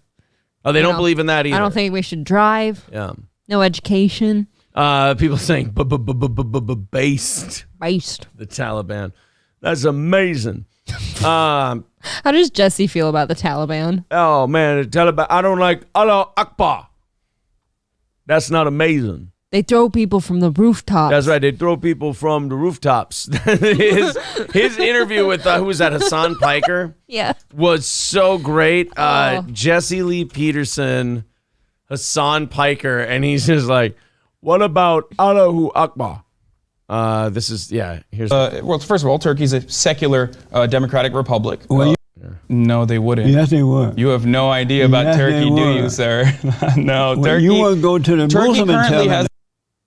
Oh, they don't believe in that either. I don't think we should drive. Yeah. No education. People saying based. The Taliban. That's amazing. How does Jesse feel about the Taliban? Oh, man, the Taliban. I don't like Allah Akbar. That's not amazing. They throw people from the rooftops. That's right. They throw people from the rooftops. his interview with, who was that, Hassan Piker? Yeah. Was so great. Jesse Lee Peterson, Hassan Piker, and he's just like, what about Allahu Akbar? Here's well, first of all, Turkey's a secular democratic republic. Well, no, they wouldn't. Yes, they would. You have no idea about Yes, Turkey, they do would. you, sir? No, Well, Turkey. you want to go to the Turkey Muslim and tell currently them has.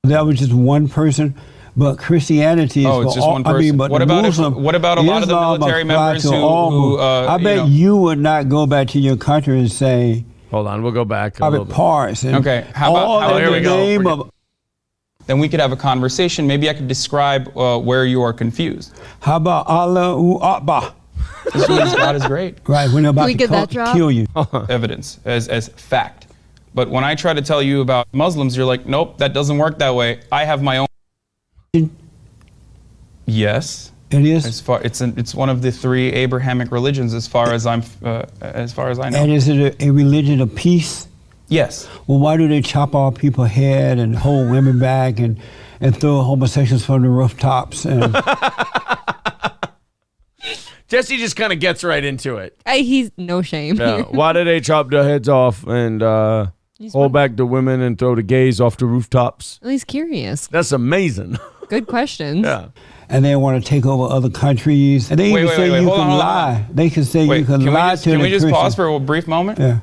that was just one person, but Christianity is Oh, it's for just all. one I mean, person. but What the about Muslim, what about a lot of the Islam military applies members to who all I bet you would not go back to your country and say. Hold on, we'll go back a little bit. Parts and Okay, how all about in the name of. Then we could have a conversation. Maybe I could describe where you are confused. How about Allahu Akbar? This means God is great. Right, when they're about to kill you. Evidence as fact. But when I try to tell you about Muslims, you're like, nope, that doesn't work that way. I have my own. Yes. It is. It's one of the three Abrahamic religions, as far as I know. And is it a religion of peace? Yes. Well, why do they chop off people's head and hold women back and and throw homosexuals from the rooftops. And Jesse just kind of gets right into it. He's no shame. Yeah. Why did they chop their heads off and hold back the women and throw the gays off the rooftops? Well, he's curious. That's amazing. Good questions. Yeah. And they want to take over other countries. And they even say you can lie. They can say you can lie to the Can we just Christian. pause for a brief moment? Yeah.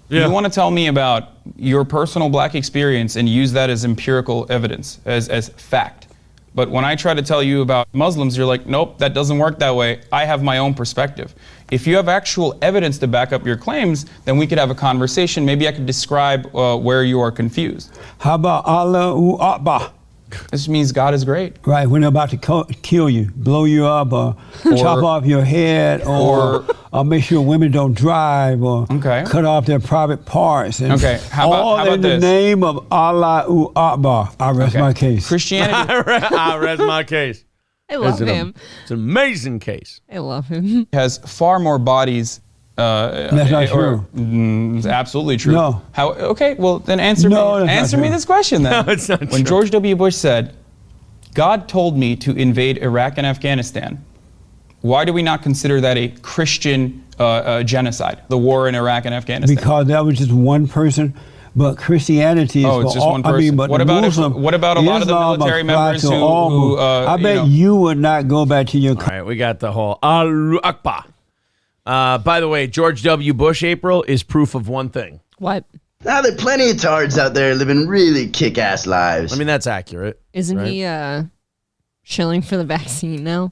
You want to tell me about your personal black experience and use that as empirical evidence, as fact. But when I try to tell you about Muslims, you're like, nope, that doesn't work that way. I have my own perspective. If you have actual evidence to back up your claims, then we could have a conversation. Maybe I could describe where you are confused. How about Allahu Akbar? This means God is great. Right, when they're about to kill you, blow you up, or chop off your head, or make sure women don't drive, or cut off their private parts. And how about this? In the name of Allahu Akbar. I rest my case. Christianity. I rest my case. I love him. It's an amazing case. I love him. Has far more bodies. That's not true. It's absolutely true. No. How? Okay, well then answer me. Answer me this question then. No, it's not When true. George W. Bush said, "God told me to invade Iraq and Afghanistan," why do we not consider that a Christian genocide? The war in Iraq and Afghanistan. Because that was just one person. But Christianity is it's just one person. but What about Muslim, what about a lot of the Islam military applies members to all who Muslims. I you bet know- you would not go back to your All right, we got the whole Allahu Akbar. By the way, George W. Bush, April, is proof of one thing. What? Now, there are plenty of tards out there living really kick-ass lives. I mean, that's accurate. Isn't right? he shilling for the vaccine now?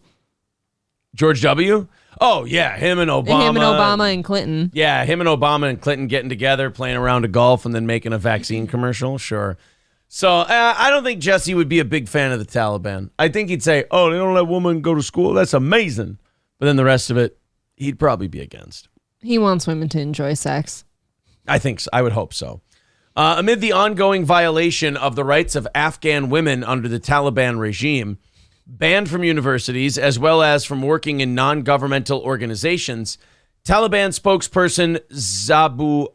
George W.? Oh, yeah, him and Obama. Him and Obama and Clinton. Yeah, him and Obama and Clinton getting together, playing a round of golf, and then making a vaccine commercial. Sure. So I don't think Jesse would be a big fan of the Taliban. I think he'd say, oh, they don't let women go to school? That's amazing. But then the rest of it, he'd probably be against. He wants women to enjoy sex. I think so. I would hope so. Amid the ongoing violation of the rights of Afghan women under the Taliban regime, banned from universities as well as from working in non-governmental organizations, Taliban spokesperson Zabullah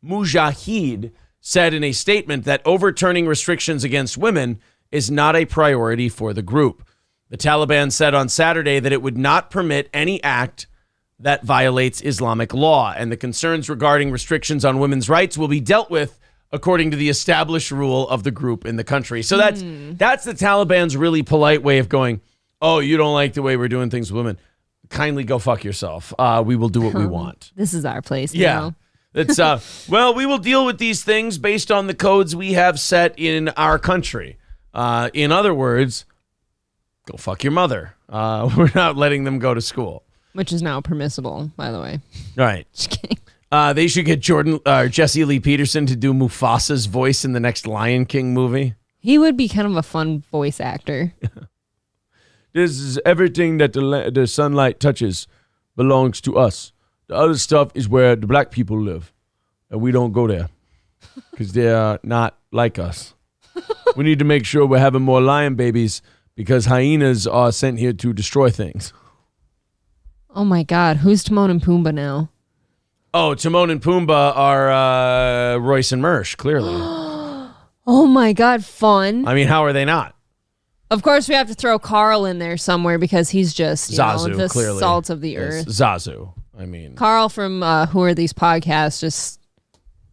Mujahid said in a statement that overturning restrictions against women is not a priority for the group. The Taliban said on Saturday that it would not permit any act that violates Islamic law, and the concerns regarding restrictions on women's rights will be dealt with according to the established rule of the group in the country. So that's the Taliban's really polite way of going, oh, you don't like the way we're doing things with women? Kindly go fuck yourself. We will do what we want. This is our place Yeah. now. It's well, we will deal with these things based on the codes we have set in our country. In other words, go fuck your mother. We're not letting them go to school. Which is now permissible, by the way. Right. Just kidding. They should get Jesse Lee Peterson to do Mufasa's voice in the next Lion King movie. He would be kind of a fun voice actor. This is everything that the sunlight touches belongs to us. The other stuff is where the black people live, and we don't go there because they are not like us. We need to make sure we're having more lion babies because hyenas are sent here to destroy things. Oh my God, who's Timon and Pumbaa now? Oh, Timon and Pumbaa are Royce and Mersch, clearly. Oh my God, fun. I mean, how are they not? Of course, we have to throw Carl in there somewhere because he's just Zazu, the clearly. salt of the Yes, earth. Zazu. I mean, Carl from Who Are These Podcasts just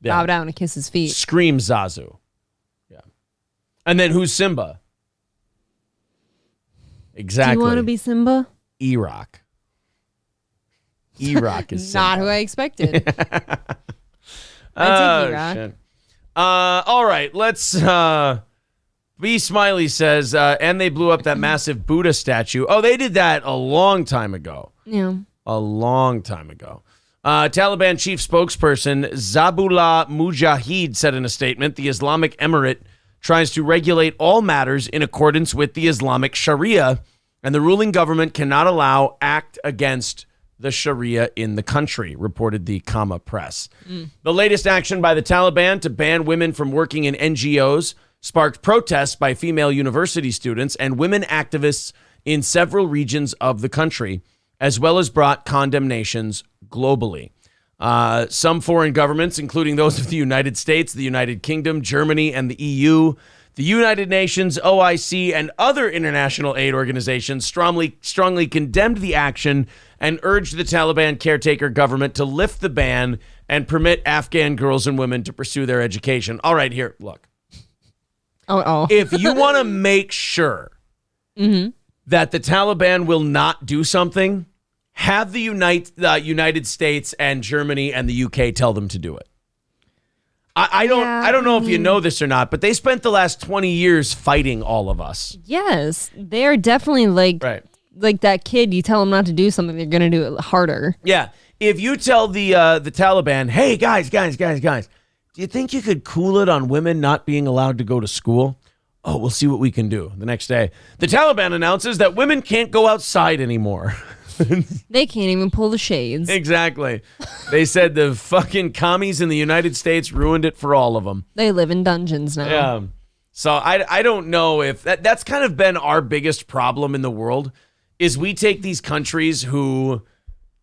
bow down and kiss his feet. Scream Zazu. Yeah. And then who's Simba? Exactly. Do you want to be Simba? E-Rock. E-Rock is Not Simba. who I expected. I take E-Rock. Shit. All right, let's... B. Smiley says, and they blew up that massive Buddha statue. Oh, they did that a long time ago. Yeah. A long time ago. Taliban chief spokesperson Zabullah Mujahid said in a statement, the Islamic Emirate tries to regulate all matters in accordance with the Islamic Sharia, and the ruling government cannot allow act against the Sharia in the country, reported the Kama Press. The latest action by the Taliban to ban women from working in NGOs sparked protests by female university students and women activists in several regions of the country, as well as brought condemnations globally. Some foreign governments, including those of the United States, the United Kingdom, Germany, and the EU, The United Nations, OIC, and other international aid organizations strongly condemned the action and urged the Taliban caretaker government to lift the ban and permit Afghan girls and women to pursue their education. All right, here, look. Oh. If you want to make sure that the Taliban will not do something, have the United States and Germany and the UK tell them to do it. I don't know if you know this or not, but they spent the last 20 years fighting all of us. Yes, they're definitely like that kid. You tell them not to do something, they're going to do it harder. Yeah. If you tell the Taliban, hey, guys, do you think you could cool it on women not being allowed to go to school? Oh, we'll see what we can do. The next day, the Taliban announces that women can't go outside anymore. They can't even pull the shades. Exactly. They said the fucking commies in the United States ruined it for all of them. They live in dungeons now. Yeah. So I don't know if that's kind of been our biggest problem in the world is we take these countries who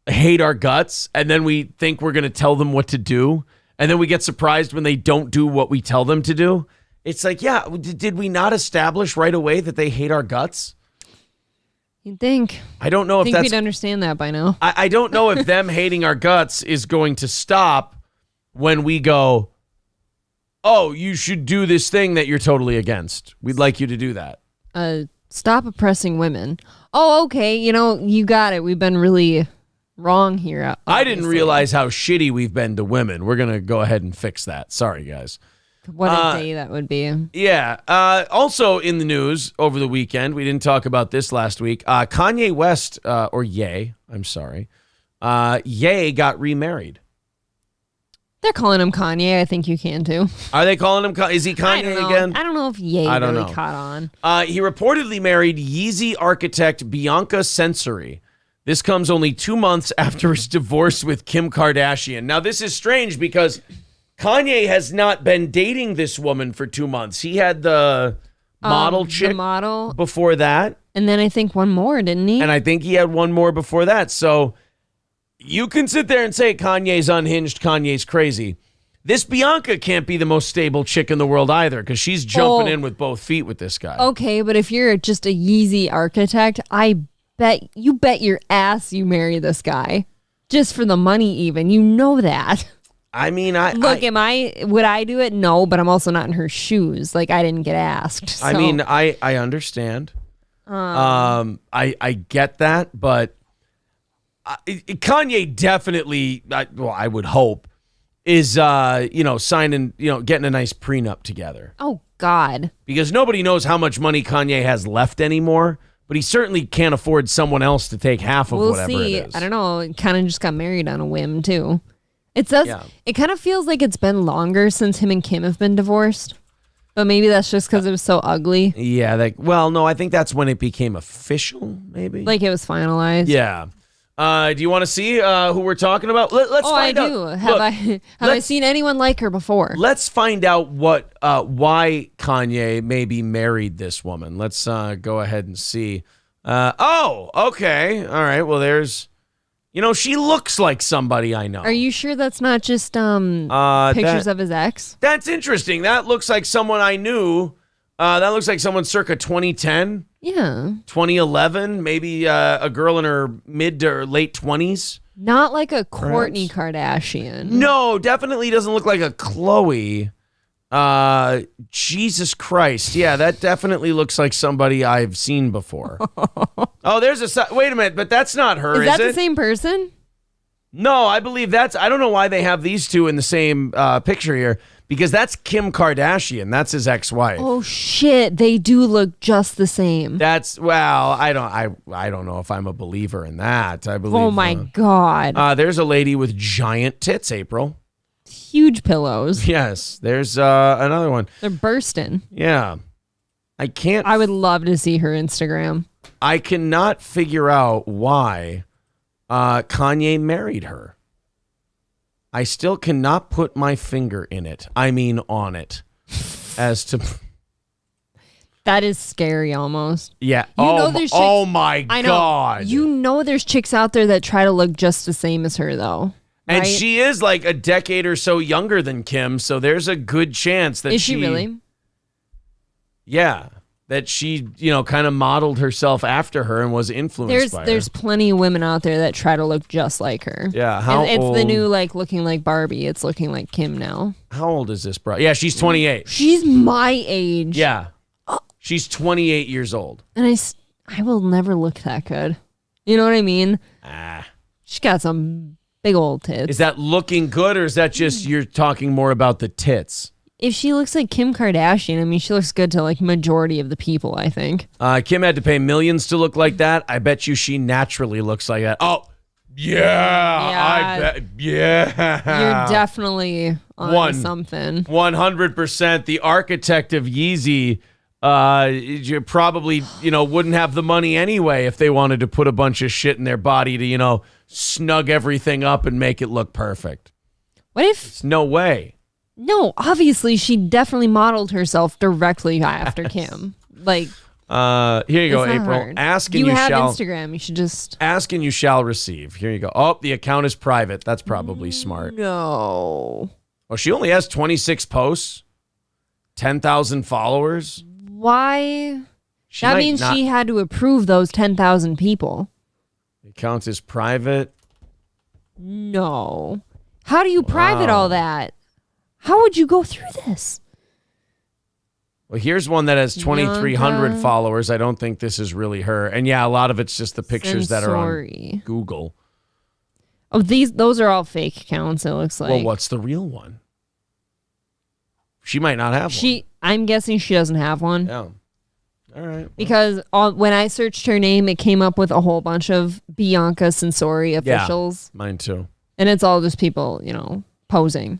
hate our guts and then we think we're going to tell them what to do. And then we get surprised when they don't do what we tell them to do. It's like, yeah, did we not establish right away that they hate our guts? You'd think. I don't know if that's... we'd understand that by now. I don't know if them hating our guts is going to stop when we go, oh, you should do this thing that you're totally against. We'd like you to do that. Stop oppressing women. Oh, okay. You got it. We've been really wrong here. Obviously. I didn't realize how shitty we've been to women. We're going to go ahead and fix that. Sorry, guys. What a day that would be. Yeah. Also in the news over the weekend, we didn't talk about this last week. Kanye West, or Ye, I'm sorry. Ye got remarried. They're calling him Kanye. I think you can too. Are they calling him? Is he Kanye again? I don't know if Ye really caught on. He reportedly married Yeezy architect Bianca Sensory. This comes only 2 months after his divorce with Kim Kardashian. Now, this is strange because Kanye has not been dating this woman for 2 months. He had the model chick before that. And then I think one more, didn't he? And I think he had one more before that. So you can sit there and say Kanye's unhinged, Kanye's crazy. This Bianca can't be the most stable chick in the world either because she's jumping in with both feet with this guy. Okay, but if you're just a Yeezy architect, I bet your ass you marry this guy. Just for the money even. You know that. I mean, would I do it? No, but I'm also not in her shoes. Like, I didn't get asked. So. I mean, I understand. I get that, but Kanye definitely, I would hope, is, signing, getting a nice prenup together. Oh, God. Because nobody knows how much money Kanye has left anymore, but he certainly can't afford someone else to take half of whatever it is. I don't know. Kind of just got married on a whim, too. It kind of feels like it's been longer since him and Kim have been divorced. But maybe that's just because it was so ugly. Yeah. No, I think that's when it became official, maybe. Like it was finalized. Yeah. Do you want to see who we're talking about? Let's find out. I do. Have I seen anyone like her before? Let's find out why Kanye maybe married this woman. Let's go ahead and see. Okay. All right. Well, there's... she looks like somebody I know. Are you sure that's not just pictures of his ex? That's interesting. That looks like someone I knew. That looks like someone circa 2010. Yeah. 2011. Maybe a girl in her mid to late 20s. Not like a Kourtney Kardashian. No, definitely doesn't look like a Khloe. Jesus Christ. Yeah, that definitely looks like somebody I've seen before. Oh, wait a minute, but that's not her, is that it? the same person? No, I believe I don't know why they have these two in the same picture here, because that's Kim Kardashian. That's his ex-wife. Oh shit, they do look just the same. I don't know if I'm a believer in that. I believe. Oh my God. There's a lady with giant tits, April. Huge pillows. Yes, there's another one. They're bursting. Yeah. I would love to see her Instagram. I cannot figure out why Kanye married her. I still cannot put my finger in it. I mean, on it. As to... That is scary almost. Yeah. Oh my God. You know there's chicks out there that try to look just the same as her, though. And right? she is like a decade or so younger than Kim, so there's a good chance that Is she really? Yeah. That she, kind of modeled herself after her and was influenced by her. There's plenty of women out there that try to look just like her. Yeah. It's the new, looking like Barbie. It's looking like Kim now. How old is this, bro? Yeah, she's 28. She's my age. Yeah. She's 28 years old. And I will never look that good. You know what I mean? She got some big old tits. Is that looking good, or is that just you're talking more about the tits? If she looks like Kim Kardashian, I mean, she looks good to majority of the people, I think. Kim had to pay millions to look like that. I bet you she naturally looks like that. Oh, yeah. I bet. Yeah. You're definitely on something. 100%. The architect of Yeezy, you probably, wouldn't have the money anyway if they wanted to put a bunch of shit in their body to, snug everything up and make it look perfect. What if? It's no way. No, obviously she definitely modeled herself directly after Kim. Here you go, April. Hard. Ask and you you have shall. Instagram. You should just ask and you shall receive. Here you go. Oh, the account is private. That's probably smart. No. Well, she only has 26 posts, 10,000 followers. Why? That means she had to approve those 10,000 people. The account is private. No. How do you private all that? How would you go through this? Well, here's one that has 2,300 followers. I don't think this is really her. And yeah, a lot of it's just the pictures that are on Google. Oh, those are all fake accounts, it looks like. Well, what's the real one? She might not have one. I'm guessing she doesn't have one. Yeah. All right. Because when I searched her name, it came up with a whole bunch of Bianca Sensori officials. Yeah, mine too. And it's all just people, posing.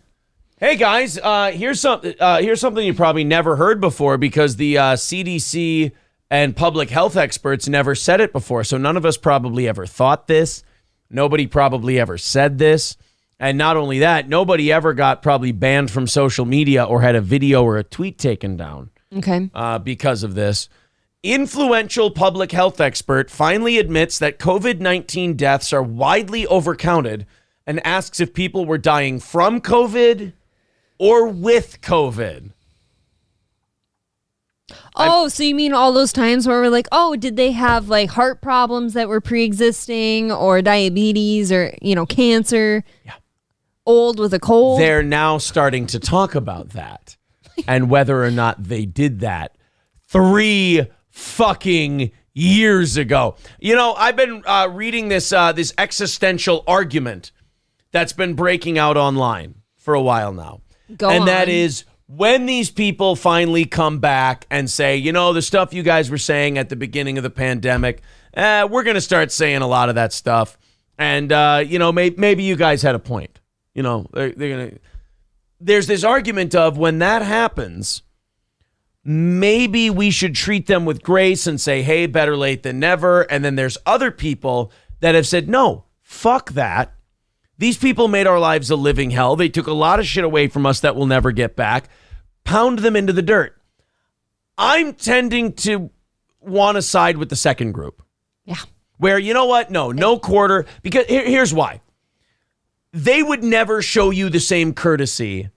Hey guys, here's something you probably never heard before because the CDC and public health experts never said it before. So none of us probably ever thought this. Nobody probably ever said this. And not only that, nobody ever got probably banned from social media or had a video or a tweet taken down. Okay. Because of this. Influential public health expert finally admits that COVID-19 deaths are widely overcounted and asks if people were dying from COVID or with COVID. Oh, so you mean all those times where we're like, oh, did they have heart problems that were pre-existing or diabetes or, cancer? Yeah. Old with a cold? They're now starting to talk about that and whether or not they did that 3 fucking years ago. I've been reading this existential argument that's been breaking out online for a while now. That is when these people finally come back and say, the stuff you guys were saying at the beginning of the pandemic, we're going to start saying a lot of that stuff. And, maybe you guys had a point. There's this argument of when that happens, maybe we should treat them with grace and say, hey, better late than never. And then there's other people that have said, no, fuck that. These people made our lives a living hell. They took a lot of shit away from us that we'll never get back. Pound them into the dirt. I'm tending to want to side with the second group. Yeah. Where, you know what? No quarter. Because here's why. They would never show you the same courtesy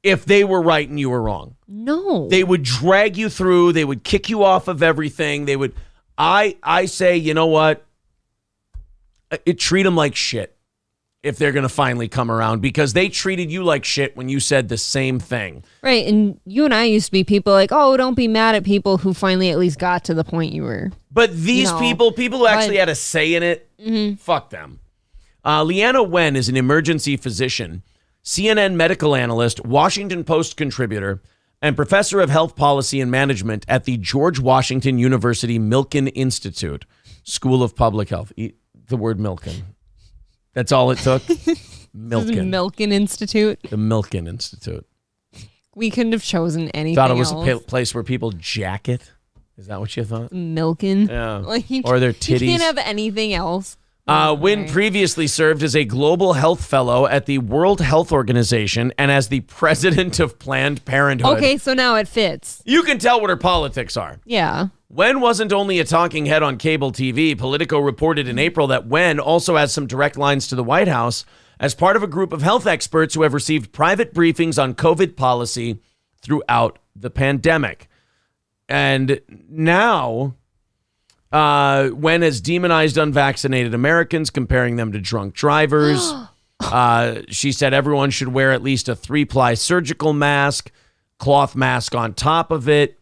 if they were right and you were wrong. No. They would drag you through. They would kick you off of everything. They would. I say, you know what? Treat them like shit. If they're going to finally come around, because they treated you like shit when you said the same thing. Right. And you and I used to be people like, oh, don't be mad at people who finally at least got to the point you were. But these people who actually had a say in it, fuck them. Leanna Wen is an emergency physician, CNN medical analyst, Washington Post contributor, and professor of health policy and management at the George Washington University Milken Institute, School of Public Health. The word Milken. That's all it took? Milken. Milken Institute. The Milken Institute. We couldn't have chosen anything Thought it was else. a place where people jack it? Is that what you thought? Milken. Yeah. Or their titties. You can't have anything else. Wynn previously served as a global health fellow at the World Health Organization and as the president of Planned Parenthood. Okay, so now it fits. You can tell what her politics are. Yeah. Wen wasn't only a talking head on cable TV. Politico reported in April that Wen also has some direct lines to the White House as part of a group of health experts who have received private briefings on COVID policy throughout the pandemic. And now, Wen has demonized unvaccinated Americans, comparing them to drunk drivers. She said everyone should wear at least a 3-ply surgical mask, cloth mask on top of it.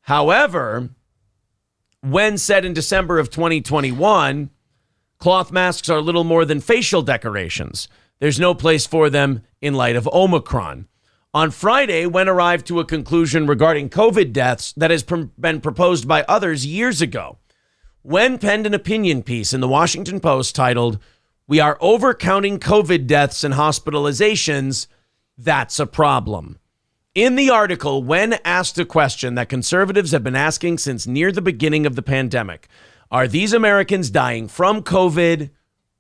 However, Wen said in December of 2021, cloth masks are little more than facial decorations. There's no place for them in light of Omicron. On Friday, Wen arrived to a conclusion regarding COVID deaths that has been proposed by others years ago. Wen penned an opinion piece in the Washington Post titled, "We are overcounting COVID deaths and hospitalizations. That's a problem." In the article, Wen asked a question that conservatives have been asking since near the beginning of the pandemic. Are these Americans dying from COVID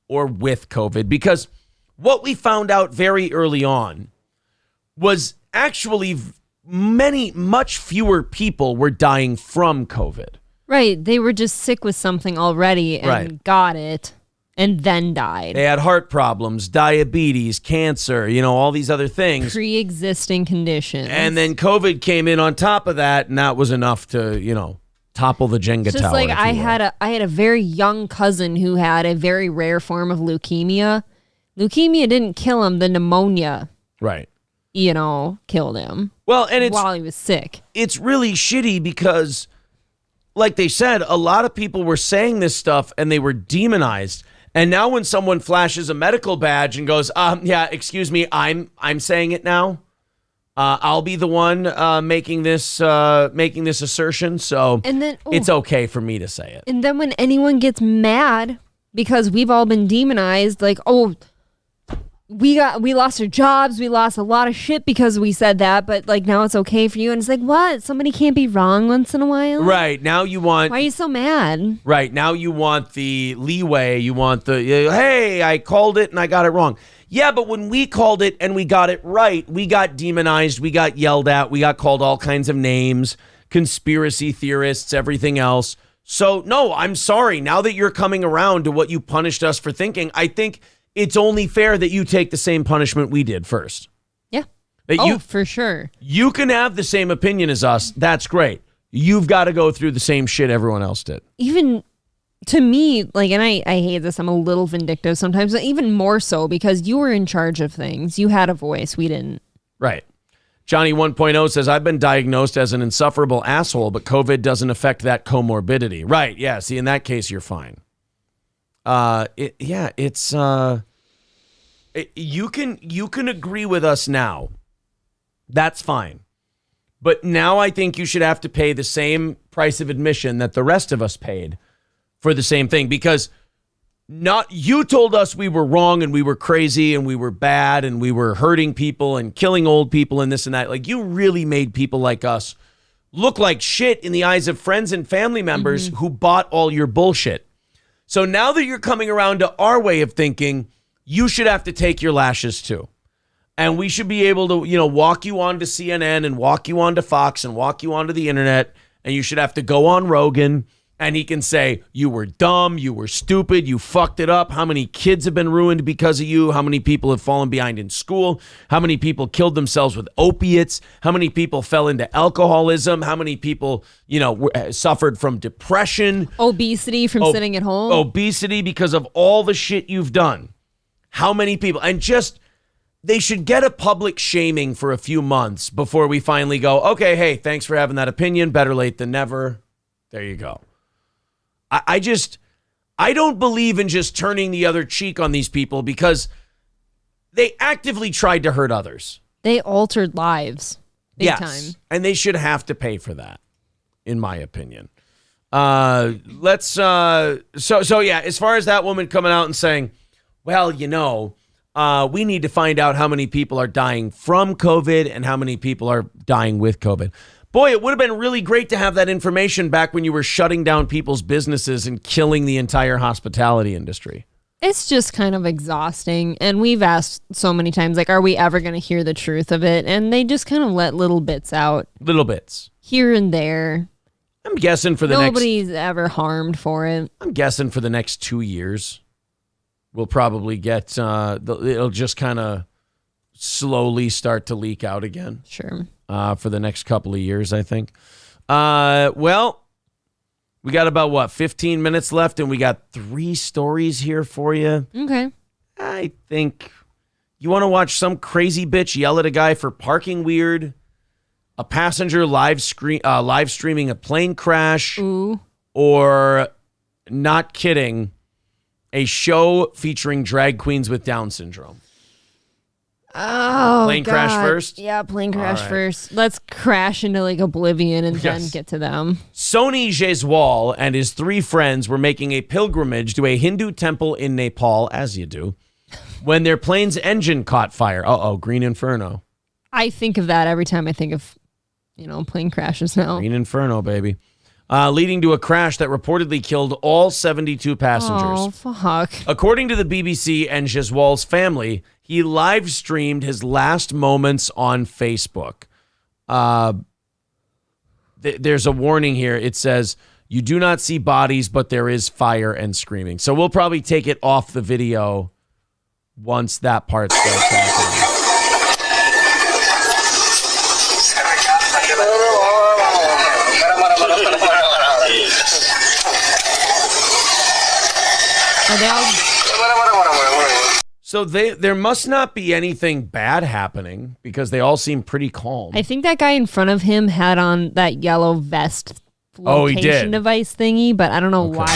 or with COVID? Because what we found out very early on was actually much fewer people were dying from COVID. Right. They were just sick with something already and Right. got it and then died. They had heart problems, diabetes, cancer, all these other things. Pre-existing conditions. And then COVID came in on top of that, and that was enough to, topple the Jenga It's tower. just like if I you will. had a very young cousin who had a very rare form of leukemia. Leukemia didn't kill him, the pneumonia, Right. Killed him. Well, and it's while he was sick. It's really shitty because, like they said, a lot of people were saying this stuff and they were demonized. And now when someone flashes a medical badge and goes, yeah, excuse me, I'm saying it now. I'll be the one making this assertion. So And then it's okay for me to say it. And then when anyone gets mad because we've all been demonized, like, oh, we lost our jobs, we lost a lot of shit because we said that, but like now it's okay for you. And it's like, what? Somebody can't be wrong once in a while? Right. Now you want... Why are you so mad? Right. Now you want the leeway. You want the, hey, I called it and I got it wrong. Yeah, but when we called it and we got it right, we got demonized, we got yelled at, we got called all kinds of names, conspiracy theorists, everything else. So, no, I'm sorry. Now that you're coming around to what you punished us for thinking, I think it's only fair that you take the same punishment we did first. Yeah. That for sure. You can have the same opinion as us. That's great. You've got to go through the same shit everyone else did. Even to me, like, and I hate this, I'm a little vindictive sometimes, but even more so because you were in charge of things. You had a voice. We didn't. Right. Johnny 1.0 says, I've been diagnosed as an insufferable asshole, but COVID doesn't affect that comorbidity. Right. Yeah. See, in that case, you're fine. You can agree with us now. That's fine. But now I think you should have to pay the same price of admission that the rest of us paid for the same thing, because you told us we were wrong and we were crazy and we were bad and we were hurting people and killing old people and this and that. Like, you really made people like us look like shit in the eyes of friends and family members who bought all your bullshit. So now that you're coming around to our way of thinking, you should have to take your lashes too. And we should be able to, walk you onto CNN and walk you onto Fox and walk you onto the internet. And you should have to go on Rogan and he can say, you were dumb, you were stupid, you fucked it up. How many kids have been ruined because of you? How many people have fallen behind in school? How many people killed themselves with opiates? How many people fell into alcoholism? How many people, suffered from depression? Obesity from sitting at home? Obesity because of all the shit you've done. How many people? And they should get a public shaming for a few months before we finally go, okay, hey, thanks for having that opinion. Better late than never. There you go. I don't believe in just turning the other cheek on these people because they actively tried to hurt others. They altered lives. Big time. And they should have to pay for that, in my opinion. So yeah, as far as that woman coming out and saying, well, we need to find out how many people are dying from COVID and how many people are dying with COVID. Boy, it would have been really great to have that information back when you were shutting down people's businesses and killing the entire hospitality industry. It's just kind of exhausting. And we've asked so many times, like, are we ever going to hear the truth of it? And they just kind of let little bits out. Little bits. Here and there. I'm guessing for the Nobody's ever harmed for it. I'm guessing for the next 2 years, we'll probably get, it'll just kind of slowly start to leak out again. Sure. For the next couple of years, I think. Well, we got about, 15 minutes left, and we got 3 stories here for you. Okay. I think you want to watch some crazy bitch yell at a guy for parking weird, a passenger live streaming a plane crash, or, not kidding, a show featuring drag queens with Down syndrome. Oh, plane crash first? Yeah, plane crash right. first. Let's crash into like oblivion and then get to them. Sony Jaiswal and his 3 friends were making a pilgrimage to a Hindu temple in Nepal, as you do, when their plane's engine caught fire. Green Inferno. I think of that every time I think of, plane crashes now. Green Inferno, baby. Leading to a crash that reportedly killed all 72 passengers. Oh, fuck. According to the BBC and Jaiswal's family, he live streamed his last moments on Facebook. There's a warning here. It says, you do not see bodies, but there is fire and screaming. So we'll probably take it off the video once that part starts happening. So there must not be anything bad happening because they all seem pretty calm. I think that guy in front of him had on that yellow vest flotation device thingy, but I don't know why.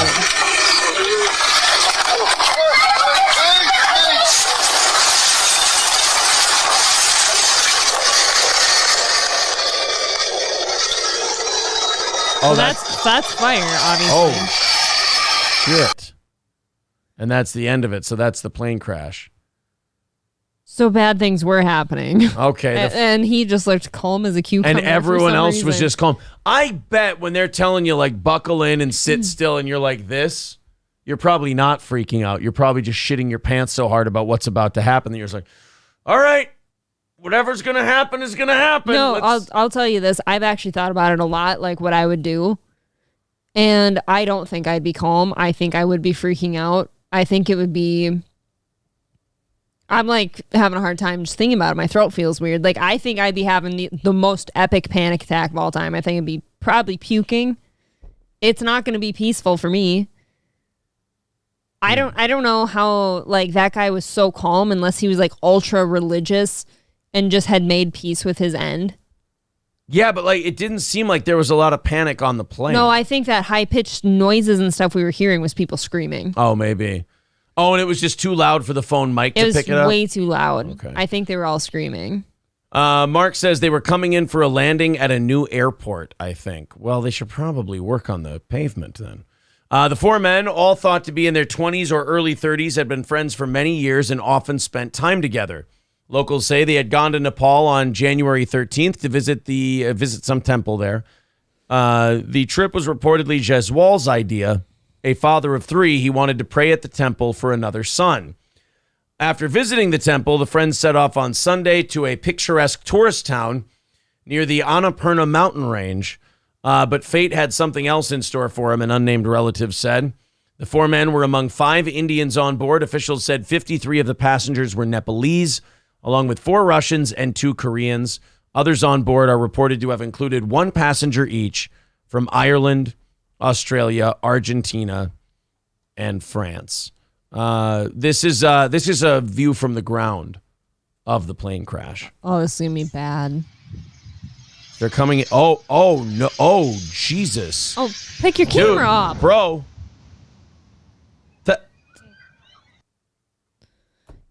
Oh, that's fire, obviously. Oh, shit. And that's the end of it. So that's the plane crash. So bad things were happening. Okay. And he just looked calm as a cucumber. And everyone else was just calm. I bet when they're telling you, like, buckle in and sit still and you're like this, you're probably not freaking out. You're probably just shitting your pants so hard about what's about to happen that you're just like, all right, whatever's going to happen is going to happen. No, I'll tell you this. I've actually thought about it a lot, like what I would do. And I don't think I'd be calm. I think I would be freaking out. I think it would be... I'm like having a hard time just thinking about it. My throat feels weird. Like I think I'd be having the most epic panic attack of all time. I think it'd be probably puking. It's not going to be peaceful for me. I don't know how like that guy was so calm unless he was like ultra religious and just had made peace with his end. Yeah, but like it didn't seem like there was a lot of panic on the plane. No, I think that high-pitched noises and stuff we were hearing was people screaming. Oh, maybe. Oh, and it was just too loud for the phone mic to pick it up? It was way too loud. Okay. I think they were all screaming. Mark says they were coming in for a landing at a new airport, I think. Well, they should probably work on the pavement then. The 4 men, all thought to be in their 20s or early 30s, had been friends for many years and often spent time together. Locals say they had gone to Nepal on January 13th to visit some temple there. The trip was reportedly Jaiswal's idea. A father of 3, he wanted to pray at the temple for another son. After visiting the temple, the friends set off on Sunday to a picturesque tourist town near the Annapurna mountain range, but fate had something else in store for him, an unnamed relative said. The 4 men were among 5 Indians on board. Officials said 53 of the passengers were Nepalese, along with 4 Russians and 2 Koreans. Others on board are reported to have included 1 passenger each from Ireland, Australia, Argentina, and France. This is a view from the ground of the plane crash. Oh, this is gonna be bad. They're coming in. Oh no! Oh Jesus! Oh, pick your camera up, bro.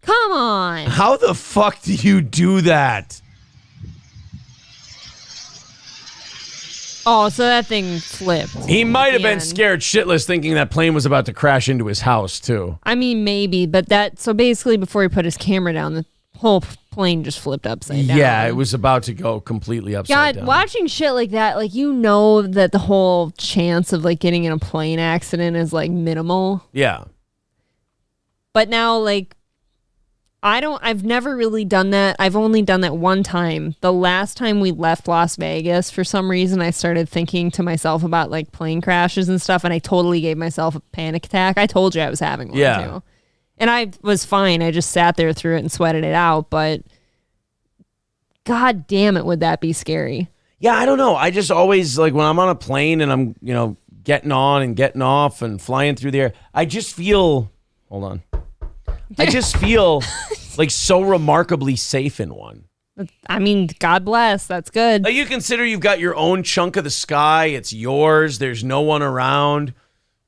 Come on! How the fuck do you do that? Oh, so that thing flipped. He might have been scared shitless thinking that plane was about to crash into his house, too. I mean, maybe, but so basically before he put his camera down, the whole plane just flipped upside down. Yeah, it was about to go completely upside down. Watching shit like that, like, you know that the whole chance of, like, getting in a plane accident is, like, minimal. Yeah. But now, like, I've never really done that. I've only done that one time. The last time we left Las Vegas, for some reason, I started thinking to myself about like plane crashes and stuff, and I totally gave myself a panic attack. I told you I was having one too. And I was fine. I just sat there through it and sweated it out, but God damn it, would that be scary. Yeah, I don't know. I just always, like, when I'm on a plane and I'm, getting on and getting off and flying through the air, I just feel, hold on. I just feel like so remarkably safe in one. I mean, God bless. That's good. Like, you consider you've got your own chunk of the sky. It's yours. There's no one around.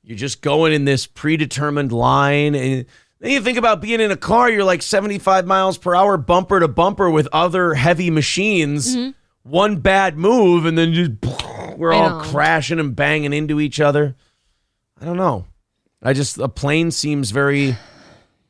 You're just going in this predetermined line. And then you think about being in a car. You're like 75 miles per hour, bumper to bumper with other heavy machines. Mm-hmm. One bad move, and then just we're all crashing and banging into each other. I don't know. A plane seems very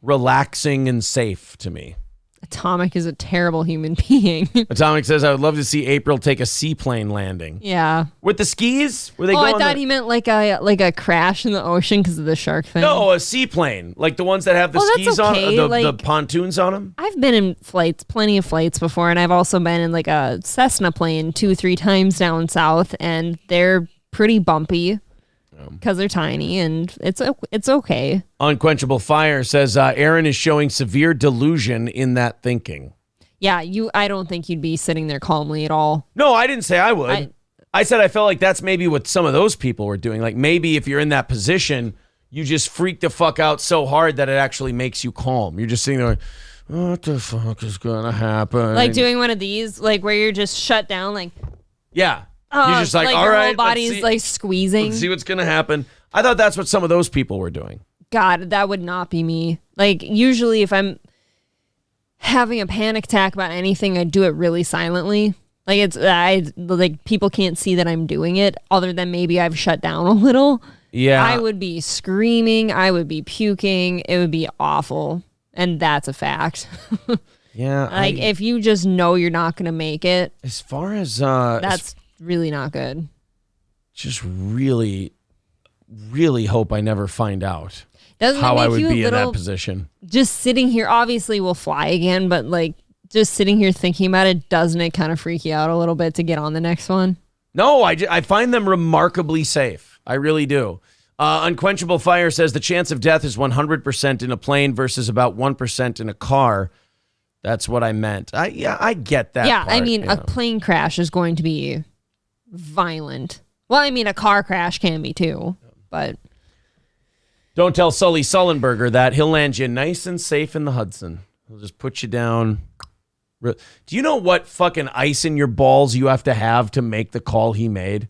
relaxing and safe to me. Atomic is a terrible human being. Atomic says, I would love to see April take a seaplane landing. Yeah. With the skis? Were they I thought he meant like a crash in the ocean because of the shark thing. No, a seaplane. Like the ones that have the skis on, the pontoons on them. I've been in plenty of flights before, and I've also been in like a Cessna plane 2-3 times down south, and they're pretty bumpy. Because they're tiny, and it's okay. Unquenchable Fire says Aaron is showing severe delusion in that thinking. Yeah, I don't think you'd be sitting there calmly at all. No, I didn't say I would. I said I felt like that's maybe what some of those people were doing. Like maybe if you're in that position, you just freak the fuck out so hard that it actually makes you calm. You're just sitting there like, what the fuck is gonna happen? Like doing one of these, like where you're just shut down, like. Yeah. You're just like all your right, whole body's like squeezing. Let's see what's going to happen. I thought that's what some of those people were doing. God, that would not be me. Like, usually if I'm having a panic attack about anything, I do it really silently. Like, like people can't see that I'm doing it, other than maybe I've shut down a little. Yeah. I would be screaming. I would be puking. It would be awful. And that's a fact. Yeah. Like, if you just know you're not going to make it. As far as... that's really not good. Just really, really hope I never find out how I would be in that position. Just sitting here, obviously we'll fly again, but like just sitting here thinking about it, doesn't it kind of freak you out a little bit to get on the next one? No, I find them remarkably safe. I really do. Unquenchable Fire says the chance of death is 100% in a plane versus about 1% in a car. That's what I meant. I get that. Yeah, part, I mean, a plane crash is going to be violent. Well, I mean, a car crash can be too, but... Don't tell Sully Sullenberger that. He'll land you nice and safe in the Hudson. He'll just put you down. Do you know what fucking ice in your balls you have to make the call he made?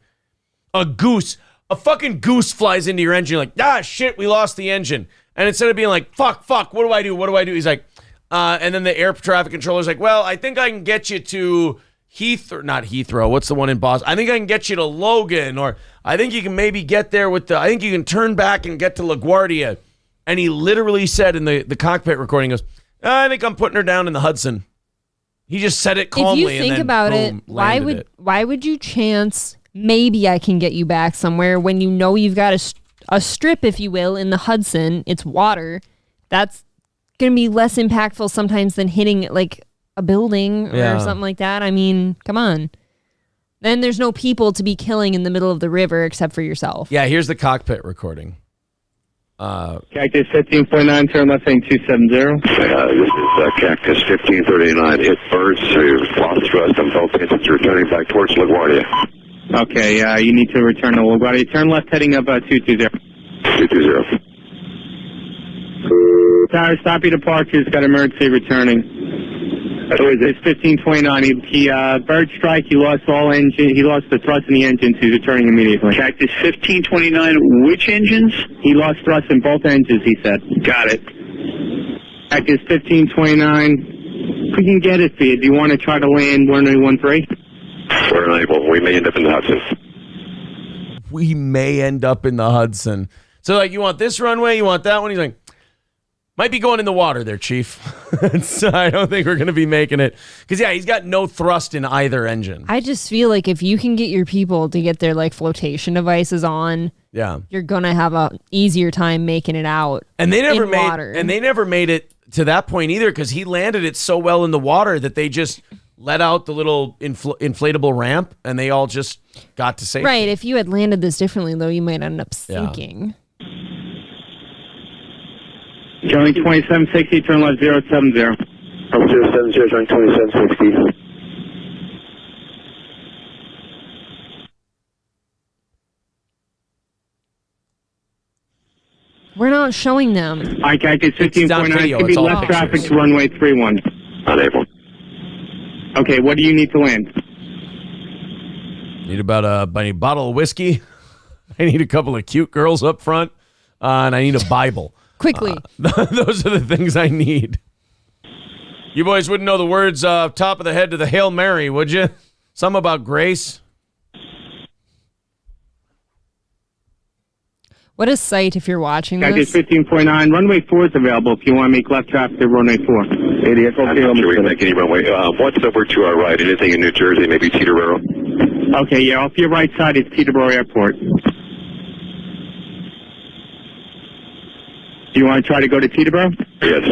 A fucking goose flies into your engine. You're like, shit, we lost the engine. And instead of being like, fuck, what do I do? He's like, and then the air traffic controller's like, well, I think I can get you to... not Heathrow. What's the one in Boston? I think I can get you to Logan, or I think you can maybe get there I think you can turn back and get to LaGuardia. And he literally said in the cockpit recording, he goes, I think I'm putting her down in the Hudson. He just said it calmly. If you think about it, why would you chance maybe I can get you back somewhere when you know you've got a strip, if you will, in the Hudson? It's water. That's going to be less impactful sometimes than hitting like a building or something like that. I mean, come on. Then there's no people to be killing in the middle of the river except for yourself. Yeah, here's the cockpit recording. Cactus 1549, turn left heading 270. This is Cactus 1539. Hit birds to lost thrust on both engines, returning back towards LaGuardia. Okay, you need to return to LaGuardia. Turn left heading up 220. 220. Tower, stop your departures. Got emergency returning. It's 1529. He bird strike. He lost all engine. He lost the thrust in the engines. He's returning immediately. Cactus 1529. Which engines? He lost thrust in both engines. He said. Got it. Cactus 1529. We can get it for you. Do you want to try to land 1013? We're unable. We may end up in the Hudson. We may end up in the Hudson. So, like, you want this runway? You want that one? He's like, might be going in the water there, Chief. So I don't think we're going to be making it. Because, yeah, he's got no thrust in either engine. I just feel like if you can get your people to get their, like, flotation devices on, you're going to have a easier time making it out and they never made water. And they never made it to that point either because he landed it so well in the water that they just let out the little inflatable ramp and they all just got to safety. Right. If you had landed this differently, though, you might end up sinking. Yeah. Going 2760, turn left 070. 070, turn 2760. We're not showing them. All right, Cactus 15.9. Could be left traffic to runway 31. Unable. Okay, what do you need to land? Need about a bottle of whiskey. I need a couple of cute girls up front, and I need a Bible. Quickly. Those are the things I need. You boys wouldn't know the words top of the head to the Hail Mary, would you? Some about grace. What is sight if you're watching Cactus this? 15.9. Runway 4 is available if you want to make left traffic to runway 4. Idiot. I'm not sure we can make any runway. What's over to our right? Anything in New Jersey, maybe Teterboro? Okay, yeah, off your right side is Teterboro Airport. Do you want to try to go to Teterboro? Yes.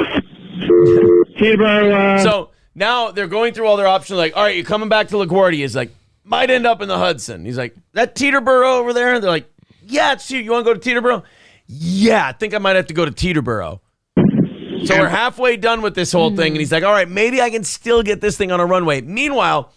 Teterboro, So now they're going through all their options. Like, all right, you're coming back to LaGuardia. He's like, might end up in the Hudson. He's like, that Teterboro over there? And they're like, yeah, it's you. You want to go to Teterboro? Yeah, I think I might have to go to Teterboro. So we're halfway done with this whole thing. And he's like, all right, maybe I can still get this thing on a runway. Meanwhile,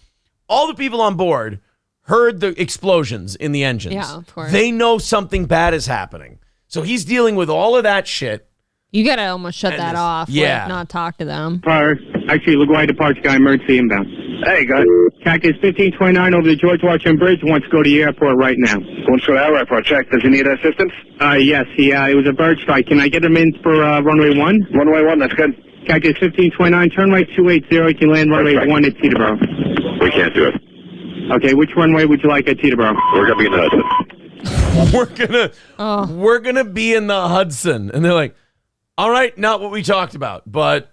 all the people on board heard the explosions in the engines. Yeah, of course. They know something bad is happening. So he's dealing with all of that shit. You got to almost shut that off. yeah. Like, not talk to them. Actually, LaGuardia departure guy, emergency inbound. Hey, guys. Cactus 1529 over the George Washington Bridge. Wants to go to the airport right now. Wants to go to our airport. Check. Does he need assistance? Yes, it was a bird strike. Can I get him in for runway 1? Runway 1, that's good. Cactus 1529, turn right 280. You can land runway 1 at Teterboro. We can't do it. Okay, which runway would you like at Teterboro? We're going to be in the Hudson. We're gonna be in the Hudson. And they're like, all right, not what we talked about, but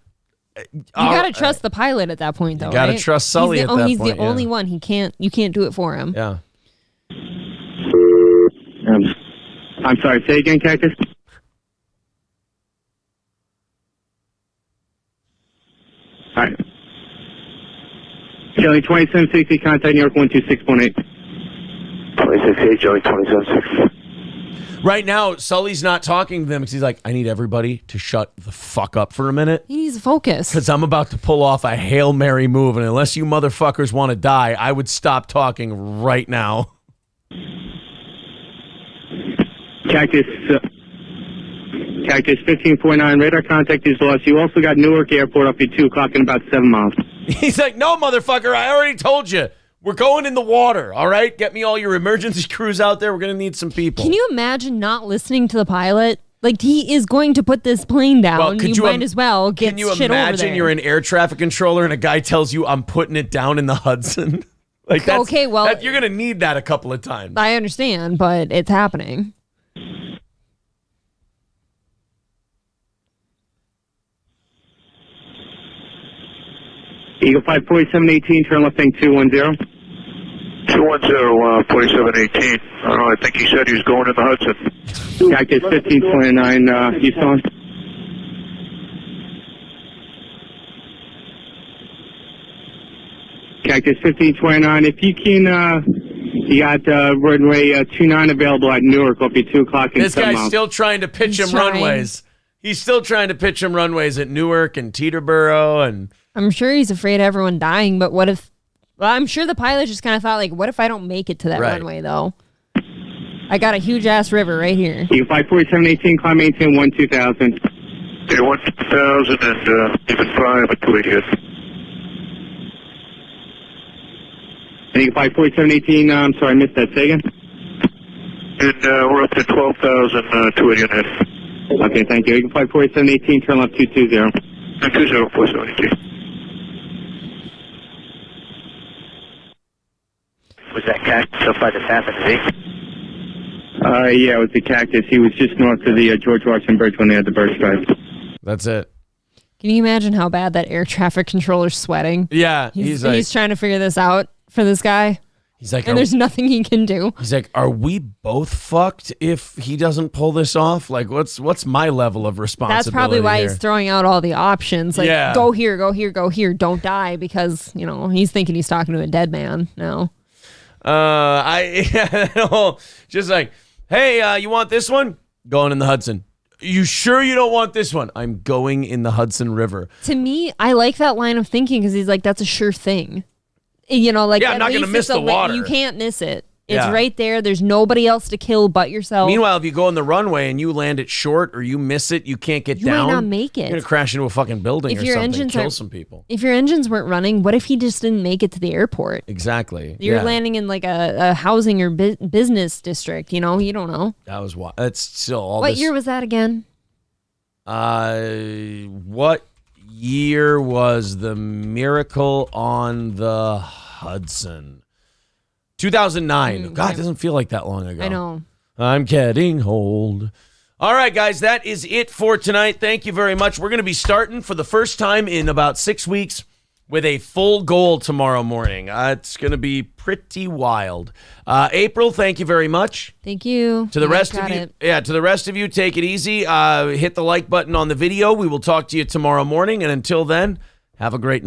You got to trust the pilot at that point, though. You gotta right? trust Sully He's the, at that he's point, the only one. You can't do it for him. Yeah. I'm sorry, say again, Cactus? All right. Jelly 2760, contact New York 126.8. 26.8, Jelly 2760. Right now, Sully's not talking to them because he's like, I need everybody to shut the fuck up for a minute. He needs to focus. Because I'm about to pull off a Hail Mary move, and unless you motherfuckers want to die, I would stop talking right now. Cactus 1549, radar contact is lost. You also got Newark Airport up at 2 o'clock in about 7 miles. He's like, no, motherfucker, I already told you. We're going in the water, all right? Get me all your emergency crews out there. We're going to need some people. Can you imagine not listening to the pilot? Like, he is going to put this plane down. Well, you might as well get shit over there. Can you imagine you're an air traffic controller and a guy tells you, I'm putting it down in the Hudson? Like, that's, okay, well, you're going to need that a couple of times. I understand, but it's happening. Eagle 5 4718, turn left thing 210. 210, 4718. I don't know, I think he said he was going in the Hudson. Cactus 1529, Houston. Cactus 1529, if you can, you got runway 29 available at Newark, up at 2 o'clock in This 7 guy's miles. still trying to pitch him runways. He's still trying to pitch him runways at Newark and Teterboro and... I'm sure he's afraid of everyone dying, but what if... Well, I'm sure the pilot just kind of thought, like, what if I don't make it to that runway, though? I got a huge-ass river right here. Eagle 5 4718, climb maintain 12000. Yeah, 1000 and even 5 at 288. Eagle 5 4718, I'm sorry, I missed that. Say again? And we're up to 12,000, 288. Okay, thank you. Eagle 5 4718, turn left 220. 220, 4718. Was that cactus up by the Tappan Sea? Yeah, it was the Cactus. He was just north of the George Washington Bridge when they had the bird strike. That's it. Can you imagine how bad that air traffic controller's sweating? Yeah, he's trying to figure this out for this guy. He's like, and there's nothing he can do. He's like, are we both fucked if he doesn't pull this off? Like, what's my level of responsibility? That's probably why he's throwing out all the options. Like, Yeah. go here, go here, go here. Don't die, because, you know, he's thinking he's talking to a dead man now. Just like, hey, you want this one? Going in the Hudson. You sure you don't want this one? I'm going in the Hudson River. To me, I like that line of thinking because he's like, that's a sure thing. You know, like, Yeah, I'm not going to miss the water. You can't miss it. It's right there. There's nobody else to kill but yourself. Meanwhile, if you go on the runway and you land it short or you miss it, you can't get down. You might not make it. You're going to crash into a fucking building or something, kill some people. If your engines weren't running, what if he just didn't make it to the airport? Exactly. You're landing in like a housing or business district, you don't know. That was wild. That's still all What year was that again? What year was the Miracle on the Hudson? 2009. God, it doesn't feel like that long ago. I know. I'm getting old. All right, guys, that is it for tonight. Thank you very much. We're going to be starting for the first time in about 6 weeks with a full goal tomorrow morning. It's going to be pretty wild. April, thank you very much. Thank you. To the rest of you, to the rest of you, take it easy. Hit the like button on the video. We will talk to you tomorrow morning, and until then, have a great night.